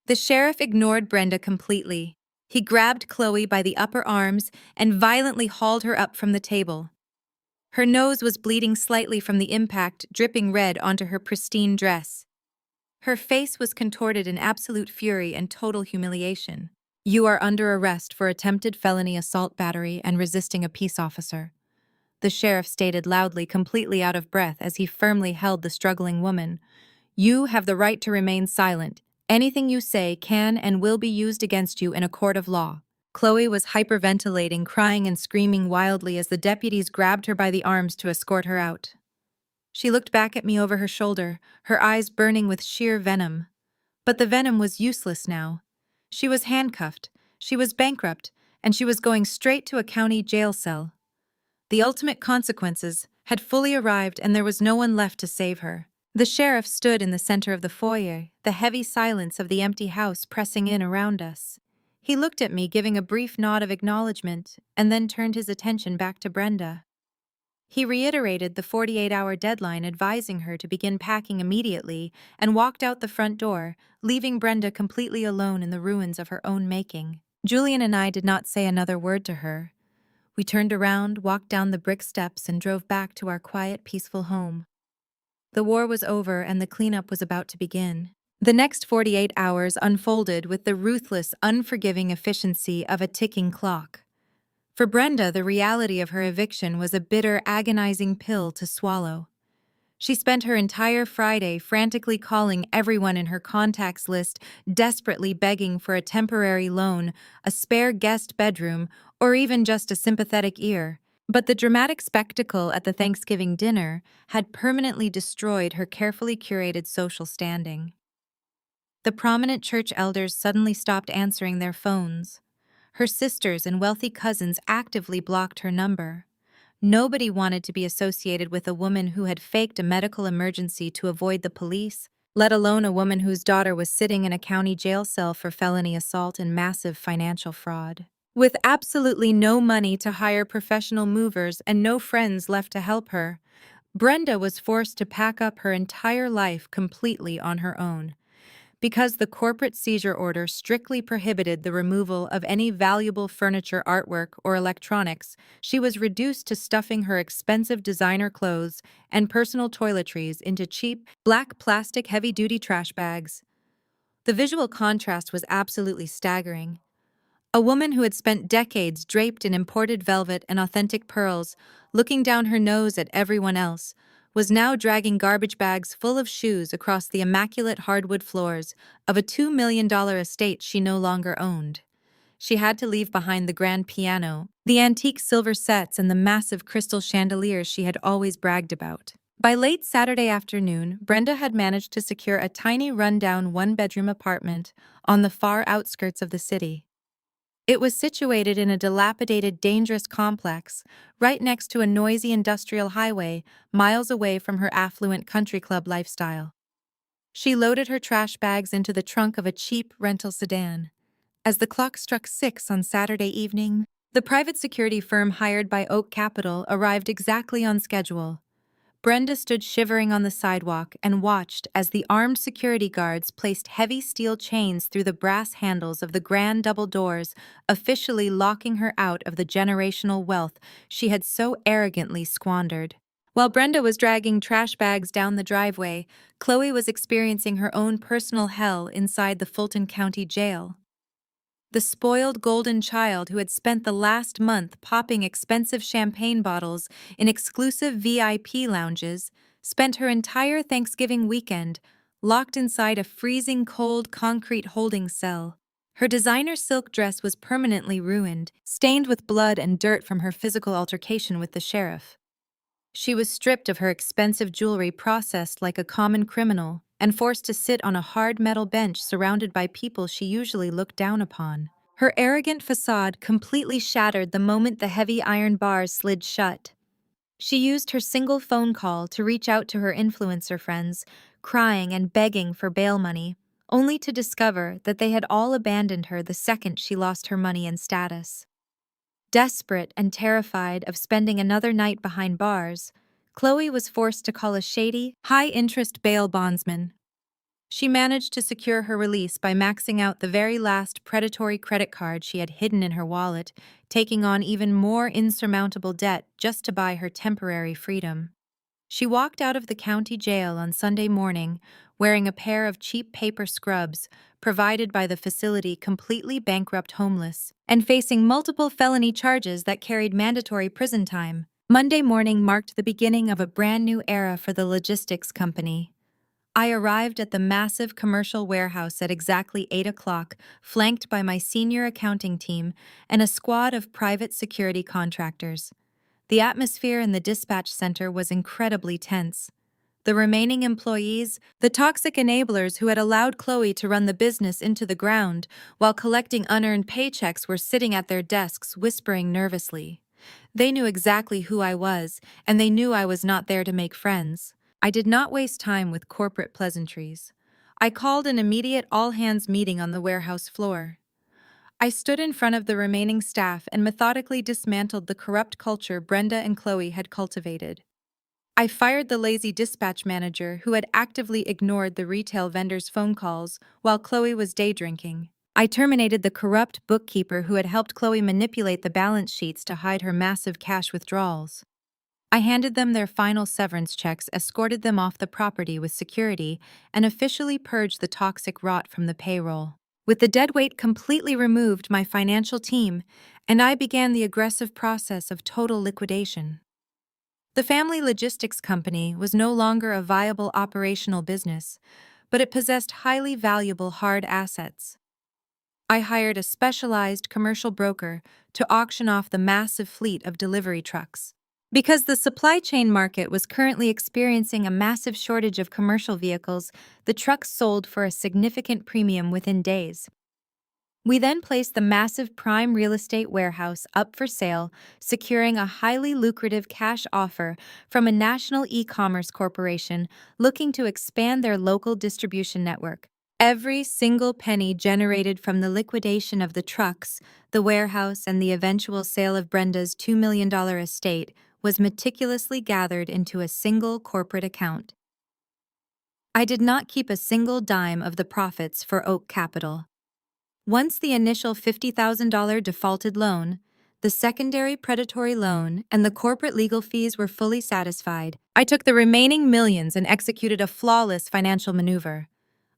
The sheriff ignored Brenda completely. He grabbed Kloe by the upper arms and violently hauled her up from the table. Her nose was bleeding slightly from the impact, dripping red onto her pristine dress. Her face was contorted in absolute fury and total humiliation. "You are under arrest for attempted felony assault, battery, and resisting a peace officer," the sheriff stated loudly, completely out of breath as he firmly held the struggling woman. "You have the right to remain silent. Anything you say can and will be used against you in a court of law." Kloe was hyperventilating, crying and screaming wildly as the deputies grabbed her by the arms to escort her out. She looked back at me over her shoulder, her eyes burning with sheer venom. But the venom was useless now. She was handcuffed, she was bankrupt, and she was going straight to a county jail cell. The ultimate consequences had fully arrived, and there was no one left to save her. The sheriff stood in the center of the foyer, the heavy silence of the empty house pressing in around us. He looked at me, giving a brief nod of acknowledgement, and then turned his attention back to Brenda. He reiterated the 48-hour deadline, advising her to begin packing immediately, and walked out the front door, leaving Brenda completely alone in the ruins of her own making. Julian and I did not say another word to her. We turned around, walked down the brick steps, and drove back to our quiet, peaceful home. The war was over and the cleanup was about to begin. The next 48 hours unfolded with the ruthless, unforgiving efficiency of a ticking clock. For Brenda, the reality of her eviction was a bitter, agonizing pill to swallow. She spent her entire Friday frantically calling everyone in her contacts list, desperately begging for a temporary loan, a spare guest bedroom, or even just a sympathetic ear. But the dramatic spectacle at the Thanksgiving dinner had permanently destroyed her carefully curated social standing. The prominent church elders suddenly stopped answering their phones. Her sisters and wealthy cousins actively blocked her number. Nobody wanted to be associated with a woman who had faked a medical emergency to avoid the police, let alone a woman whose daughter was sitting in a county jail cell for felony assault and massive financial fraud. With absolutely no money to hire professional movers and no friends left to help her, Brenda was forced to pack up her entire life completely on her own. Because the corporate seizure order strictly prohibited the removal of any valuable furniture, artwork, or electronics, she was reduced to stuffing her expensive designer clothes and personal toiletries into cheap, black plastic heavy-duty trash bags. The visual contrast was absolutely staggering. A woman who had spent decades draped in imported velvet and authentic pearls, looking down her nose at everyone else, was now dragging garbage bags full of shoes across the immaculate hardwood floors of a $2 million estate she no longer owned. She had to leave behind the grand piano, the antique silver sets, and the massive crystal chandeliers she had always bragged about. By late Saturday afternoon, Brenda had managed to secure a tiny rundown one-bedroom apartment on the far outskirts of the city. It was situated in a dilapidated, dangerous complex, right next to a noisy industrial highway, miles away from her affluent country club lifestyle. She loaded her trash bags into the trunk of a cheap rental sedan. As the clock struck 6 on Saturday evening, the private security firm hired by Oak Capital arrived exactly on schedule. Brenda stood shivering on the sidewalk and watched as the armed security guards placed heavy steel chains through the brass handles of the grand double doors, officially locking her out of the generational wealth she had so arrogantly squandered. While Brenda was dragging trash bags down the driveway, Kloe was experiencing her own personal hell inside the Fulton County Jail. The spoiled golden child who had spent the last month popping expensive champagne bottles in exclusive VIP lounges spent her entire Thanksgiving weekend locked inside a freezing cold concrete holding cell. Her designer silk dress was permanently ruined, stained with blood and dirt from her physical altercation with the sheriff. She was stripped of her expensive jewelry, processed like a common criminal, and forced to sit on a hard metal bench surrounded by people she usually looked down upon. Her arrogant facade completely shattered the moment the heavy iron bars slid shut. She used her single phone call to reach out to her influencer friends, crying and begging for bail money, only to discover that they had all abandoned her the second she lost her money and status. Desperate and terrified of spending another night behind bars, Kloe was forced to call a shady, high-interest bail bondsman. She managed to secure her release by maxing out the very last predatory credit card she had hidden in her wallet, taking on even more insurmountable debt just to buy her temporary freedom. She walked out of the county jail on Sunday morning wearing a pair of cheap paper scrubs provided by the facility, completely bankrupt, homeless, and facing multiple felony charges that carried mandatory prison time. Monday morning marked the beginning of a brand new era for the logistics company. I arrived at the massive commercial warehouse at exactly 8 o'clock, flanked by my senior accounting team and a squad of private security contractors. The atmosphere in the dispatch center was incredibly tense. The remaining employees, the toxic enablers who had allowed Kloe to run the business into the ground while collecting unearned paychecks, were sitting at their desks whispering nervously. They knew exactly who I was, and they knew I was not there to make friends. I did not waste time with corporate pleasantries. I called an immediate all-hands meeting on the warehouse floor. I stood in front of the remaining staff and methodically dismantled the corrupt culture Brenda and Kloe had cultivated. I fired the lazy dispatch manager who had actively ignored the retail vendor's phone calls while Kloe was day drinking. I terminated the corrupt bookkeeper who had helped Kloe manipulate the balance sheets to hide her massive cash withdrawals. I handed them their final severance checks, escorted them off the property with security, and officially purged the toxic rot from the payroll. With the dead weight completely removed, my financial team and I began the aggressive process of total liquidation. The family logistics company was no longer a viable operational business, but it possessed highly valuable hard assets. I hired a specialized commercial broker to auction off the massive fleet of delivery trucks. Because the supply chain market was currently experiencing a massive shortage of commercial vehicles, the trucks sold for a significant premium within days. We then placed the massive prime real estate warehouse up for sale, securing a highly lucrative cash offer from a national e-commerce corporation looking to expand their local distribution network. Every single penny generated from the liquidation of the trucks, the warehouse, and the eventual sale of Brenda's $2 million estate was meticulously gathered into a single corporate account. I did not keep a single dime of the profits for Oak Capital. Once the initial $50,000 defaulted loan, the secondary predatory loan, and the corporate legal fees were fully satisfied, I took the remaining millions and executed a flawless financial maneuver.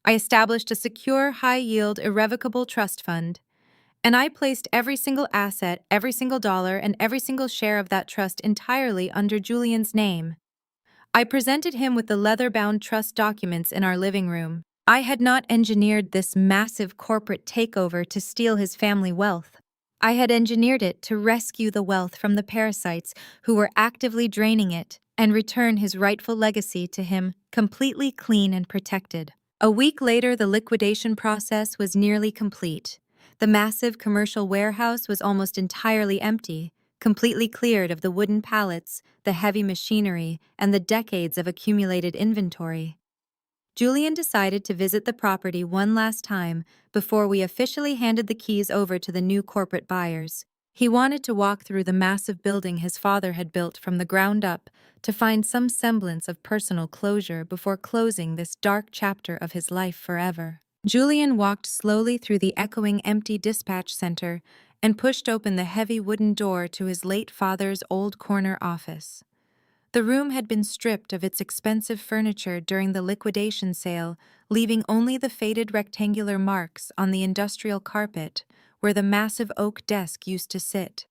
I established a secure, high-yield, irrevocable trust fund, and I placed every single asset, every single dollar, and every single share of that trust entirely under Julian's name. I presented him with the leather-bound trust documents in our living room. I had not engineered this massive corporate takeover to steal his family wealth. I had engineered it to rescue the wealth from the parasites who were actively draining it and return his rightful legacy to him, completely clean and protected. A week later, the liquidation process was nearly complete. The massive commercial warehouse was almost entirely empty, completely cleared of the wooden pallets, the heavy machinery, and the decades of accumulated inventory. Julian decided to visit the property one last time before we officially handed the keys over to the new corporate buyers. He wanted to walk through the massive building his father had built from the ground up to find some semblance of personal closure before closing this dark chapter of his life forever. Julian walked slowly through the echoing empty dispatch center and pushed open the heavy wooden door to his late father's old corner office. The room had been stripped of its expensive furniture during the liquidation sale, leaving only the faded rectangular marks on the industrial carpet where the massive oak desk used to sit.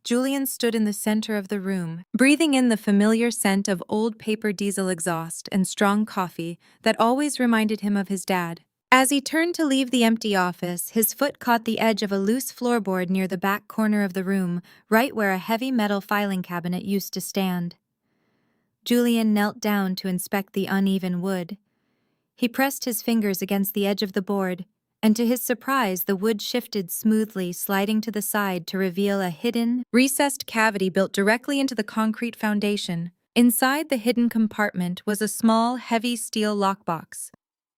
Julian stood in the center of the room, breathing in the familiar scent of old paper diesel exhaust and strong coffee that always reminded him of his dad. As he turned to leave the empty office, his foot caught the edge of a loose floorboard near the back corner of the room, right where a heavy metal filing cabinet used to stand. Julian knelt down to inspect the uneven wood. He pressed his fingers against the edge of the board, and to his surprise, the wood shifted smoothly, sliding to the side to reveal a hidden, recessed cavity built directly into the concrete foundation. Inside the hidden compartment was a small, heavy steel lockbox.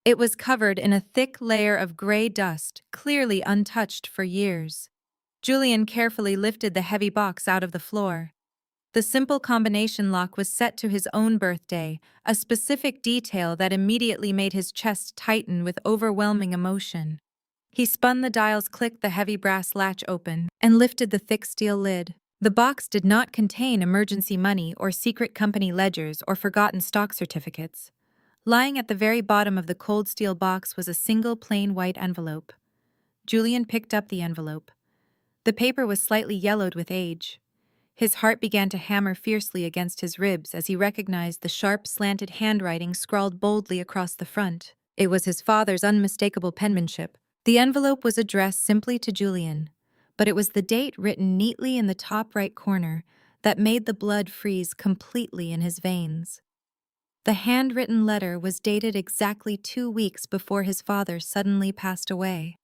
It was covered in a thick layer of gray dust, clearly untouched for years. Julian carefully lifted the heavy box out of the floor. The simple combination lock was set to his own birthday, a specific detail that immediately made his chest tighten with overwhelming emotion. He spun the dial's click, the heavy brass latch open, and lifted the thick steel lid. The box did not contain emergency money or secret company ledgers or forgotten stock certificates. Lying at the very bottom of the cold steel box was a single plain white envelope. Julian picked up the envelope. The paper was slightly yellowed with age. His heart began to hammer fiercely against his ribs as he recognized the sharp, slanted handwriting scrawled boldly across the front. It was his father's unmistakable penmanship. The envelope was addressed simply to Julian, but it was the date written neatly in the top right corner that made the blood freeze completely in his veins. The handwritten letter was dated exactly 2 weeks before his father suddenly passed away.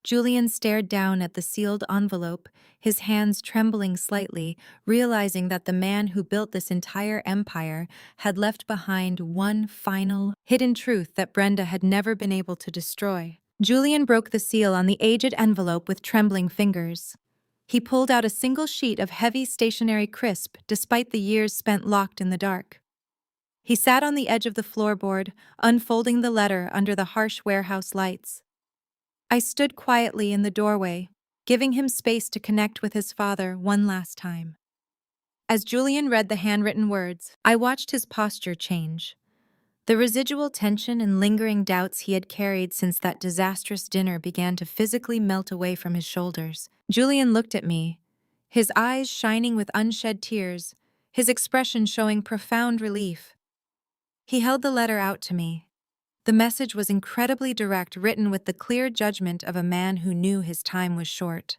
Julian stared down at the sealed envelope, his hands trembling slightly, realizing that the man who built this entire empire had left behind one final, hidden truth that Brenda had never been able to destroy. Julian broke the seal on the aged envelope with trembling fingers. He pulled out a single sheet of heavy stationery crisp despite the years spent locked in the dark. He sat on the edge of the floorboard, unfolding the letter under the harsh warehouse lights. I stood quietly in the doorway, giving him space to connect with his father one last time. As Julian read the handwritten words, I watched his posture change. The residual tension and lingering doubts he had carried since that disastrous dinner began to physically melt away from his shoulders. Julian looked at me, his eyes shining with unshed tears, his expression showing profound relief. He held the letter out to me. The message was incredibly direct, written with the clear judgment of a man who knew his time was short.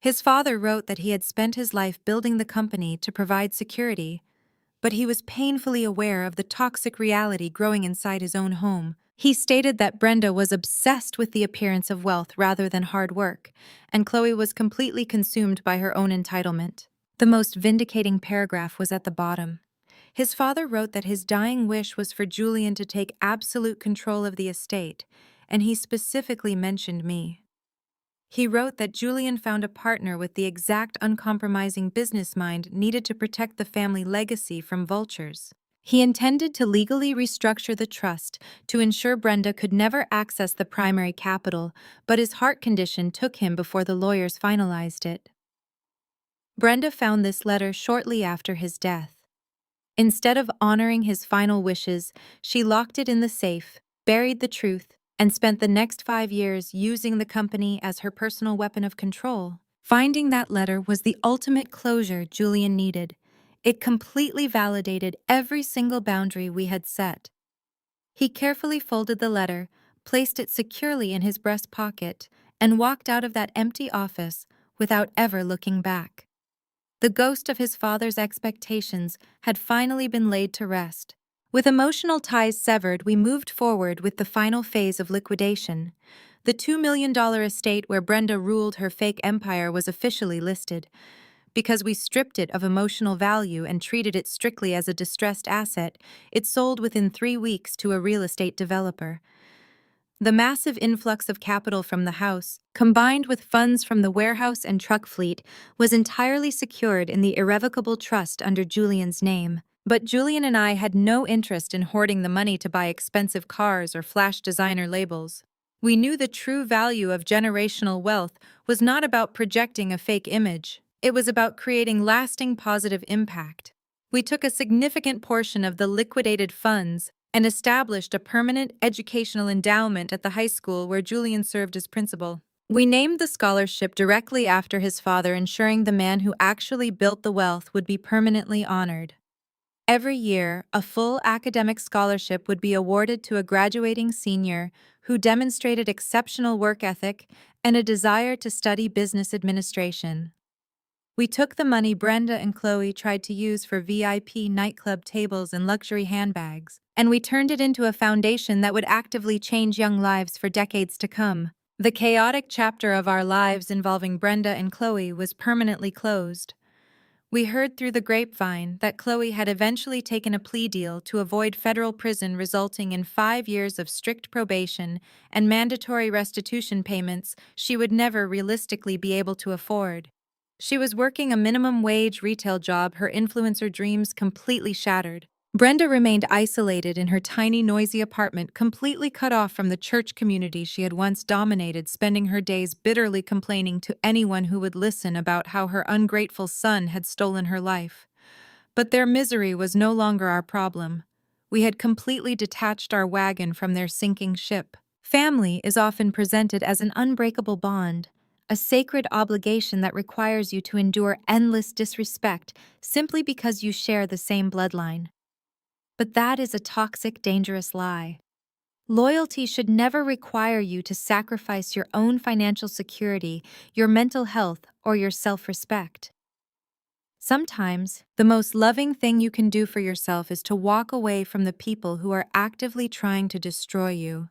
His father wrote that he had spent his life building the company to provide security, but he was painfully aware of the toxic reality growing inside his own home. He stated that Brenda was obsessed with the appearance of wealth rather than hard work, and Kloe was completely consumed by her own entitlement. The most vindicating paragraph was at the bottom. His father wrote that his dying wish was for Julian to take absolute control of the estate, and he specifically mentioned me. He wrote that Julian found a partner with the exact uncompromising business mind needed to protect the family legacy from vultures. He intended to legally restructure the trust to ensure Brenda could never access the primary capital, but his heart condition took him before the lawyers finalized it. Brenda found this letter shortly after his death. Instead of honoring his final wishes, she locked it in the safe, buried the truth, and spent the next 5 years using the company as her personal weapon of control. Finding that letter was the ultimate closure Julian needed. It completely validated every single boundary we had set. He carefully folded the letter, placed it securely in his breast pocket, and walked out of that empty office without ever looking back. The ghost of his father's expectations had finally been laid to rest. With emotional ties severed, we moved forward with the final phase of liquidation. The $2 million estate where Brenda ruled her fake empire was officially listed. Because we stripped it of emotional value and treated it strictly as a distressed asset, it sold within 3 weeks to a real estate developer. The massive influx of capital from the house, combined with funds from the warehouse and truck fleet, was entirely secured in the irrevocable trust under Julian's name. But Julian and I had no interest in hoarding the money to buy expensive cars or flash designer labels. We knew the true value of generational wealth was not about projecting a fake image. It was about creating lasting positive impact. We took a significant portion of the liquidated funds and established a permanent educational endowment at the high school where Julian served as principal. We named the scholarship directly after his father, ensuring the man who actually built the wealth would be permanently honored. Every year, a full academic scholarship would be awarded to a graduating senior who demonstrated exceptional work ethic and a desire to study business administration. We took the money Brenda and Kloe tried to use for VIP nightclub tables and luxury handbags, and we turned it into a foundation that would actively change young lives for decades to come. The chaotic chapter of our lives involving Brenda and Kloe was permanently closed. We heard through the grapevine that Kloe had eventually taken a plea deal to avoid federal prison, resulting in 5 years of strict probation and mandatory restitution payments she would never realistically be able to afford. She was working a minimum wage retail job, her influencer dreams completely shattered. Brenda remained isolated in her tiny, noisy apartment, completely cut off from the church community she had once dominated, spending her days bitterly complaining to anyone who would listen about how her ungrateful son had stolen her life. But their misery was no longer our problem. We had completely detached our wagon from their sinking ship. Family is often presented as an unbreakable bond, a sacred obligation that requires you to endure endless disrespect simply because you share the same bloodline. But that is a toxic, dangerous lie. Loyalty should never require you to sacrifice your own financial security, your mental health, or your self-respect. Sometimes, the most loving thing you can do for yourself is to walk away from the people who are actively trying to destroy you.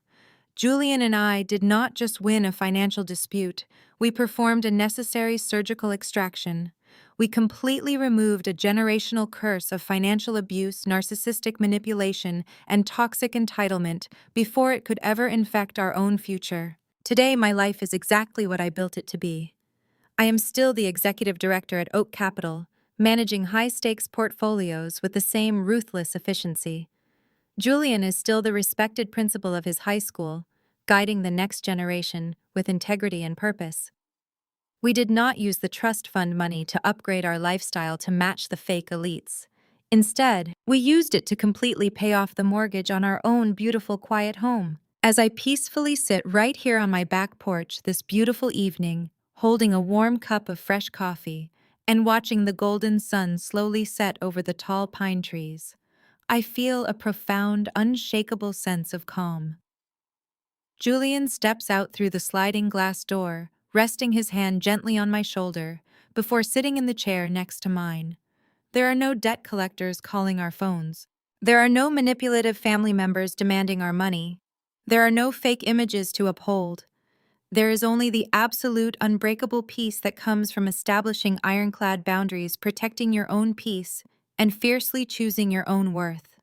Julian and I did not just win a financial dispute, we performed a necessary surgical extraction. We completely removed a generational curse of financial abuse, narcissistic manipulation, and toxic entitlement before it could ever infect our own future. Today, my life is exactly what I built it to be. I am still the executive director at Oak Capital, managing high-stakes portfolios with the same ruthless efficiency. Julian is still the respected principal of his high school, guiding the next generation with integrity and purpose. We did not use the trust fund money to upgrade our lifestyle to match the fake elites. Instead, we used it to completely pay off the mortgage on our own beautiful, quiet home. As I peacefully sit right here on my back porch this beautiful evening, holding a warm cup of fresh coffee and watching the golden sun slowly set over the tall pine trees, I feel a profound, unshakable sense of calm. Julian steps out through the sliding glass door, resting his hand gently on my shoulder before sitting in the chair next to mine. There are no debt collectors calling our phones. There are no manipulative family members demanding our money. There are no fake images to uphold. There is only the absolute, unbreakable peace that comes from establishing ironclad boundaries, protecting your own peace, and fiercely choosing your own worth.